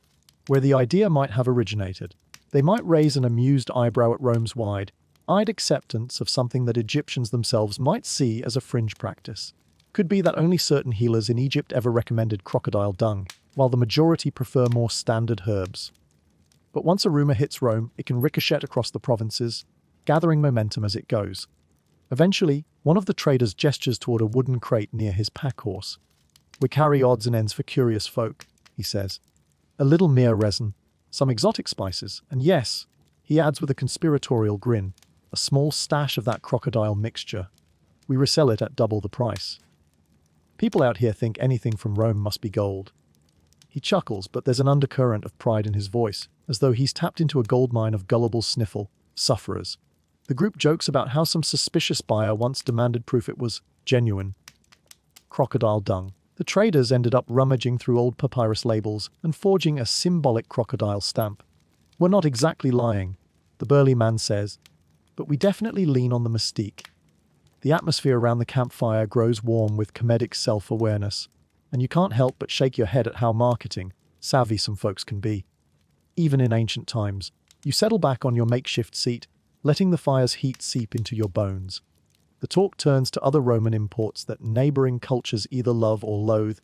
where the idea might have originated, they might raise an amused eyebrow at Rome's wide-eyed acceptance of something that Egyptians themselves might see as a fringe practice. Could be that only certain healers in Egypt ever recommended crocodile dung, while the majority prefer more standard herbs. But once a rumor hits Rome, it can ricochet across the provinces, gathering momentum as it goes. Eventually, one of the traders gestures toward a wooden crate near his pack horse. "We carry odds and ends for curious folk," he says. "A little mere resin, some exotic spices, and yes," he adds with a conspiratorial grin, "a small stash of that crocodile mixture. We resell it at double the price. People out here think anything from Rome must be gold." He chuckles, but there's an undercurrent of pride in his voice, as though he's tapped into a goldmine of gullible sniffle sufferers. The group jokes about how some suspicious buyer once demanded proof it was genuine crocodile dung. The traders ended up rummaging through old papyrus labels and forging a symbolic crocodile stamp. "We're not exactly lying," the burly man says, "but we definitely lean on the mystique." The atmosphere around the campfire grows warm with comedic self-awareness, and you can't help but shake your head at how marketing savvy some folks can be. Even in ancient times, you settle back on your makeshift seat, letting the fire's heat seep into your bones. The talk turns to other Roman imports that neighboring cultures either love or loathe: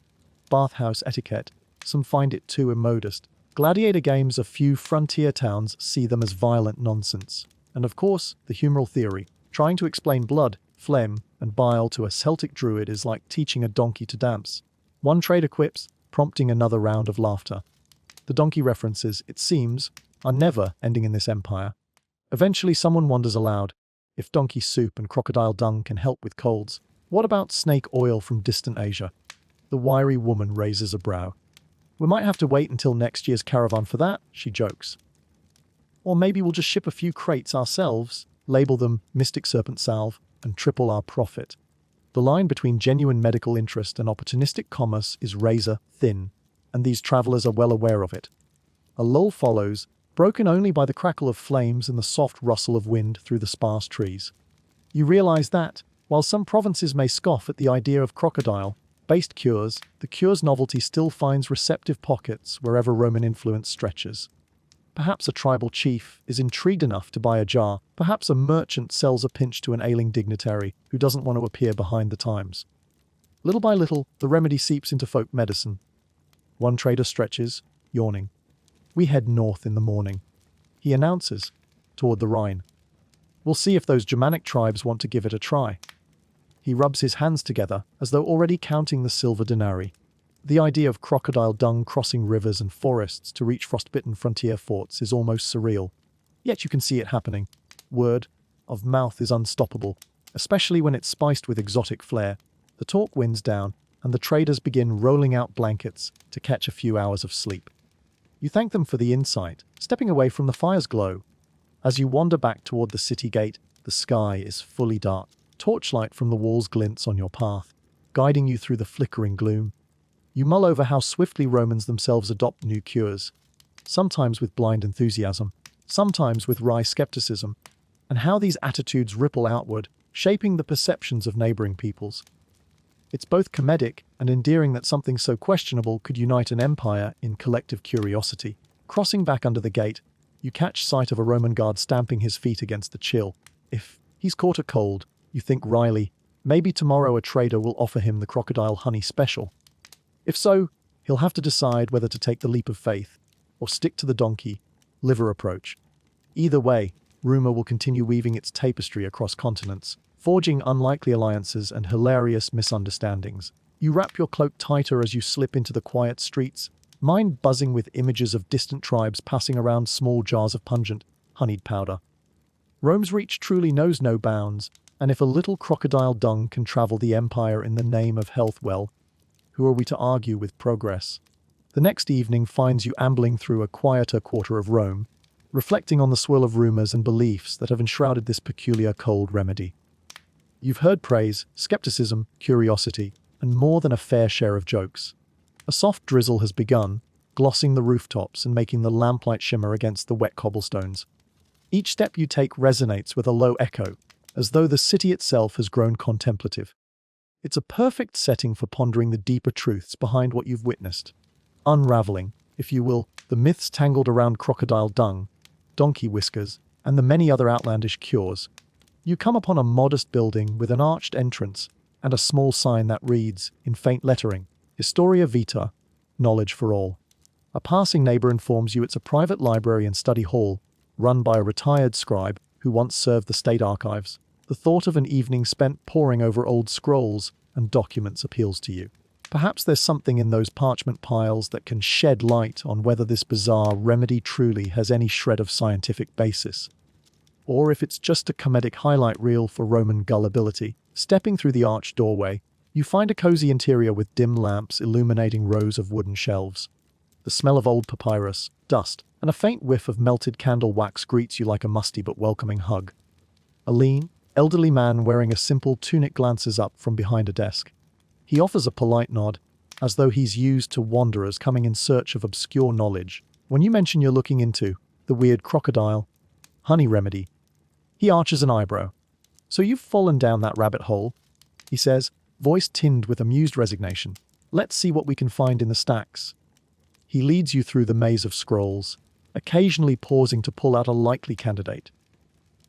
bathhouse etiquette, some find it too immodest. Gladiator games, a few frontier towns see them as violent nonsense. And of course, the humoral theory. Trying to explain blood, phlegm, and bile to a Celtic druid is like teaching a donkey to dance. One trader quips, prompting another round of laughter. The donkey references, it seems, are never ending in this empire. Eventually someone wonders aloud, if donkey soup and crocodile dung can help with colds, what about snake oil from distant Asia? The wiry woman raises a brow. "We might have to wait until next year's caravan for that," she jokes. "Or maybe we'll just ship a few crates ourselves, label them Mystic Serpent Salve, and triple our profit." The line between genuine medical interest and opportunistic commerce is razor thin, and these travelers are well aware of it. A lull follows, broken only by the crackle of flames and the soft rustle of wind through the sparse trees. You realize that, while some provinces may scoff at the idea of crocodile-based cures, the cure's novelty still finds receptive pockets wherever Roman influence stretches. Perhaps a tribal chief is intrigued enough to buy a jar. Perhaps a merchant sells a pinch to an ailing dignitary who doesn't want to appear behind the times. Little by little, the remedy seeps into folk medicine. One trader stretches, yawning. "We head north in the morning," he announces, toward the Rhine. "We'll see if those Germanic tribes want to give it a try." He rubs his hands together, as though already counting the silver denarii. The idea of crocodile dung crossing rivers and forests to reach frostbitten frontier forts is almost surreal. Yet you can see it happening. Word of mouth is unstoppable, especially when it's spiced with exotic flair. The talk winds down, and the traders begin rolling out blankets to catch a few hours of sleep. You thank them for the insight, stepping away from the fire's glow. As you wander back toward the city gate, the sky is fully dark. Torchlight from the walls glints on your path, guiding you through the flickering gloom. You mull over how swiftly Romans themselves adopt new cures. sometimes with blind enthusiasm, sometimes with wry skepticism, and how these attitudes ripple outward, shaping the perceptions of neighboring peoples. It's both comedic and endearing that something so questionable could unite an empire in collective curiosity. Crossing back under the gate, you catch sight of a Roman guard stamping his feet against the chill. If he's caught a cold, you think wryly, maybe tomorrow a trader will offer him the crocodile honey special. If so, he'll have to decide whether to take the leap of faith or stick to the donkey liver approach. Either way, rumor will continue weaving its tapestry across continents, forging unlikely alliances and hilarious misunderstandings. You wrap your cloak tighter as you slip into the quiet streets, mind buzzing with images of distant tribes passing around small jars of pungent, honeyed powder. Rome's reach truly knows no bounds, and if a little crocodile dung can travel the empire in the name of health, well, who are we to argue with progress? The next evening finds you ambling through a quieter quarter of Rome, reflecting on the swirl of rumors and beliefs that have enshrouded this peculiar cold remedy. You've heard praise, skepticism, curiosity, and more than a fair share of jokes. A soft drizzle has begun, glossing the rooftops and making the lamplight shimmer against the wet cobblestones. Each step you take resonates with a low echo, as though the city itself has grown contemplative. It's a perfect setting for pondering the deeper truths behind what you've witnessed. Unraveling, if you will, the myths tangled around crocodile dung, donkey whiskers, and the many other outlandish cures. You come upon a modest building with an arched entrance and a small sign that reads, in faint lettering, Historia Vita, Knowledge for All. A passing neighbor informs you it's a private library and study hall, run by a retired scribe who once served the state archives. The thought of an evening spent poring over old scrolls and documents appeals to you. Perhaps there's something in those parchment piles that can shed light on whether this bizarre remedy truly has any shred of scientific basis. Or if it's just a comedic highlight reel for Roman gullibility. Stepping through the arched doorway, you find a cozy interior with dim lamps illuminating rows of wooden shelves. The smell of old papyrus, dust, and a faint whiff of melted candle wax greets you like a musty but welcoming hug. A lean, elderly man wearing a simple tunic glances up from behind a desk. He offers a polite nod, as though he's used to wanderers coming in search of obscure knowledge. When you mention you're looking into the weird crocodile honey remedy, he arches an eyebrow. So you've fallen down that rabbit hole, he says, voice tinged with amused resignation. Let's see what we can find in the stacks. He leads you through the maze of scrolls, occasionally pausing to pull out a likely candidate.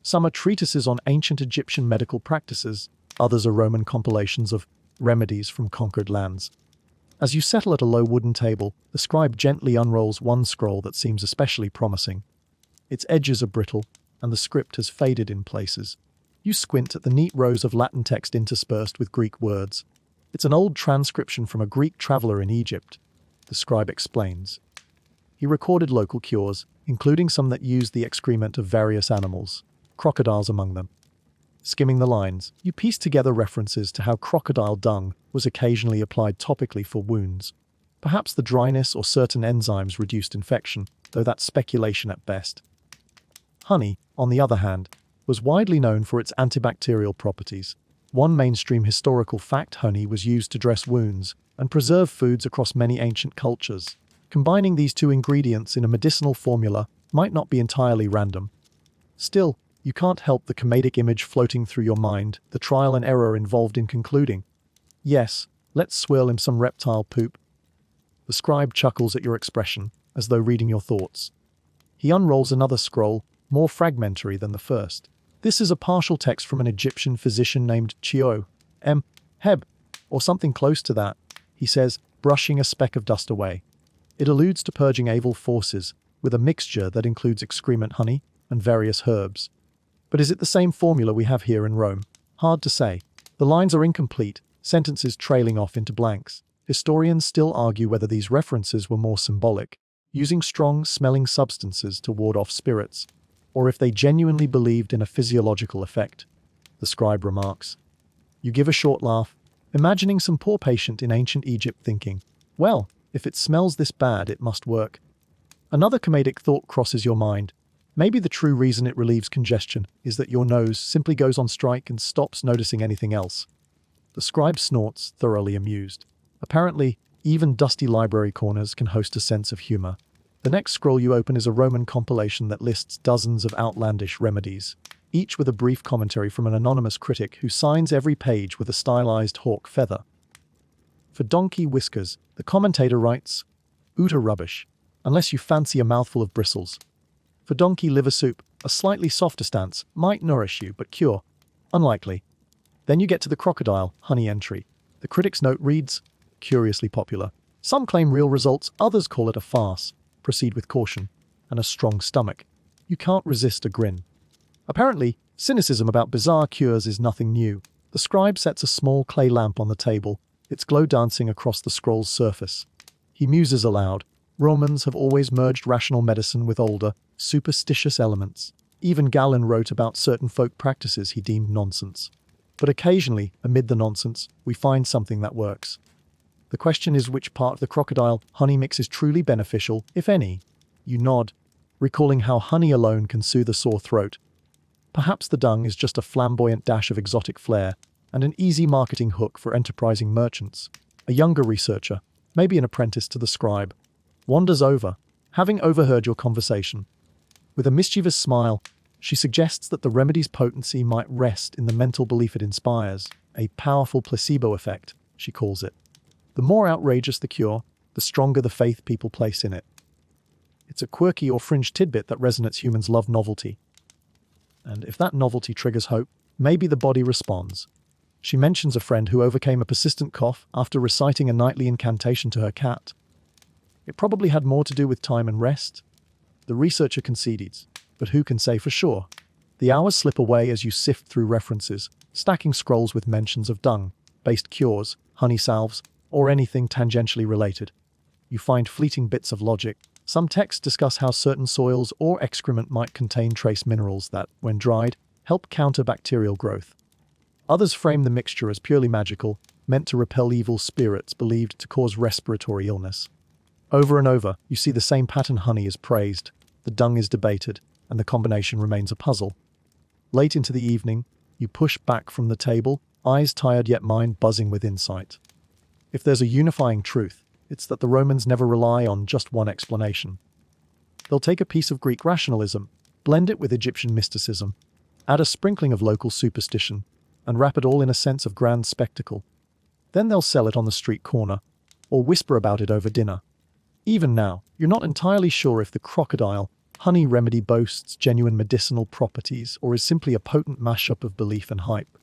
Some are treatises on ancient Egyptian medical practices, others are Roman compilations of remedies from conquered lands. As you settle at a low wooden table, the scribe gently unrolls one scroll that seems especially promising. Its edges are brittle, and the script has faded in places. You squint at the neat rows of Latin text interspersed with Greek words. It's an old transcription from a Greek traveler in Egypt, the scribe explains. He recorded local cures, including some that used the excrement of various animals, crocodiles among them. Skimming the lines, you piece together references to how crocodile dung was occasionally applied topically for wounds. Perhaps the dryness or certain enzymes reduced infection, though that's speculation at best. Honey, on the other hand, was widely known for its antibacterial properties. One mainstream historical fact: honey was used to dress wounds and preserve foods across many ancient cultures. Combining these two ingredients in a medicinal formula might not be entirely random. Still, you can't help the comedic image floating through your mind, the trial and error involved in concluding. Yes, let's swirl him some reptile poop. The scribe chuckles at your expression, as though reading your thoughts. He unrolls another scroll, more fragmentary than the first. This is a partial text from an Egyptian physician named Chio M. Heb, or something close to that, he says, brushing a speck of dust away. It alludes to purging evil forces, with a mixture that includes excrement honey and various herbs. But is it the same formula we have here in Rome? Hard to say. The lines are incomplete, sentences trailing off into blanks. Historians still argue whether these references were more symbolic, using strong-smelling substances to ward off spirits, or if they genuinely believed in a physiological effect. The scribe remarks. You give a short laugh, imagining some poor patient in ancient Egypt thinking, well, if it smells this bad, it must work. Another comedic thought crosses your mind. Maybe the true reason it relieves congestion is that your nose simply goes on strike and stops noticing anything else. The scribe snorts, thoroughly amused. Apparently, even dusty library corners can host a sense of humor. The next scroll you open is a Roman compilation that lists dozens of outlandish remedies, each with a brief commentary from an anonymous critic who signs every page with a stylized hawk feather. For donkey whiskers, the commentator writes, "Utter rubbish, unless you fancy a mouthful of bristles." For donkey liver soup, a slightly softer stance might nourish you but cure. Unlikely. Then you get to the crocodile honey entry. The critic's note reads, "Curiously popular. Some claim real results, others call it a farce. Proceed with caution and a strong stomach." You can't resist a grin. Apparently, cynicism about bizarre cures is nothing new. The scribe sets a small clay lamp on the table, its glow dancing across the scroll's surface. He muses aloud. Romans have always merged rational medicine with older, superstitious elements. Even Galen wrote about certain folk practices he deemed nonsense. But occasionally, amid the nonsense, we find something that works. The question is which part of the crocodile honey mix is truly beneficial, if any. You nod, recalling how honey alone can soothe a sore throat. Perhaps the dung is just a flamboyant dash of exotic flair and an easy marketing hook for enterprising merchants. A younger researcher, maybe an apprentice to the scribe, wanders over, having overheard your conversation. With a mischievous smile, she suggests that the remedy's potency might rest in the mental belief it inspires, a powerful placebo effect, she calls it. The more outrageous the cure, the stronger the faith people place in it. It's a quirky or fringe tidbit that resonates. Humans love novelty. And if that novelty triggers hope, maybe the body responds. She mentions a friend who overcame a persistent cough after reciting a nightly incantation to her cat. It probably had more to do with time and rest. The researcher concedes, but who can say for sure? The hours slip away as you sift through references, stacking scrolls with mentions of dung-based cures, honey salves, or anything tangentially related. You find fleeting bits of logic. Some texts discuss how certain soils or excrement might contain trace minerals that, when dried, help counter bacterial growth. Others frame the mixture as purely magical, meant to repel evil spirits believed to cause respiratory illness. Over and over, you see the same pattern. Honey is praised, the dung is debated, and the combination remains a puzzle. Late into the evening, you push back from the table, eyes tired yet mind buzzing with insight. If there's a unifying truth, it's that the Romans never rely on just one explanation. They'll take a piece of Greek rationalism, blend it with Egyptian mysticism, add a sprinkling of local superstition, and wrap it all in a sense of grand spectacle. Then they'll sell it on the street corner, or whisper about it over dinner. Even now, you're not entirely sure if the crocodile honey remedy boasts genuine medicinal properties or is simply a potent mashup of belief and hype.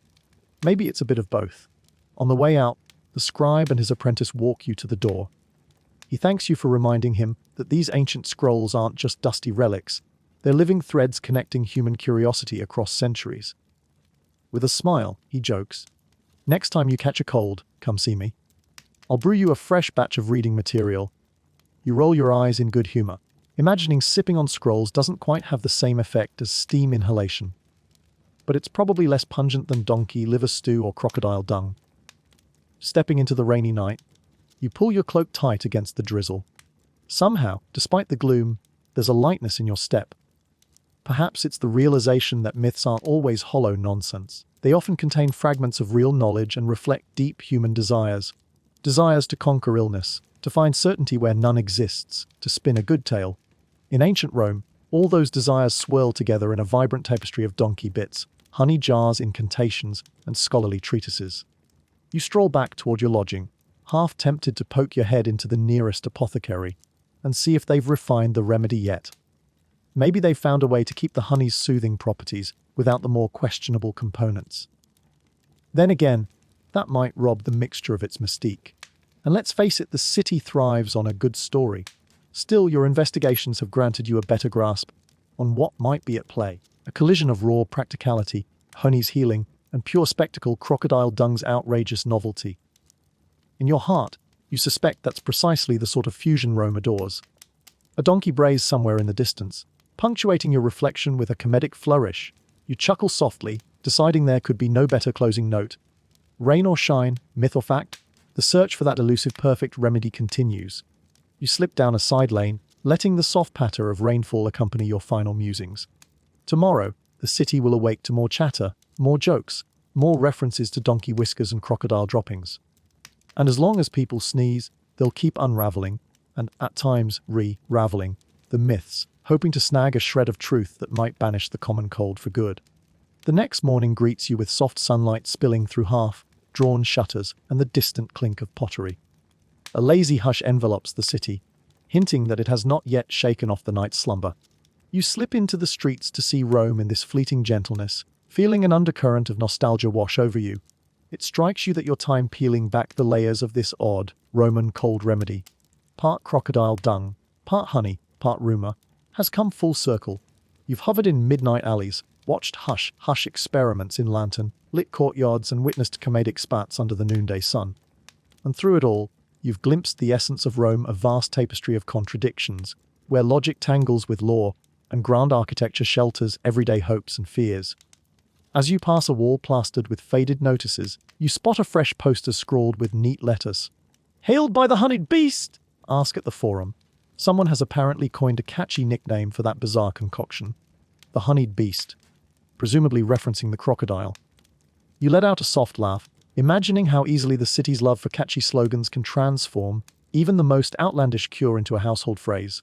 Maybe it's a bit of both. On the way out, the scribe and his apprentice walk you to the door. He thanks you for reminding him that these ancient scrolls aren't just dusty relics, they're living threads connecting human curiosity across centuries. With a smile, he jokes, "Next time you catch a cold, come see me. I'll brew you a fresh batch of reading material." You roll your eyes in good humor, imagining sipping on scrolls doesn't quite have the same effect as steam inhalation. But it's probably less pungent than donkey liver stew or crocodile dung. Stepping into the rainy night, you pull your cloak tight against the drizzle. Somehow, despite the gloom, there's a lightness in your step. Perhaps it's the realization that myths aren't always hollow nonsense. They often contain fragments of real knowledge and reflect deep human desires. Desires to conquer illness, to find certainty where none exists, to spin a good tale. In ancient Rome, all those desires swirl together in a vibrant tapestry of donkey bits, honey jars, incantations, and scholarly treatises. You stroll back toward your lodging, half tempted to poke your head into the nearest apothecary and see if they've refined the remedy yet. Maybe they've found a way to keep the honey's soothing properties without the more questionable components. Then again, that might rob the mixture of its mystique. And let's face it, the city thrives on a good story. Still, your investigations have granted you a better grasp on what might be at play. A collision of raw practicality, honey's healing, and pure spectacle, crocodile dung's outrageous novelty. In your heart, you suspect that's precisely the sort of fusion Rome adores. A donkey brays somewhere in the distance, punctuating your reflection with a comedic flourish. You chuckle softly, deciding there could be no better closing note. Rain or shine, myth or fact, the search for that elusive perfect remedy continues. You slip down a side lane, letting the soft patter of rainfall accompany your final musings. Tomorrow, the city will awake to more chatter, more jokes, more references to donkey whiskers and crocodile droppings. And as long as people sneeze, they'll keep unraveling, and at times re-raveling, the myths, hoping to snag a shred of truth that might banish the common cold for good. The next morning greets you with soft sunlight spilling through half-drawn shutters and the distant clink of pottery. A lazy hush envelops the city, hinting that it has not yet shaken off the night's slumber. You slip into the streets to see Rome in this fleeting gentleness, feeling an undercurrent of nostalgia wash over you. It strikes you that your time peeling back the layers of this odd, Roman cold remedy, part crocodile dung, part honey, part rumor, has come full circle. You've hovered in midnight alleys, watched hush experiments in lantern-lit courtyards and witnessed comedic spats under the noonday sun. And through it all, you've glimpsed the essence of Rome, a vast tapestry of contradictions, where logic tangles with law, and grand architecture shelters everyday hopes and fears. As you pass a wall plastered with faded notices, you spot a fresh poster scrawled with neat letters. "Hailed by the honeyed beast!" Ask at the forum. Someone has apparently coined a catchy nickname for that bizarre concoction. The honeyed beast, presumably referencing the crocodile. You let out a soft laugh, imagining how easily the city's love for catchy slogans can transform even the most outlandish cure into a household phrase.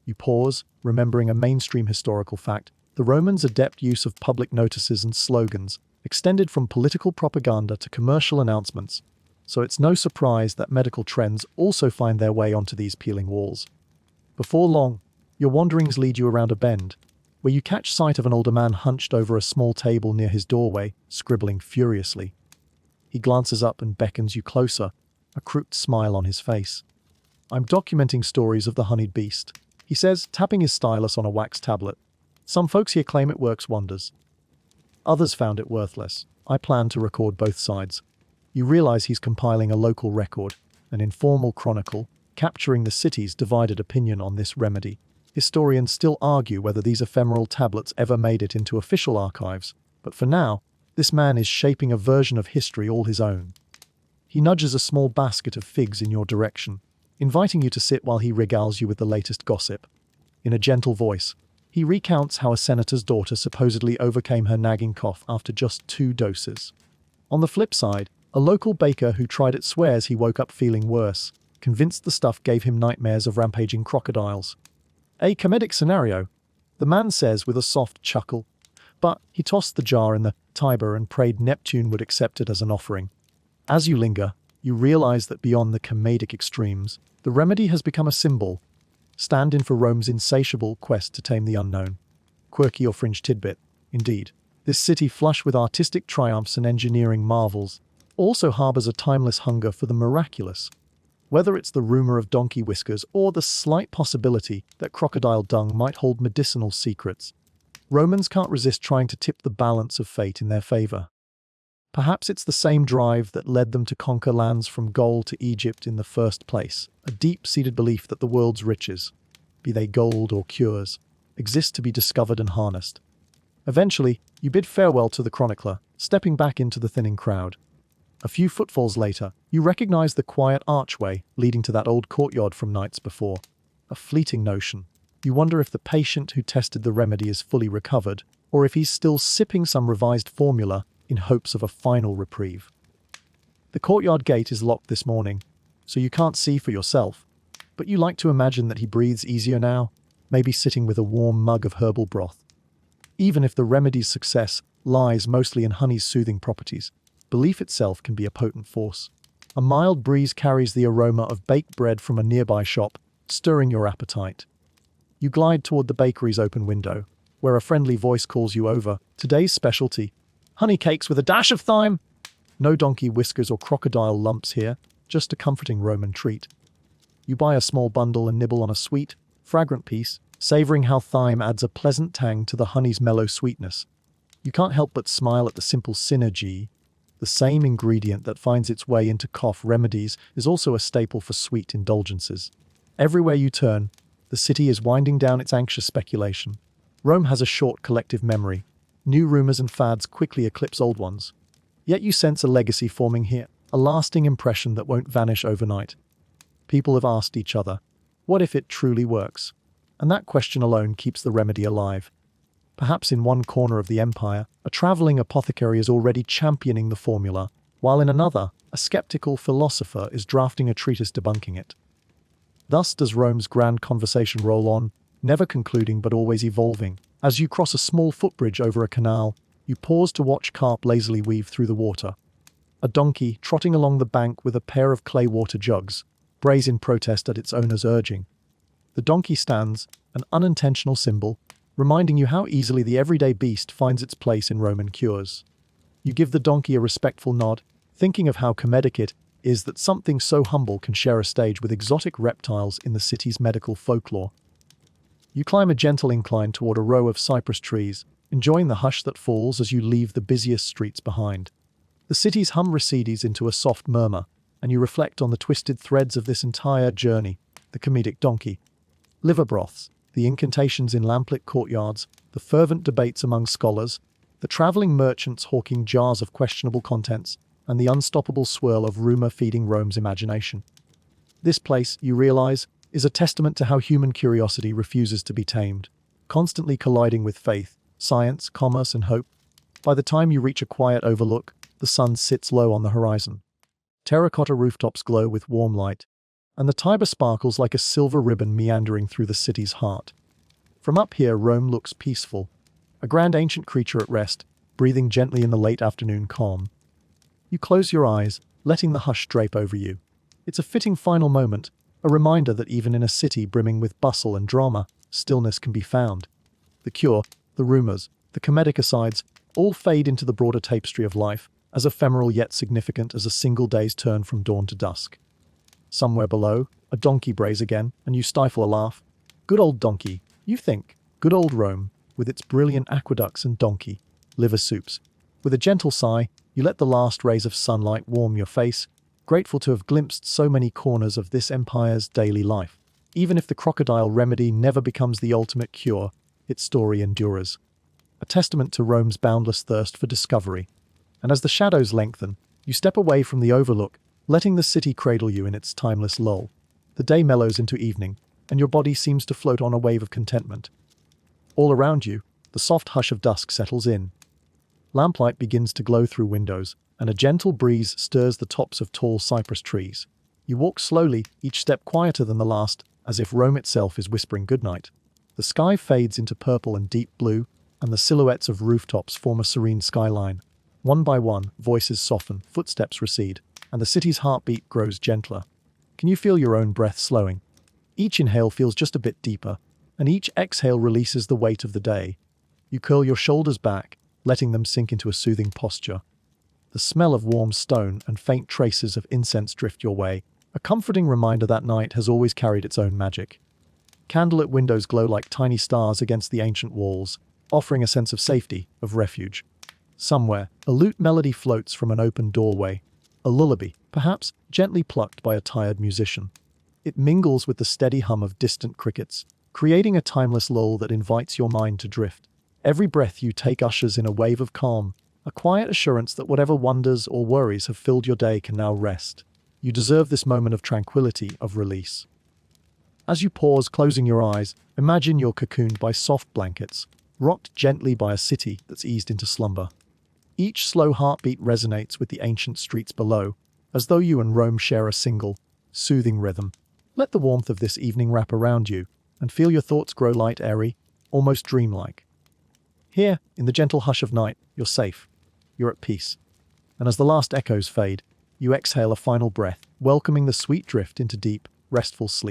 You pause, remembering a mainstream historical fact: the Romans' adept use of public notices and slogans extended from political propaganda to commercial announcements, so it's no surprise that medical trends also find their way onto these peeling walls. Before long, your wanderings lead you around a bend, where you catch sight of an older man hunched over a small table near his doorway, scribbling furiously. He glances up and beckons you closer, a crooked smile on his face. "I'm documenting stories of the honeyed beast," he says, tapping his stylus on a wax tablet. "Some folks here claim it works wonders. Others found it worthless. I plan to record both sides." You realize he's compiling a local record, an informal chronicle, capturing the city's divided opinion on this remedy. Historians still argue whether these ephemeral tablets ever made it into official archives, but for now, this man is shaping a version of history all his own. He nudges a small basket of figs in your direction, inviting you to sit while he regales you with the latest gossip. In a gentle voice, he recounts how a senator's daughter supposedly overcame her nagging cough after just 2 doses. On the flip side, a local baker who tried it swears he woke up feeling worse, convinced the stuff gave him nightmares of rampaging crocodiles. A comedic scenario, the man says with a soft chuckle, but he tossed the jar in the Tiber and prayed Neptune would accept it as an offering. As you linger, you realize that beyond the comedic extremes, the remedy has become a symbol, stand-in for Rome's insatiable quest to tame the unknown. Quirky or fringe tidbit, indeed. This city, flush with artistic triumphs and engineering marvels, also harbors a timeless hunger for the miraculous. Whether it's the rumor of donkey whiskers or the slight possibility that crocodile dung might hold medicinal secrets, Romans can't resist trying to tip the balance of fate in their favor. Perhaps it's the same drive that led them to conquer lands from Gaul to Egypt in the first place, a deep-seated belief that the world's riches, be they gold or cures, exist to be discovered and harnessed. Eventually, you bid farewell to the chronicler, stepping back into the thinning crowd. A few footfalls later, you recognize the quiet archway leading to that old courtyard from nights before. A fleeting notion. You wonder if the patient who tested the remedy is fully recovered, or if he's still sipping some revised formula in hopes of a final reprieve. The courtyard gate is locked this morning, so you can't see for yourself, but you like to imagine that he breathes easier now, maybe sitting with a warm mug of herbal broth. Even if the remedy's success lies mostly in honey's soothing properties, belief itself can be a potent force. A mild breeze carries the aroma of baked bread from a nearby shop, stirring your appetite. You glide toward the bakery's open window, where a friendly voice calls you over. Today's specialty: honey cakes with a dash of thyme. No donkey whiskers or crocodile lumps here, just a comforting Roman treat. You buy a small bundle and nibble on a sweet, fragrant piece, savoring how thyme adds a pleasant tang to the honey's mellow sweetness. You can't help but smile at the simple synergy. The same ingredient that finds its way into cough remedies is also a staple for sweet indulgences. Everywhere you turn, the city is winding down its anxious speculation. Rome has a short collective memory. New rumors and fads quickly eclipse old ones. Yet you sense a legacy forming here, a lasting impression that won't vanish overnight. People have asked each other, what if it truly works? And that question alone keeps the remedy alive. Perhaps in one corner of the empire, a traveling apothecary is already championing the formula, while in another, a skeptical philosopher is drafting a treatise debunking it. Thus does Rome's grand conversation roll on, never concluding but always evolving. As you cross a small footbridge over a canal, you pause to watch carp lazily weave through the water. A donkey, trotting along the bank with a pair of clay water jugs, brays in protest at its owner's urging. The donkey stands, an unintentional symbol, reminding you how easily the everyday beast finds its place in Roman cures. You give the donkey a respectful nod, thinking of how comedic it is that something so humble can share a stage with exotic reptiles in the city's medical folklore. You climb a gentle incline toward a row of cypress trees, enjoying the hush that falls as you leave the busiest streets behind. The city's hum recedes into a soft murmur, and you reflect on the twisted threads of this entire journey: the comedic donkey, liver broths, the incantations in lamplit courtyards, the fervent debates among scholars, the traveling merchants hawking jars of questionable contents, and the unstoppable swirl of rumor feeding Rome's imagination. This place, you realize, is a testament to how human curiosity refuses to be tamed, constantly colliding with faith, science, commerce, and hope. By the time you reach a quiet overlook, the sun sits low on the horizon. Terracotta rooftops glow with warm light, and the Tiber sparkles like a silver ribbon meandering through the city's heart. From up here, Rome looks peaceful, a grand ancient creature at rest, breathing gently in the late afternoon calm. You close your eyes, letting the hush drape over you. It's a fitting final moment, a reminder that even in a city brimming with bustle and drama, stillness can be found. The cure, the rumors, the comedic asides, all fade into the broader tapestry of life, as ephemeral yet significant as a single day's turn from dawn to dusk. Somewhere below, a donkey brays again, and you stifle a laugh. Good old donkey, you think. Good old Rome, with its brilliant aqueducts and donkey liver soups. With a gentle sigh, you let the last rays of sunlight warm your face, grateful to have glimpsed so many corners of this empire's daily life. Even if the crocodile remedy never becomes the ultimate cure, its story endures. A testament to Rome's boundless thirst for discovery. And as the shadows lengthen, you step away from the overlook, letting the city cradle you in its timeless lull. The day mellows into evening, and your body seems to float on a wave of contentment. All around you, the soft hush of dusk settles in. Lamplight begins to glow through windows, and a gentle breeze stirs the tops of tall cypress trees. You walk slowly, each step quieter than the last, as if Rome itself is whispering goodnight. The sky fades into purple and deep blue, and the silhouettes of rooftops form a serene skyline. One by one, voices soften, footsteps recede, and the city's heartbeat grows gentler. Can you feel your own breath slowing? Each inhale feels just a bit deeper, and each exhale releases the weight of the day. You curl your shoulders back, letting them sink into a soothing posture. The smell of warm stone and faint traces of incense drift your way, a comforting reminder that night has always carried its own magic. Candlelit windows glow like tiny stars against the ancient walls, offering a sense of safety, of refuge. Somewhere, a lute melody floats from an open doorway, a lullaby, perhaps gently plucked by a tired musician. It mingles with the steady hum of distant crickets, creating a timeless lull that invites your mind to drift. Every breath you take ushers in a wave of calm, a quiet assurance that whatever wonders or worries have filled your day can now rest. You deserve this moment of tranquility, of release. As you pause, closing your eyes, imagine you're cocooned by soft blankets, rocked gently by a city that's eased into slumber. Each slow heartbeat resonates with the ancient streets below, as though you and Rome share a single, soothing rhythm. Let the warmth of this evening wrap around you, and feel your thoughts grow light, airy, almost dreamlike. Here, in the gentle hush of night, you're safe. You're at peace. And as the last echoes fade, you exhale a final breath, welcoming the sweet drift into deep, restful sleep.